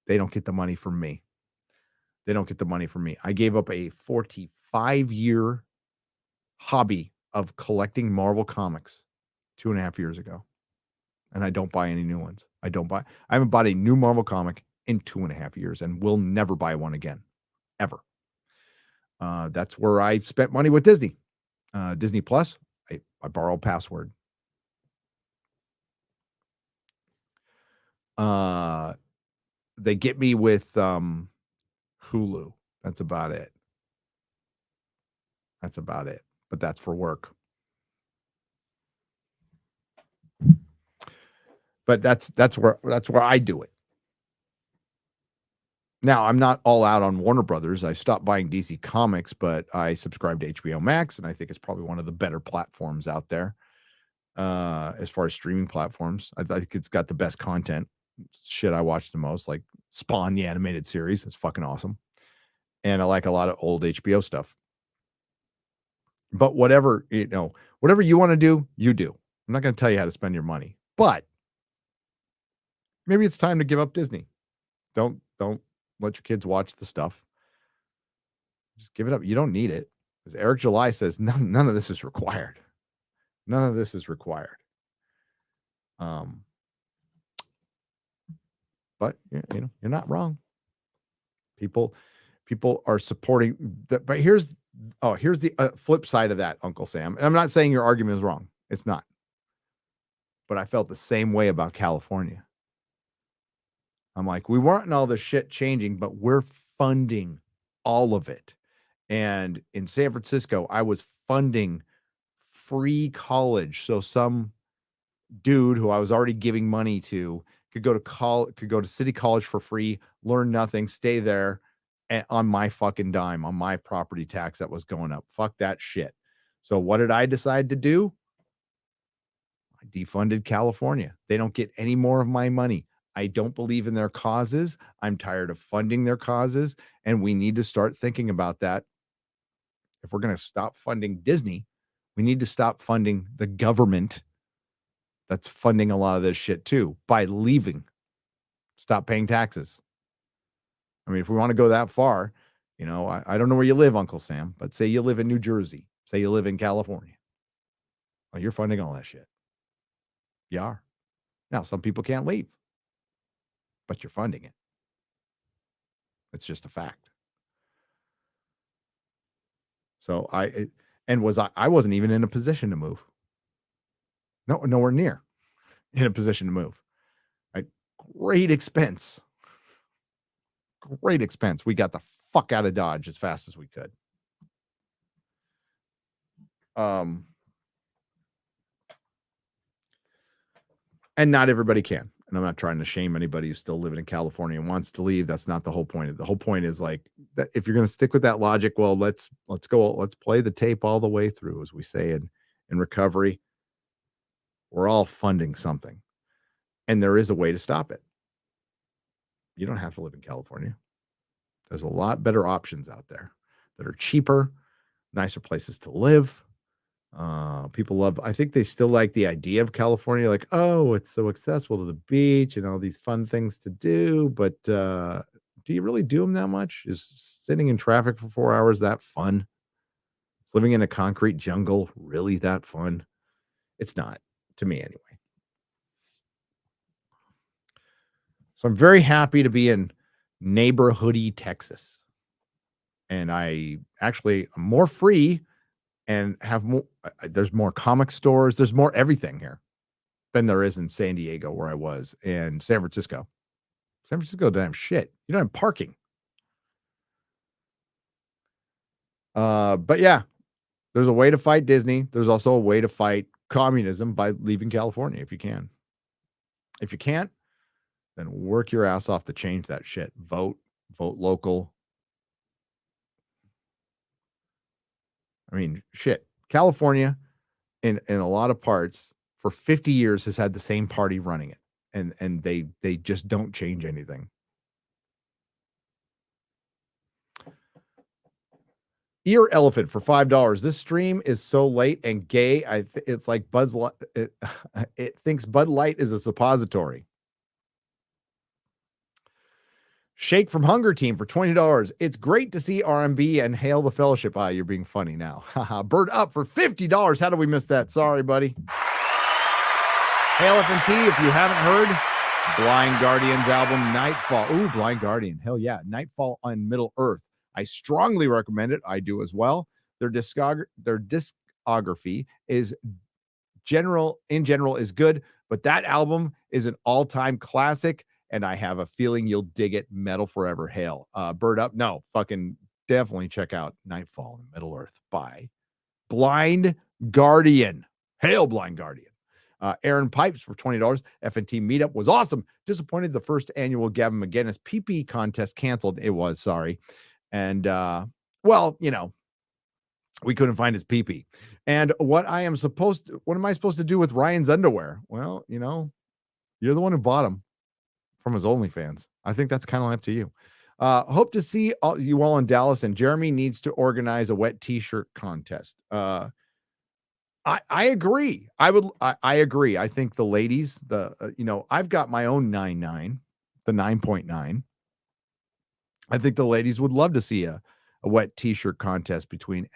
they don't get the money from me. They don't get the money from me. I gave up a 45-year hobby of collecting Marvel comics 2.5 years ago. And I don't buy any new ones. I haven't bought a new Marvel comic in 2.5 years and will never buy one again, ever. That's where I spent money with Disney. Disney Plus, I borrow a password. They get me with Hulu. That's about it. But that's for work. But that's where I do it. Now, I'm not all out on Warner Brothers. I stopped buying DC Comics, but I subscribe to HBO Max, and I think it's probably one of the better platforms out there as far as streaming platforms. I think it's got the best content. Shit I watch the most, like Spawn, the animated series. It's fucking awesome. And I like a lot of old HBO stuff. But whatever you want to do, you do. I'm not going to tell you how to spend your money. But maybe it's time to give up Disney. Don't let your kids watch the stuff. Just give it up. You don't need it. As Eric July says, none of this is required. None of this is required. But you're not wrong. People are supporting that. But here's the flip side of that, Uncle Sam. And I'm not saying your argument is wrong. It's not. But I felt the same way about California. I'm like, we weren't all this shit changing, but we're funding all of it. And in San Francisco, I was funding free college. So some dude who I was already giving money to could go to City College for free, learn nothing, stay there on my fucking dime, on my property tax that was going up. Fuck that shit. So what did I decide to do? I defunded California. They don't get any more of my money. I don't believe in their causes. I'm tired of funding their causes. And we need to start thinking about that. If we're going to stop funding Disney, we need to stop funding the government that's funding a lot of this shit too by leaving. Stop paying taxes. I mean, if we want to go that far, I don't know where you live, Uncle Sam, but say you live in New Jersey, say you live in California. Well, you're funding all that shit. You are. Now, some people can't leave, but you're funding it. It's just a fact. So I wasn't even in a position to move. No, nowhere near in a position to move. Great expense. Great expense. We got the fuck out of Dodge as fast as we could. And not everybody can. And I'm not trying to shame anybody who's still living in California and wants to leave. That's not the whole point. The whole point is like that if you're going to stick with that logic, well, let's play the tape all the way through, as we say in recovery. We're all funding something. And there is a way to stop it. You don't have to live in California. There's a lot better options out there that are cheaper, nicer places to live. People love, I think they still like the idea of California, like, oh, it's so accessible to the beach and all these fun things to do. But do you really do them that much? Is sitting in traffic for 4 hours that fun? Is living in a concrete jungle really that fun? It's not, to me anyway. So I'm very happy to be in neighborhoody Texas. And I actually am more free and have more, there's more comic stores. There's more everything here than there is in San Diego, where I was, and San Francisco. San Francisco doesn't have shit. You don't have parking. But yeah, there's a way to fight Disney. There's also a way to fight communism by leaving California if you can. If you can't, then work your ass off to change that shit. Vote local. I mean, shit. California, in a lot of parts, for 50 years has had the same party running it, and they just don't change anything. Ear Elephant for $5. This stream is so late and gay. It's like it thinks Bud Light is a suppository. Shake from Hunger Team for $20. It's great to see RMB and hail the fellowship. You're being funny now. Bird Up for $50. How did we miss that? Sorry, buddy. Hail FNT, if you haven't heard, Blind Guardian's album, Nightfall. Ooh, Blind Guardian. Hell yeah. Nightfall on Middle Earth. I strongly recommend it. I do as well. Their discography is in general is good, but that album is an all-time classic. And I have a feeling you'll dig it. Metal Forever. Hail. Bird Up. No, fucking definitely check out Nightfall in Middle Earth by Blind Guardian. Hail, Blind Guardian. Aaron Pipes for $20. FNT Meetup was awesome. Disappointed the first annual Gavin McGinnis PP contest canceled. It was, sorry. And, well, we couldn't find his PP. And what am I supposed to do with Ryan's underwear? Well, you're the one who bought them from his OnlyFans. I think that's kind of up to you. Hope to see you all in Dallas, and Jeremy needs to organize a wet T-shirt contest. I agree. I agree. I think the ladies, I've got my own 9.9, the 9.9. I think the ladies would love to see a wet T-shirt contest between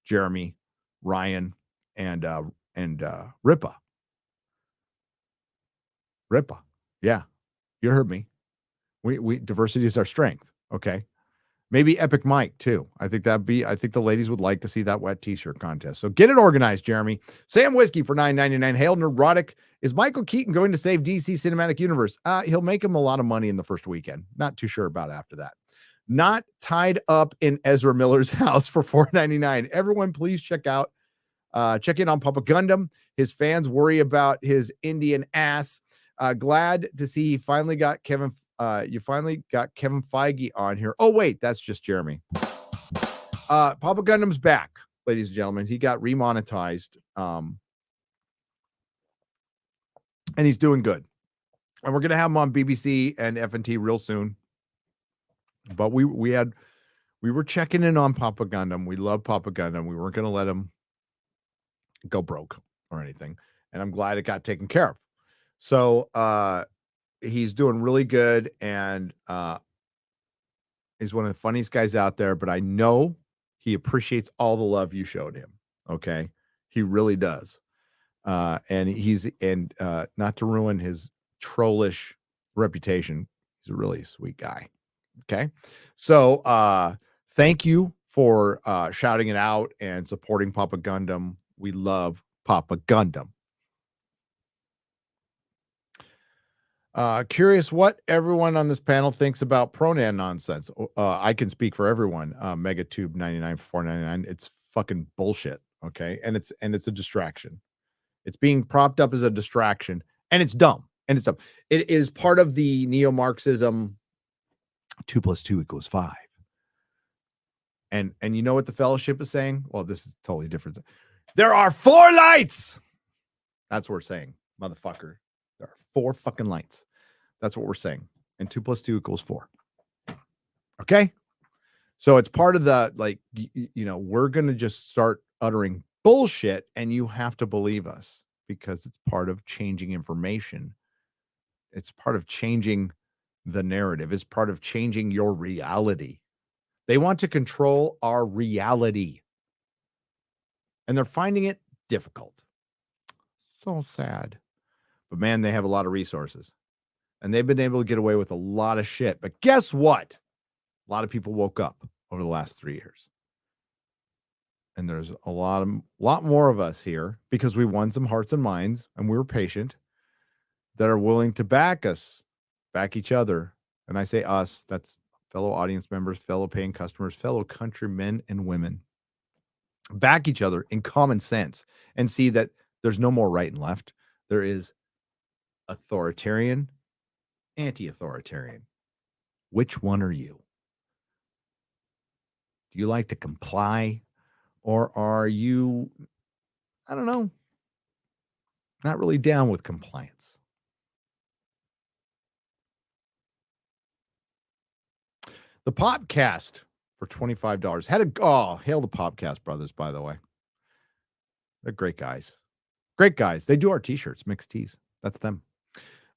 Jeremy, Ryan, and Ripa. Yeah. You heard me. We diversity is our strength. Okay. Maybe Epic Mike too. I think the ladies would like to see that wet t-shirt contest. So get it organized, Jeremy. Sam Whiskey for $9.99. Hail Nerdrotic. Is Michael Keaton going to save DC Cinematic Universe? He'll make him a lot of money in the first weekend. Not too sure about after that. Not tied up in Ezra Miller's house for $4.99. Everyone, please check in on Papa Gundam. His fans worry about his Indian ass. Glad to see he finally got Kevin. You finally got Kevin Feige on here. Oh, wait, that's just Jeremy. Papa Gundam's back, ladies and gentlemen. He got remonetized. And he's doing good. And we're going to have him on BBC and FNT real soon. But we were checking in on Papa Gundam. We love Papa Gundam. We weren't going to let him go broke or anything. And I'm glad it got taken care of. So, he's doing really good, and he's one of the funniest guys out there, but I know he appreciates all the love you showed him. Okay. He really does. And not to ruin his trollish reputation, he's a really sweet guy. Okay. So, thank you for shouting it out and supporting Papa Gundam. We love Papa Gundam. Curious what everyone on this panel thinks about pronoun nonsense. I can speak for everyone. Megatube 99 for $4.99. It's fucking bullshit. Okay. And it's a distraction. It's being propped up as a distraction, and it's dumb. It is part of the neo-Marxism 2 + 2 = 5. And you know what the fellowship is saying? Well, this is totally different. There are 4 lights. That's what we're saying, motherfucker. There are 4 fucking lights. That's what we're saying. And 2 + 2 = 4. Okay. So it's part of the, like, we're going to just start uttering bullshit, and you have to believe us because it's part of changing information. It's part of changing the narrative. It's part of changing your reality. They want to control our reality, and they're finding it difficult. So sad. But man, they have a lot of resources, and they've been able to get away with a lot of shit. But guess what? A lot of people woke up over the last 3 years. And there's a lot more of us here because we won some hearts and minds, and we were patient, that are willing to back us, back each other. And I say us, that's fellow audience members, fellow paying customers, fellow countrymen and women. Back each other in common sense and see that there's no more right and left. There is authoritarian, anti-authoritarian. Which one are you? Do you like to comply, or are you, I don't know, not really down with compliance? The Popcast for $25 hail the Popcast brothers, by the way. They're great guys. Great guys. They do our t-shirts, mixed tees. That's them.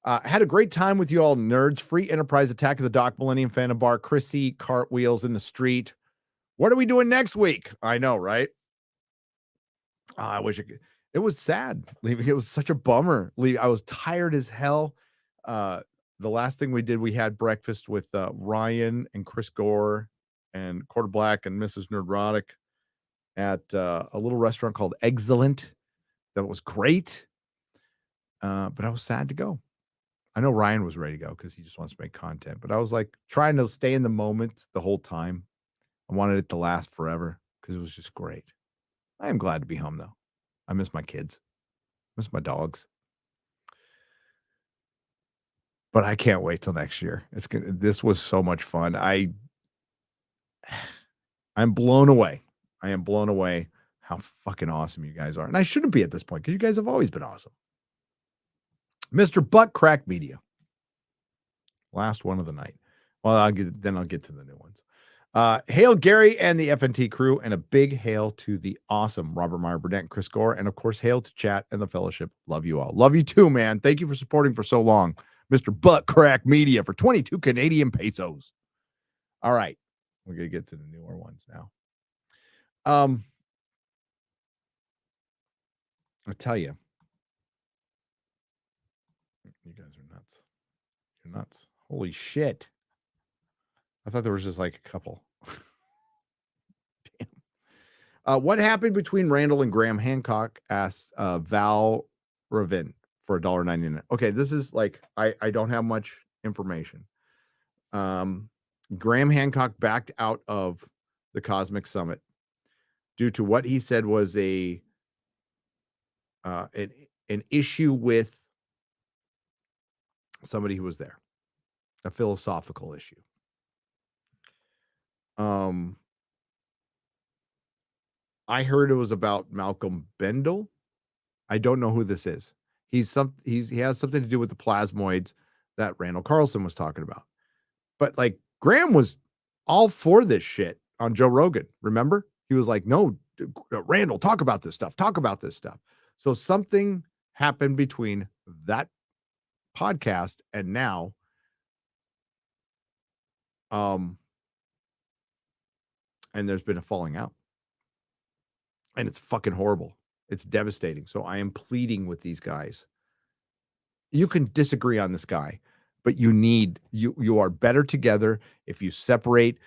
Had a great time with you all nerds. Free Enterprise Attack of the Doc Millennium Phantom Bar. Chrissy cartwheels in the street. What are we doing next week? I know, right? I wish it was sad leaving. It was such a bummer. I was tired as hell. The last thing we did, we had breakfast with Ryan and Chris Gore and Quarter Black and Mrs. Nerdrotic at a little restaurant called Excellent. That was great. But I was sad to go. I know Ryan was ready to go because he just wants to make content. But I was like trying to stay in the moment the whole time. I wanted it to last forever because it was just great. I am glad to be home, though. I miss my kids. I miss my dogs. But I can't wait till next year. This was so much fun. I'm blown away. I am blown away how fucking awesome you guys are. And I shouldn't be at this point because you guys have always been awesome. Mr. Butt Crack Media. Last one of the night. Well, I'll get to the new ones. Hail Gary and the FNT crew, and a big hail to the awesome Robert Meyer Burnett and Chris Gore, and of course, hail to chat and the fellowship. Love you all. Love you too, man. Thank you for supporting for so long. Mr. Butt Crack Media for 22 Canadian pesos. All right. We're going to get to the newer ones now. I tell you. You guys are nuts. You're nuts. Holy shit. I thought there was just like a couple. Damn. What happened between Randall and Graham? Hancock asked Val Ravin for $1.99. Okay, this is like I don't have much information. Graham Hancock backed out of the Cosmic Summit due to what he said was an issue with somebody who was there, a philosophical issue. I heard it was about Malcolm Bendel. I don't know who this is. He has something to do with the plasmoids that Randall Carlson was talking about. But like Graham was all for this shit on Joe Rogan. Remember? He was like, no, Randall, talk about this stuff. Talk about this stuff. So something happened between that podcast and now. And there's been a falling out. And it's fucking horrible. It's devastating. So I am pleading with these guys. You can disagree on this guy, but you are better together. If you separate,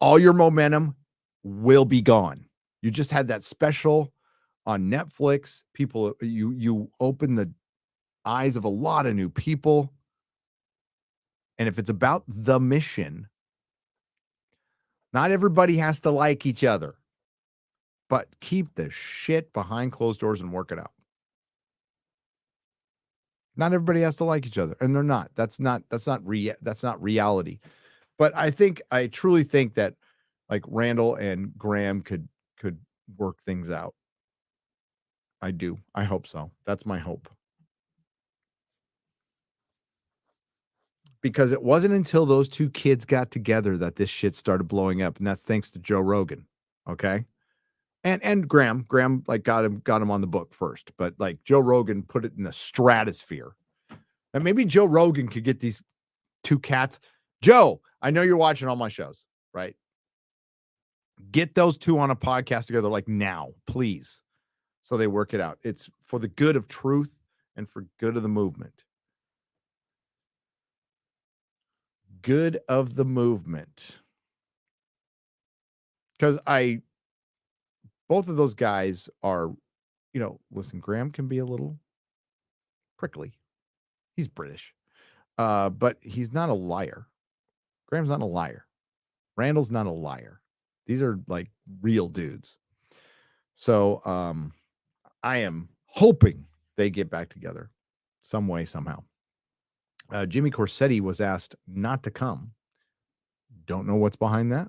all your momentum will be gone. You just had that special on Netflix. People, you open the eyes of a lot of new people. And if it's about the mission, not everybody has to like each other, but keep the shit behind closed doors and work it out. Not everybody has to like each other, and they're not. That's not reality. But I truly think that like Randall and Graham could work things out. I do. I hope so. That's my hope. Because it wasn't until those two kids got together that this shit started blowing up, and that's thanks to Joe Rogan. Okay. And Graham like got him on the book first, but like Joe Rogan put it in the stratosphere. And maybe Joe Rogan could get these two cats. Joe, I know you're watching all my shows, right? Get those two on a podcast together like now, please. So they work it out. It's for the good of truth and for good of the movement. Good of the movement. Because both of those guys are, listen, Graham can be a little prickly. He's British. But he's not a liar. Graham's not a liar. Randall's not a liar. These are like real dudes. So I am hoping they get back together some way, somehow. Jimmy Corsetti was asked not to come. Don't know what's behind that.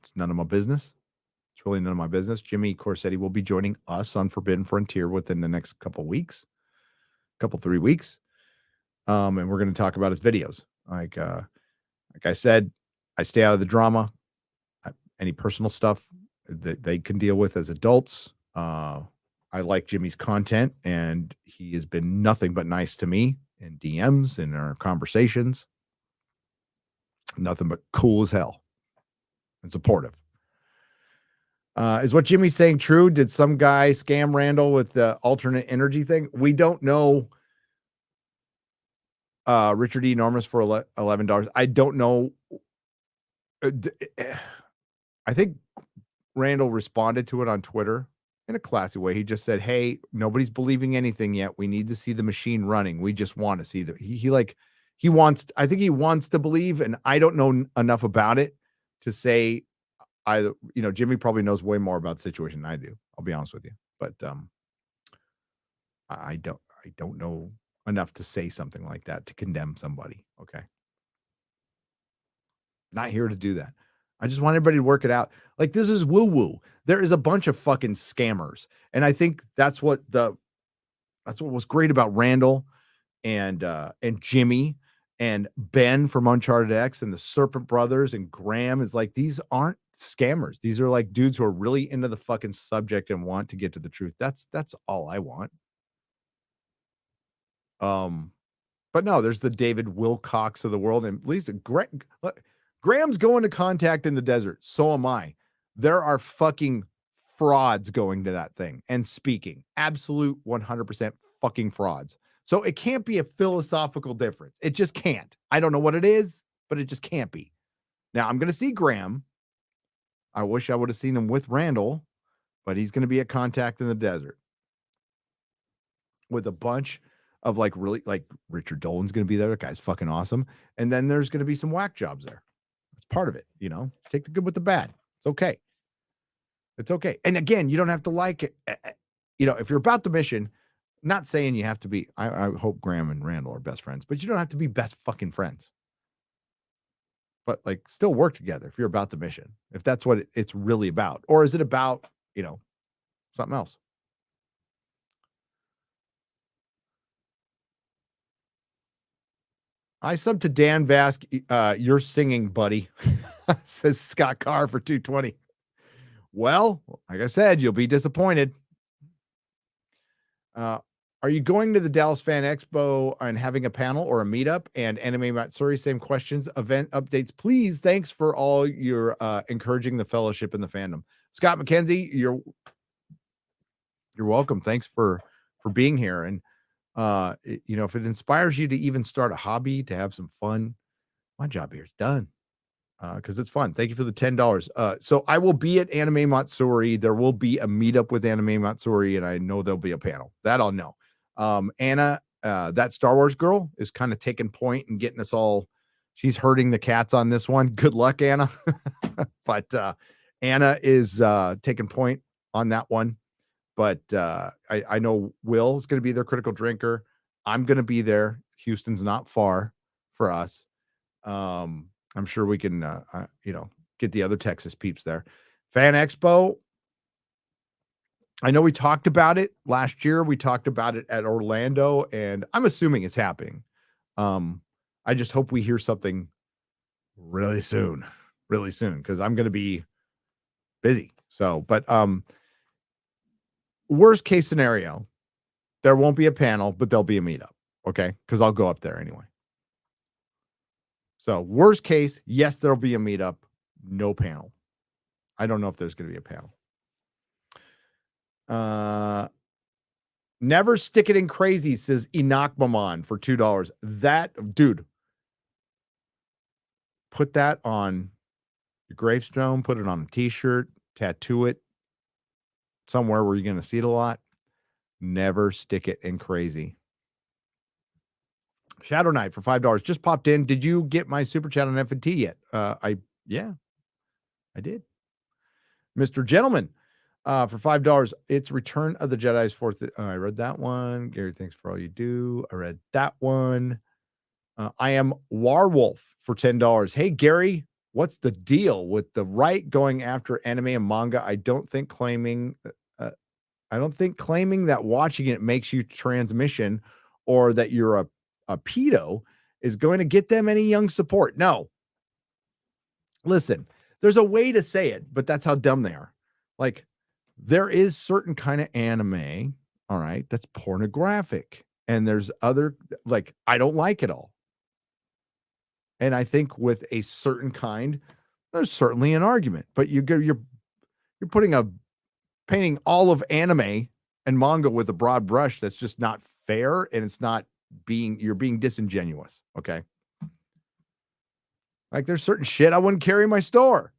It's none of my business. It's really none of my business. Jimmy Corsetti will be joining us on Forbidden Frontier within the next couple 3 weeks. And we're going to talk about his videos. Like I said, I stay out of the drama. Any personal stuff that they can deal with as adults. I like Jimmy's content, and he has been nothing but nice to me in DMs and our conversations. Nothing but cool as hell and supportive. Is what Jimmy's saying true? Did some guy scam Randall with the alternate energy thing? We don't know. Richard E. Enormous for $11. I don't know. I think Randall responded to it on Twitter in a classy way. He just said, hey, nobody's believing anything yet. We need to see the machine running. We just want to see I think he wants to believe, and I don't know enough about it to say either, Jimmy probably knows way more about the situation than I do. I'll be honest with you, but I don't know enough to say something like that to condemn somebody. Okay. Not here to do that. I just want everybody to work it out. Like, this is woo-woo. There is a bunch of fucking scammers. And I think that's what was great about Randall and Jimmy and Ben from Uncharted X and the Serpent Brothers and Graham. Is like, these aren't scammers. These are like dudes who are really into the fucking subject and want to get to the truth. That's all I want. But no, there's the David Wilcox of the world, and Lisa Graham's going to Contact in the desert. So am I. There are fucking frauds going to that thing and speaking. Absolute 100% fucking frauds. So it can't be a philosophical difference. It just can't. I don't know what it is, but it just can't be. Now I'm going to see Graham. I wish I would have seen him with Randall, but he's going to be a contact in the desert with a bunch of like really like Richard Dolan's going to be there. That guy's fucking awesome. And then there's going to be some whack jobs there. It's part of it, you know. Take the good with the bad. It's okay. It's okay. And again, you don't have to like it. You know, if you're about the mission, not saying you have to be, I hope Graham and Randall are best friends, but you don't have to be best fucking friends. But like still work together if you're about the mission, if that's what it's really about. Or is it about, you know, something else? I sub to Dan Vask. You're singing, buddy, says Scott Carr for 220. Well, like I said, you'll be disappointed. Are you going to the Dallas Fan Expo and having a panel or a meetup? And Anime Matsuri, same questions. Event updates, please. Thanks for all your encouraging the fellowship in the fandom. Scott McKenzie, you're welcome. Thanks for being here. And you know, if it inspires you to even start a hobby, to have some fun, my job here is done. Because it's fun. Thank you for the $10. So I will be at Anime Matsuri. There will be a meetup with Anime Matsuri, and I know there'll be a panel. That I'll know. Anna, that Star Wars girl, is kind of taking point and getting us all. She's herding the cats on this one. Good luck, Anna. But Anna is taking point on that one. But I know Will is going to be their critical drinker. I'm going to be there. Houston's not far for us. I'm sure we can, you know, get the other Texas peeps there. Fan Expo. I know we talked about it last year. We talked about it at Orlando, and I'm assuming it's happening. I just hope we hear something really soon, because I'm going to be busy. So, but worst case scenario, there won't be a panel, but there'll be a meetup. Okay, because I'll go up there anyway. So worst case, yes, there'll be a meetup, no panel. I don't know if there's going to be a panel. Never stick it in crazy, says Enoch Maman for $2. That dude, put that on your gravestone, put it on a t-shirt, tattoo it somewhere where you're going to see it a lot. Never stick it in crazy. Shadow Knight for $5 just popped in. Did you get my super chat on FNT yet? I did. Mr. Gentleman, for $5. It's Return of the Jedi's fourth. I read that one. Gary, thanks for all you do. I read that one. I am Warwolf for $10. Hey, Gary, what's the deal with the right going after anime and manga? I don't think claiming that watching it makes you transmission or that you're a pedo is going to get them any young support. No. Listen, there's a way to say it, but that's how dumb they are. Like, there is certain kind of anime, all right, that's pornographic. And there's other, like, I don't like it all. And I think with a certain kind, there's certainly an argument. But you're painting all of anime and manga with a broad brush. That's just not fair, and it's not you're being disingenuous. Okay, like there's certain shit I wouldn't carry in my store.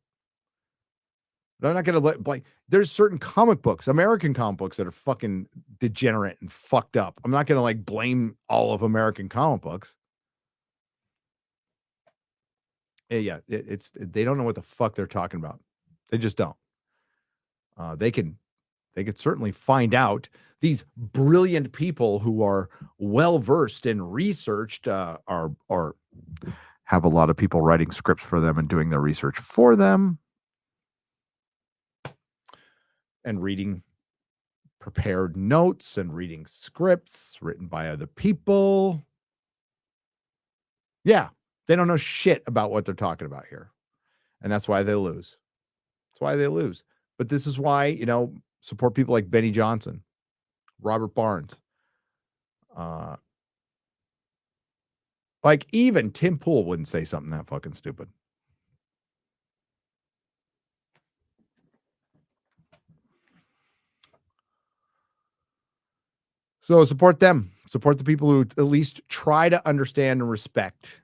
But I'm not gonna blame. There's certain comic books, American comic books, that are fucking degenerate and fucked up. I'm not gonna like blame all of American comic books. Yeah, it's they don't know what the fuck they're talking about. They just don't. They could certainly find out. These brilliant people who are well versed and researched are have a lot of people writing scripts for them and doing their research for them and reading prepared notes and reading scripts written by other people. Yeah, they don't know shit about what they're talking about here. And that's why they lose. That's why they lose. But this is why, you know, support people like Benny Johnson, Robert Barnes. Like even Tim Pool wouldn't say something that fucking stupid. So support them. Support the people who at least try to understand and respect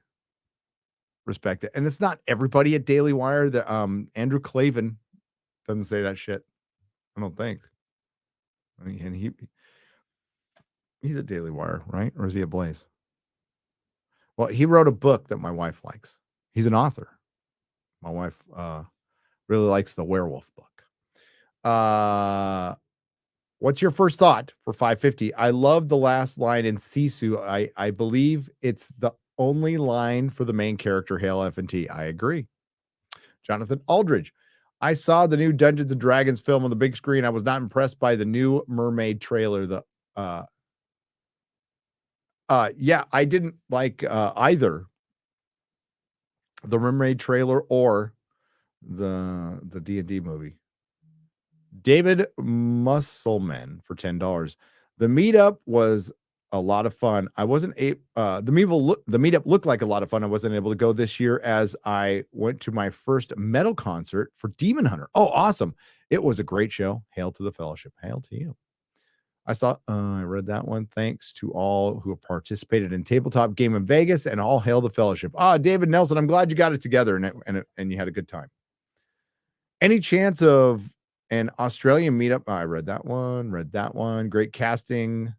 it. And it's not everybody at Daily Wire. The Andrew Clavin doesn't say that shit. I don't think. I mean, and he's a Daily Wire, right? Or is he a Blaze? Well, he wrote a book that my wife likes. He's an author. My wife really likes the werewolf book. What's your first thought for 550? I love the last line in Sisu. I believe it's the only line for the main character, Hail FNT. I agree. Jonathan Aldridge. I saw the new Dungeons and Dragons film on the big screen. I was not impressed by the new Mermaid trailer. Yeah, I didn't like either the Mermaid trailer or the D&D movie. David Musselman for $10. The meetup was a lot of fun. I wasn't the meetup looked like a lot of fun. I wasn't able to go this year as I went to my first metal concert for Demon Hunter. Oh, awesome. It was a great show. Hail to the fellowship. Hail to you. I read that one. Thanks to all who participated in Tabletop Game in Vegas, and all hail the fellowship. David Nelson, I'm glad you got it together and you had a good time. Any chance of an Australian meetup? I read that one. Great casting.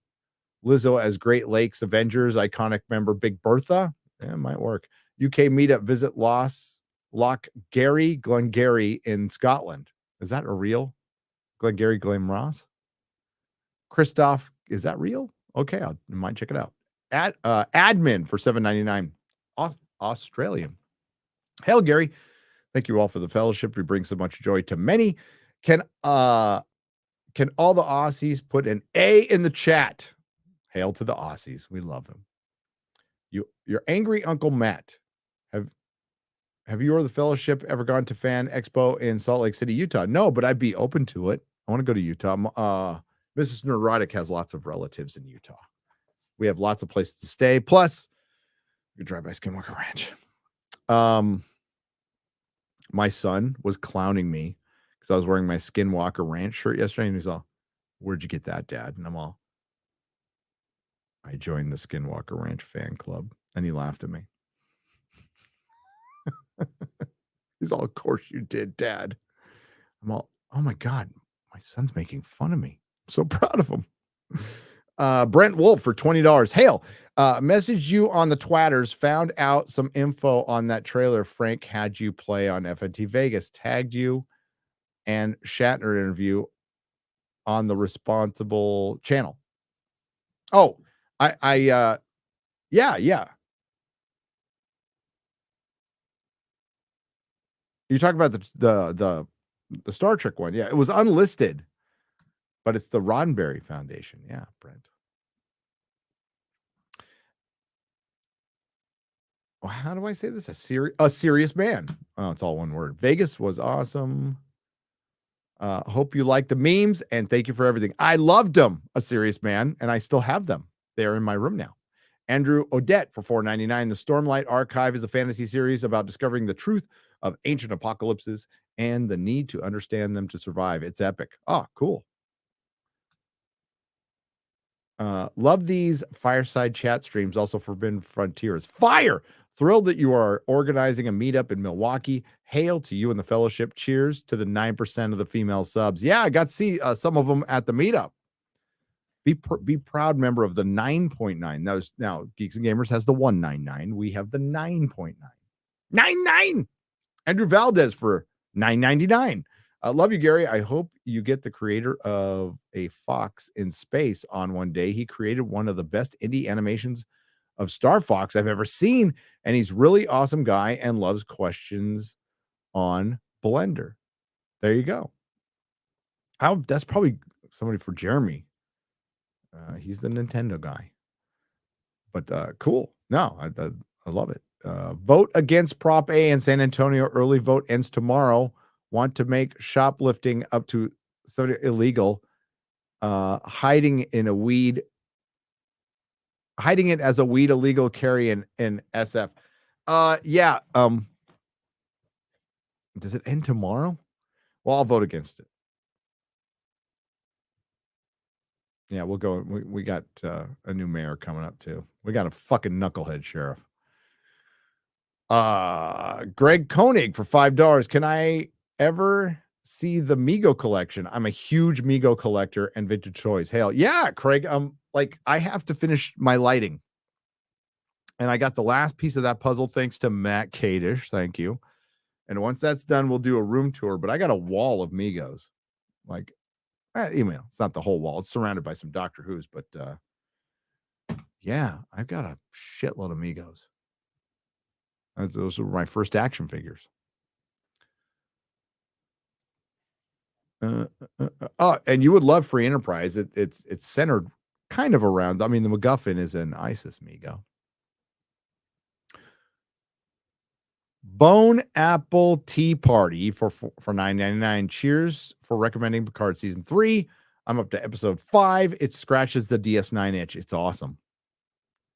Lizzo as Great Lakes Avengers, iconic member Big Bertha. Yeah, it might work. UK meetup, visit Loch Gary, Glengarry in Scotland. Is that a real? Glengarry, Glenross? Christoph, is that real? Okay, I might check it out. Admin for $7.99. Australian. Hail, Gary. Thank you all for the fellowship. We bring so much joy to many. Can all the Aussies put an A in the chat? Hail to the Aussies. We love him. Your angry Uncle Matt. Have you or the fellowship ever gone to Fan Expo in Salt Lake City, Utah? No, but I'd be open to it. I want to go to Utah. Mrs. Nerdrotic has lots of relatives in Utah. We have lots of places to stay. Plus, you drive by Skinwalker Ranch. My son was clowning me because I was wearing my Skinwalker Ranch shirt yesterday, and he's all, "Where'd you get that, Dad?" And I'm all, "I joined the Skinwalker Ranch fan club," and he laughed at me. He's all, "Of course you did, Dad." I'm all, "Oh my God, my son's making fun of me. I'm so proud of him." Brent Wolf for $20. Hail, messaged you on the Twatters, found out some info on that trailer Frank had you play on FNT Vegas, tagged you and Shatner interview on the Responsible channel. Oh, yeah. You're talking about the Star Trek one. Yeah, it was unlisted, but it's the Roddenberry Foundation. Yeah, Brent. Well, how do I say this? A serious man. Oh, it's all one word. Vegas was awesome. Hope you like the memes, and thank you for everything. I loved them, A Serious Man, and I still have them. They're in my room now. Andrew Odette for $4.99. The Stormlight Archive is a fantasy series about discovering the truth of ancient apocalypses and the need to understand them to survive. It's epic. Oh, cool. Love these fireside chat streams. Also, Forbidden Frontiers. Fire! Thrilled that you are organizing a meetup in Milwaukee. Hail to you and the fellowship. Cheers to the 9% of the female subs. Yeah, I got to see some of them at the meetup. Be proud member of the 9.9. Now, Geeks and Gamers has the 199. We have the 9.9. 99! Andrew Valdez for $9.99. Love you, Gary. I hope you get the creator of a Fox in Space on one day. He created one of the best indie animations of Star Fox I've ever seen, and he's really awesome guy and loves questions on Blender. There you go. That's probably somebody for Jeremy. He's the Nintendo guy. But cool. No, I love it. Vote against Prop A in San Antonio. Early vote ends tomorrow. Want to make shoplifting up to illegal. Hiding it as a weed illegal carry in SF. Yeah. Does it end tomorrow? Well, I'll vote against it. Yeah, we'll go. We got a new mayor coming up too. We got a fucking knucklehead sheriff. Greg Koenig for $5. Can I ever see the Mego collection? I'm a huge Mego collector and vintage toys. Hell yeah, Craig. Like I have to finish my lighting. And I got the last piece of that puzzle thanks to Matt Kadish. Thank you. And once that's done, we'll do a room tour. But I got a wall of Migos. Like, it's not the whole wall. It's surrounded by some Doctor Who's. But yeah, I've got a shitload of Migos. Those were my first action figures. And you would love Free Enterprise. It's centered kind of around. I mean, the MacGuffin is an ISIS Mego. Bone Apple Tea Party for $9.99. Cheers for recommending Picard season 3. I'm up to episode 5. It scratches the DS9 itch. It's awesome.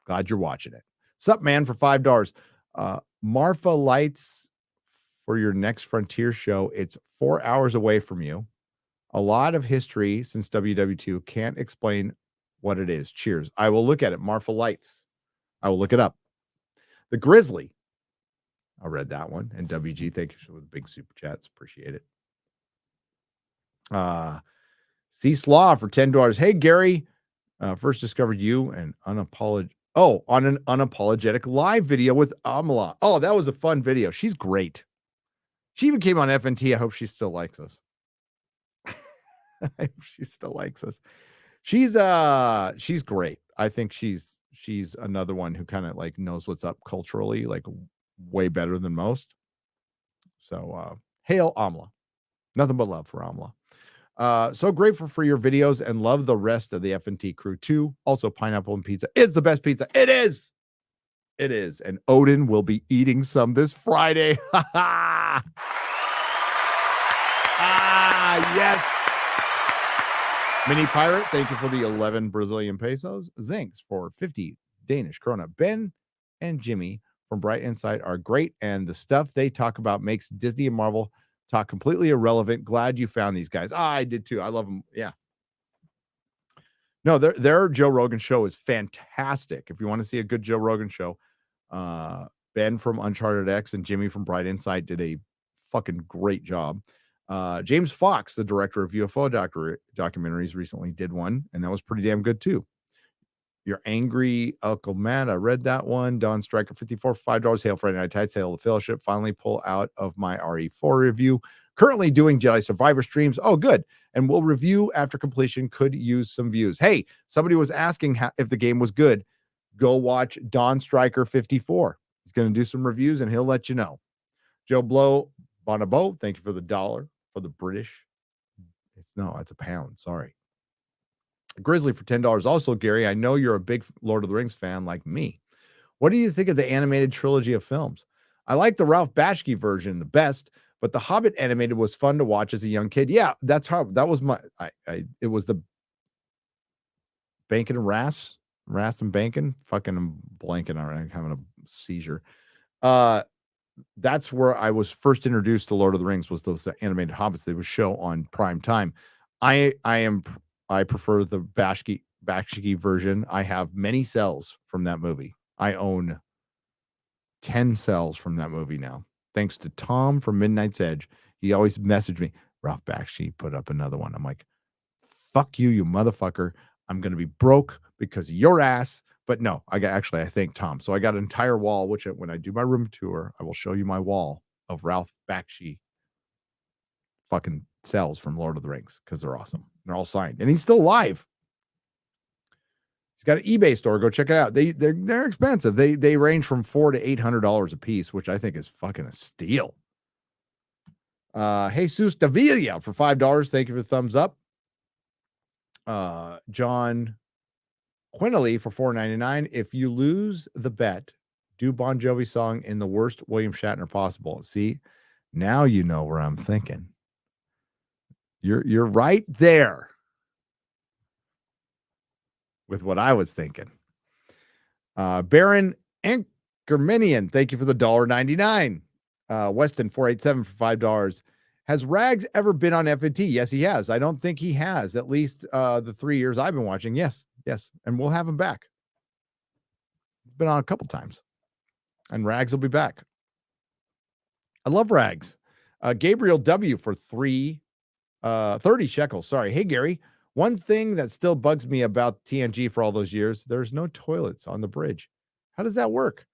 Glad you're watching it. Sup, man, for $5. Marfa Lights for your next Frontier show. It's 4 hours away from you. A lot of history since WW2. Can't explain what it is. Cheers. I will look at it. Marfa Lights. I will look it up. The Grizzly. I read that one. And WG, thank you for the big super chats. Appreciate it. C Slaw for $10. Hey, Gary. First discovered you and on an unapologetic live video with Amala. Oh, that was a fun video. She's great. She even came on FNT. I hope she still likes us. I hope she still likes us. She's great. I think she's another one who kind of like knows what's up culturally, like way better than most. So hail Amla. Nothing but love for Amla. So grateful for your videos and love the rest of the FNT crew too. Also, pineapple and pizza is the best pizza. It is. It is. And Odin will be eating some this Friday. Yes. Mini Pirate, thank you for the 11 Brazilian pesos. Zinks for 50 Danish krona. Ben and Jimmy from Bright Insight are great, and the stuff they talk about makes Disney and Marvel talk completely irrelevant. Glad you found these guys. I did too. I love them. Yeah. No, their Joe Rogan show is fantastic. If you want to see a good Joe Rogan show, Ben from Uncharted X and Jimmy from Bright Insight did a fucking great job. James Fox, the director of UFO documentaries, recently did one, and that was pretty damn good too. You're angry, Uncle Matt. I read that one. Don Striker 54 $5. Hail Friday Night Tights. Hail the Fellowship. Finally pull out of my RE4 review. Currently doing Jedi Survivor streams. Oh, good. And we'll review after completion. Could use some views. Hey, somebody was asking if the game was good. Go watch Don Striker 54. He's going to do some reviews and he'll let you know. Joe Blow Bonabo, thank you for the $1 for the British. It's a pound. Sorry. Grizzly for $10. Also, Gary, I know you're a big Lord of the Rings fan like me. What do you think of the animated trilogy of films? I like the Ralph Bakshi version the best, but the Hobbit animated was fun to watch as a young kid. Yeah, that was my it was the Bankin and Ras and Bankin. Fucking I'm blanking. I'm having a seizure. That's where I was first introduced to Lord of the Rings, was those animated Hobbits they would show on prime time. I prefer the Bakshi version. I have many cells from that movie. I own 10 cells from that movie now. Thanks to Tom from Midnight's Edge. He always messaged me, Ralph Bakshi put up another one. I'm like, fuck you, you motherfucker. I'm going to be broke because of your ass. But no, I thank Tom. So I got an entire wall, which when I do my room tour, I will show you my wall of Ralph Bakshi fucking cells from Lord of the Rings because they're awesome. They're all signed, and he's still alive. He's got an eBay store. Go check it out. They're expensive. They range from $400 to $800 a piece, which I think is fucking a steal. Jesus Davila for $5. Thank you for the thumbs up. John Quinley for $4.99. If you lose the bet, do Bon Jovi song in the worst William Shatner possible. See, now you know where I'm thinking. You're right there with what I was thinking. Baron Ankerminian, thank you for the $1.99. Weston 487 for $5. Has Rags ever been on FNT? Yes, he has. I don't think he has. At least the 3 years I've been watching. Yes. And we'll have him back. He's been on a couple times. And Rags will be back. I love Rags. Gabriel W for 30 shekels. Sorry. Hey, Gary. One thing that still bugs me about TNG for all those years, there's no toilets on the bridge. How does that work?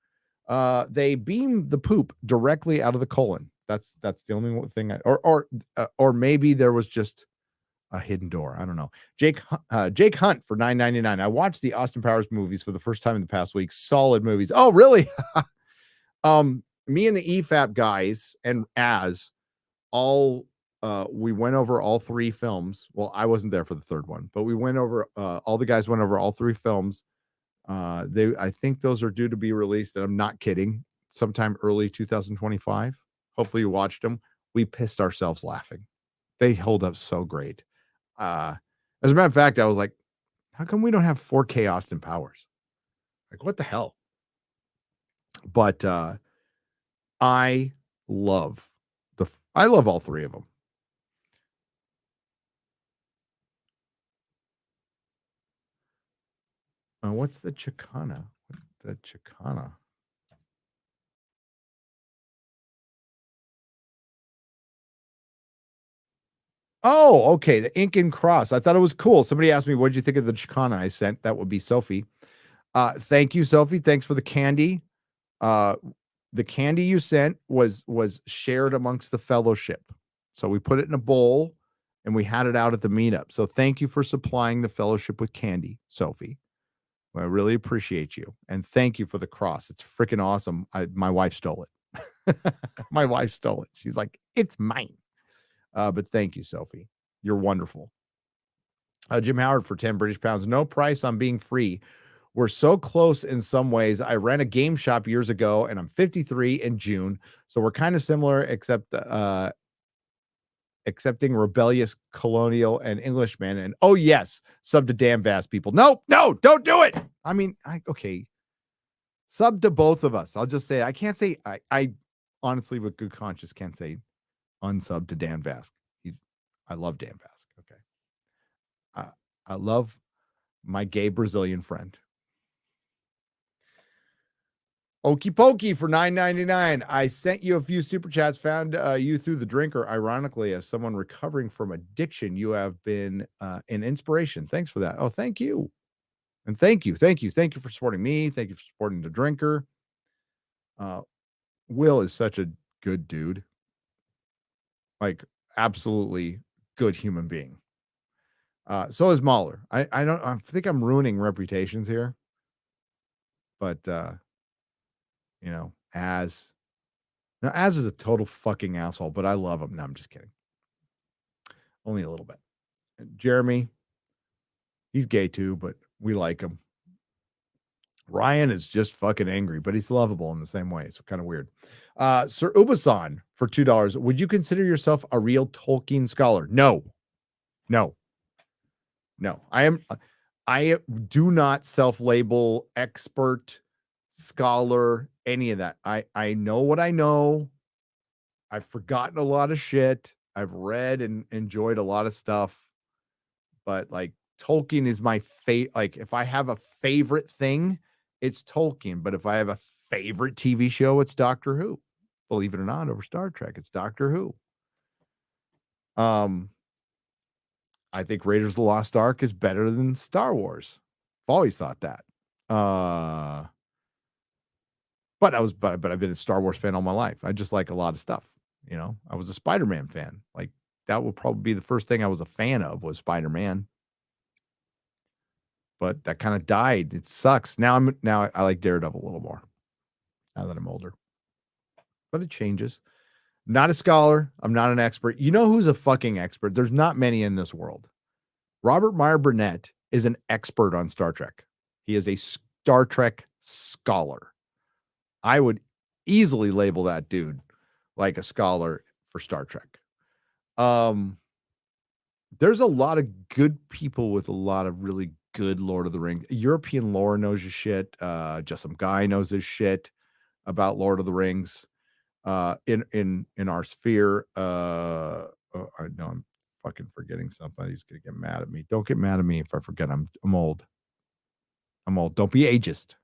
They beam the poop directly out of the colon. That's the only thing. Or maybe there was just a hidden door. I don't know. Jake Hunt for $9.99. I watched the Austin Powers movies for the first time in the past week. Solid movies. Oh, really? Me and the EFAP guys and we went over all 3 films. Well, I wasn't there for the third one, but we went over all the guys went over all 3 films. I think those are due to be released, and I'm not kidding, sometime early 2025. Hopefully you watched them. We pissed ourselves laughing. They hold up so great. As a matter of fact, I was like, how come we don't have 4K Austin Powers? Like, what the hell? But I love all 3 of them. What's the Chicana? Oh, okay. The ink and cross. I thought it was cool. Somebody asked me, what did you think of the Chicana I sent? That would be Sophie. Thank you, Sophie. Thanks for the candy. The candy you sent was shared amongst the fellowship. So we put it in a bowl and we had it out at the meetup. So thank you for supplying the fellowship with candy, Sophie. I really appreciate you. And thank you for the cross. It's freaking awesome. My wife stole it. My wife stole it. She's like, it's mine. But thank you, Sophie. You're wonderful. Jim Howard for 10 British pounds. No price on being free. We're so close in some ways. I ran a game shop years ago, and I'm 53 in June. So we're kind of similar, except accepting rebellious colonial and Englishmen. And oh yes, sub to Dan Vask people. No, don't do it. I mean, okay. Sub to both of us. I'll just say, I can't say, I honestly, with good conscience, can't say unsub to Dan Vask. I love Dan Vask. Okay. I love my gay Brazilian friend. Okie pokey for $9.99. I sent you a few super chats, found you through the drinker. Ironically, as someone recovering from addiction, you have been an inspiration. Thanks for that. Oh, thank you. And thank you for supporting me. Thank you for supporting the drinker. Will is such a good dude. Like, absolutely good human being. So is Mahler. I think I'm ruining reputations here. But Az is a total fucking asshole, but I love him. No, I'm just kidding. Only a little bit. Jeremy, he's gay too, but we like him. Ryan is just fucking angry, but he's lovable in the same way. It's kind of weird. Sir Ubasan for $2. Would you consider yourself a real Tolkien scholar? No. I do not self-label expert, scholar, any of that. I know what I know. I've forgotten a lot of shit. I've read and enjoyed a lot of stuff, but like Tolkien is my favorite. Like if I have a favorite thing, it's Tolkien. But if I have a favorite TV show, it's Doctor Who. Believe it or not, over Star Trek, it's Doctor Who. I think Raiders of the Lost Ark is better than Star Wars. I've always thought that. But I've been a Star Wars fan all my life. I just like a lot of stuff. I was a Spider-Man fan. Like that will probably be the first thing I was a fan of was Spider-Man. But that kind of died. It sucks. Now I like Daredevil a little more now that I'm older. But it changes. Not a scholar. I'm not an expert. You know who's a fucking expert? There's not many in this world. Robert Meyer Burnett is an expert on Star Trek. He is a Star Trek scholar. I would easily label that dude like a scholar for Star Trek. There's a lot of good people with a lot of really good Lord of the Rings. European lore knows your shit. Just some guy knows his shit about Lord of the Rings. in our sphere. I know I'm fucking forgetting somebody's gonna get mad at me. Don't get mad at me if I forget. I'm old. I'm old. Don't be ageist.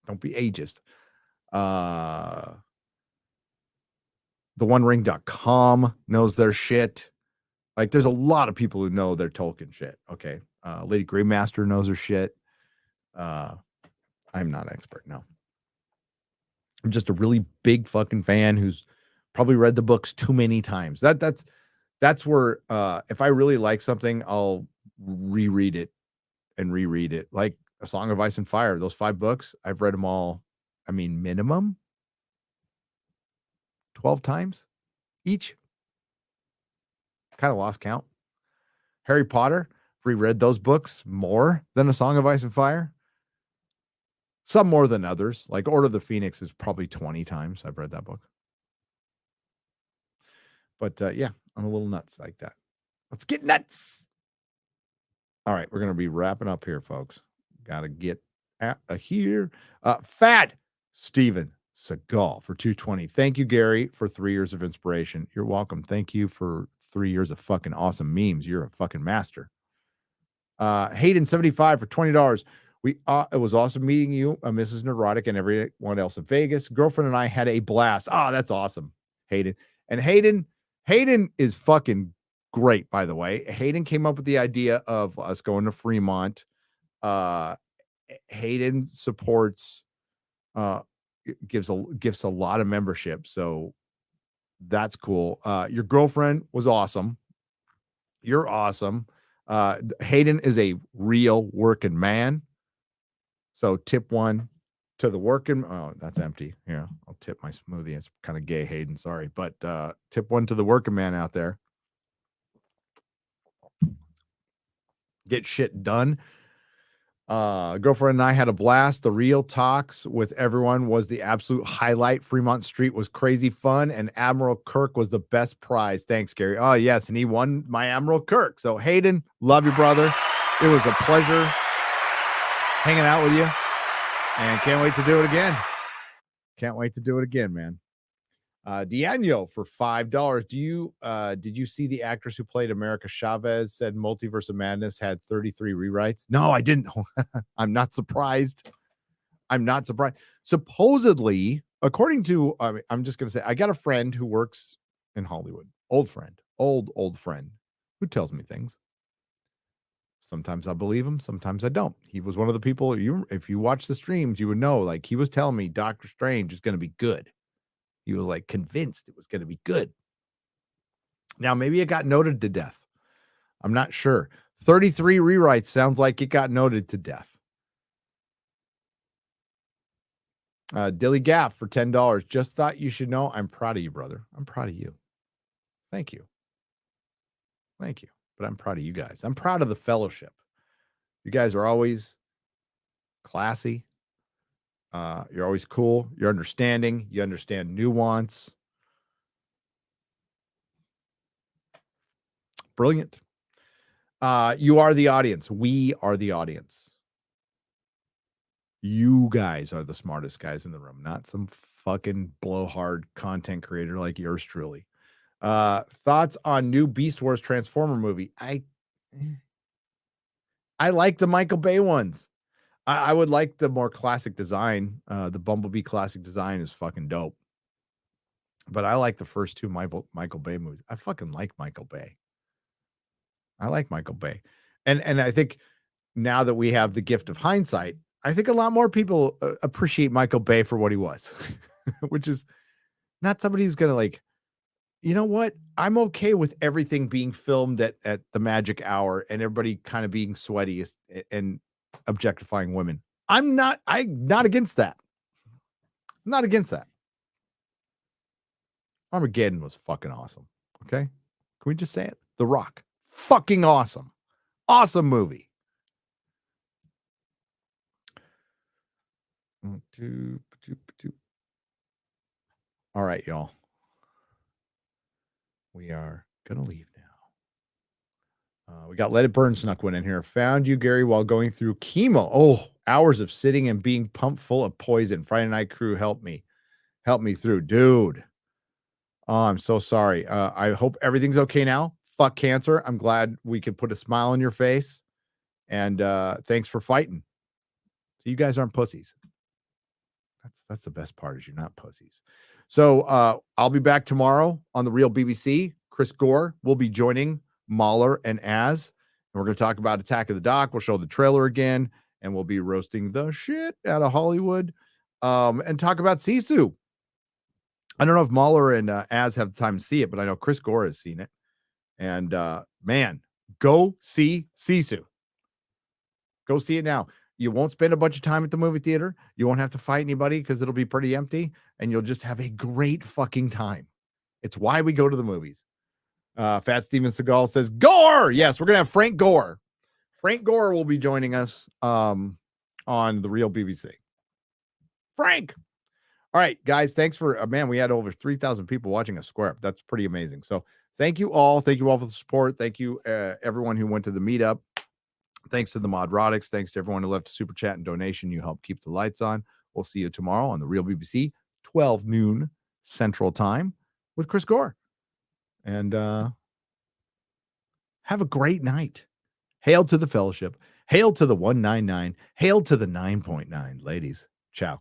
Don't be ageist. TheOneRing.com knows their shit. Like, there's a lot of people who know their Tolkien shit. Okay. Lady Greymaster knows her shit. I'm not an expert, no. I'm just a really big fucking fan who's probably read the books too many times. That's where if I really like something, I'll reread it and reread it. Like A Song of Ice and Fire, those 5 books, I've read them all, I mean, minimum 12 times each. Kind of lost count. Harry Potter, reread those books more than A Song of Ice and Fire. Some more than others. Like Order of the Phoenix is probably 20 times I've read that book. But yeah, I'm a little nuts like that. Let's get nuts. All right, we're going to be wrapping up here, folks. Got to get out of here. Fat Steven Seagal for 220. Thank you, Gary, for 3 years of inspiration. You're welcome. Thank you for 3 years of fucking awesome memes. You're a fucking master. Hayden 75 for $20. It was awesome meeting you, Mrs. Nerdrotic, and everyone else in Vegas. Girlfriend and I had a blast. That's awesome, Hayden. And Hayden is fucking great, by the way. Hayden came up with the idea of us going to Fremont. Hayden supports, gives a lot of membership, so that's cool. Your girlfriend was awesome. You're awesome. Hayden is a real working man. So tip 1 to the working. Oh, that's empty. Yeah, I'll tip my smoothie. It's kind of gay, Hayden. Sorry, but tip 1 to the working man out there. Get shit done. Girlfriend and I had a blast. The real talks with everyone was the absolute highlight. Fremont Street was crazy fun, and Admiral Kirk was the best prize. Thanks, Gary. Oh, yes, and he won my Admiral Kirk. So, Hayden, love you, brother. It was a pleasure hanging out with you, and can't wait to do it again. Can't wait to do it again, man. Diano for $5. Did you see the actress who played America Chavez said Multiverse of Madness had 33 rewrites? No, I didn't. I'm not surprised. Supposedly, according to, I'm just going to say, I got a friend who works in Hollywood. Old friend who tells me things. Sometimes I believe him. Sometimes I don't. He was one of the people, if you watch the streams, you would know, like, he was telling me Doctor Strange is going to be good. He was like convinced it was going to be good. Now, maybe it got noted to death. I'm not sure. 33 rewrites sounds like it got noted to death. Dilly Gaff for $10. Just thought you should know. I'm proud of you, brother. I'm proud of you. Thank you. Thank you. But I'm proud of you guys. I'm proud of the fellowship. You guys are always classy. You're always cool. You're understanding. You understand nuance. Brilliant. You are the audience. We are the audience. You guys are the smartest guys in the room, not some fucking blowhard content creator like yours truly. Thoughts on new Beast Wars Transformer movie? I like the Michael Bay ones. I would like the more classic design. The Bumblebee classic design is fucking dope. But I like the first 2 Michael Bay movies. I fucking like Michael Bay. I like Michael Bay. And I think now that we have the gift of hindsight, I think a lot more people appreciate Michael Bay for what he was, which is not somebody who's going to like, you know what? I'm okay with everything being filmed at the magic hour and everybody kind of being sweaty and objectifying women. I'm not against that. I'm not against that. Armageddon was fucking awesome. Okay. Can we just say it? The Rock. Fucking awesome. Awesome movie. All right, y'all. We are gonna leave now. We got Let It Burn snuck one in here. Found you, Gary, while going through chemo. Oh, hours of sitting and being pumped full of poison. Friday Night Crew helped me. help me through, dude. Oh, I'm so sorry. I hope everything's okay now. Fuck cancer. I'm glad we could put a smile on your face. And thanks for fighting. So you guys aren't pussies. That's the best part is you're not pussies. So I'll be back tomorrow on the Real BBC. Chris Gore will be joining Mahler and Az. And we're going to talk about Attack of the Dock. We'll show the trailer again. And we'll be roasting the shit out of Hollywood. And talk about Sisu. I don't know if Mahler and Az have the time to see it, but I know Chris Gore has seen it. And man, go see Sisu. Go see it now. You won't spend a bunch of time at the movie theater. You won't have to fight anybody because it'll be pretty empty. And you'll just have a great fucking time. It's why we go to the movies. Fat Steven Seagal says, Gore! Yes, we're going to have Frank Gore. Frank Gore will be joining us on the Real BBC. Frank! All right, guys, thanks for, man, we had over 3,000 people watching us square up. That's pretty amazing. So thank you all. Thank you all for the support. Thank you, everyone who went to the meetup. Thanks to the Nerdrotics. Thanks to everyone who left a super chat and donation. You help keep the lights on. We'll see you tomorrow on the Real BBC, 12 noon Central Time with Chris Gore. And have a great night. Hail to the fellowship. Hail to the 199. Hail to the 9.9. Ladies, ciao.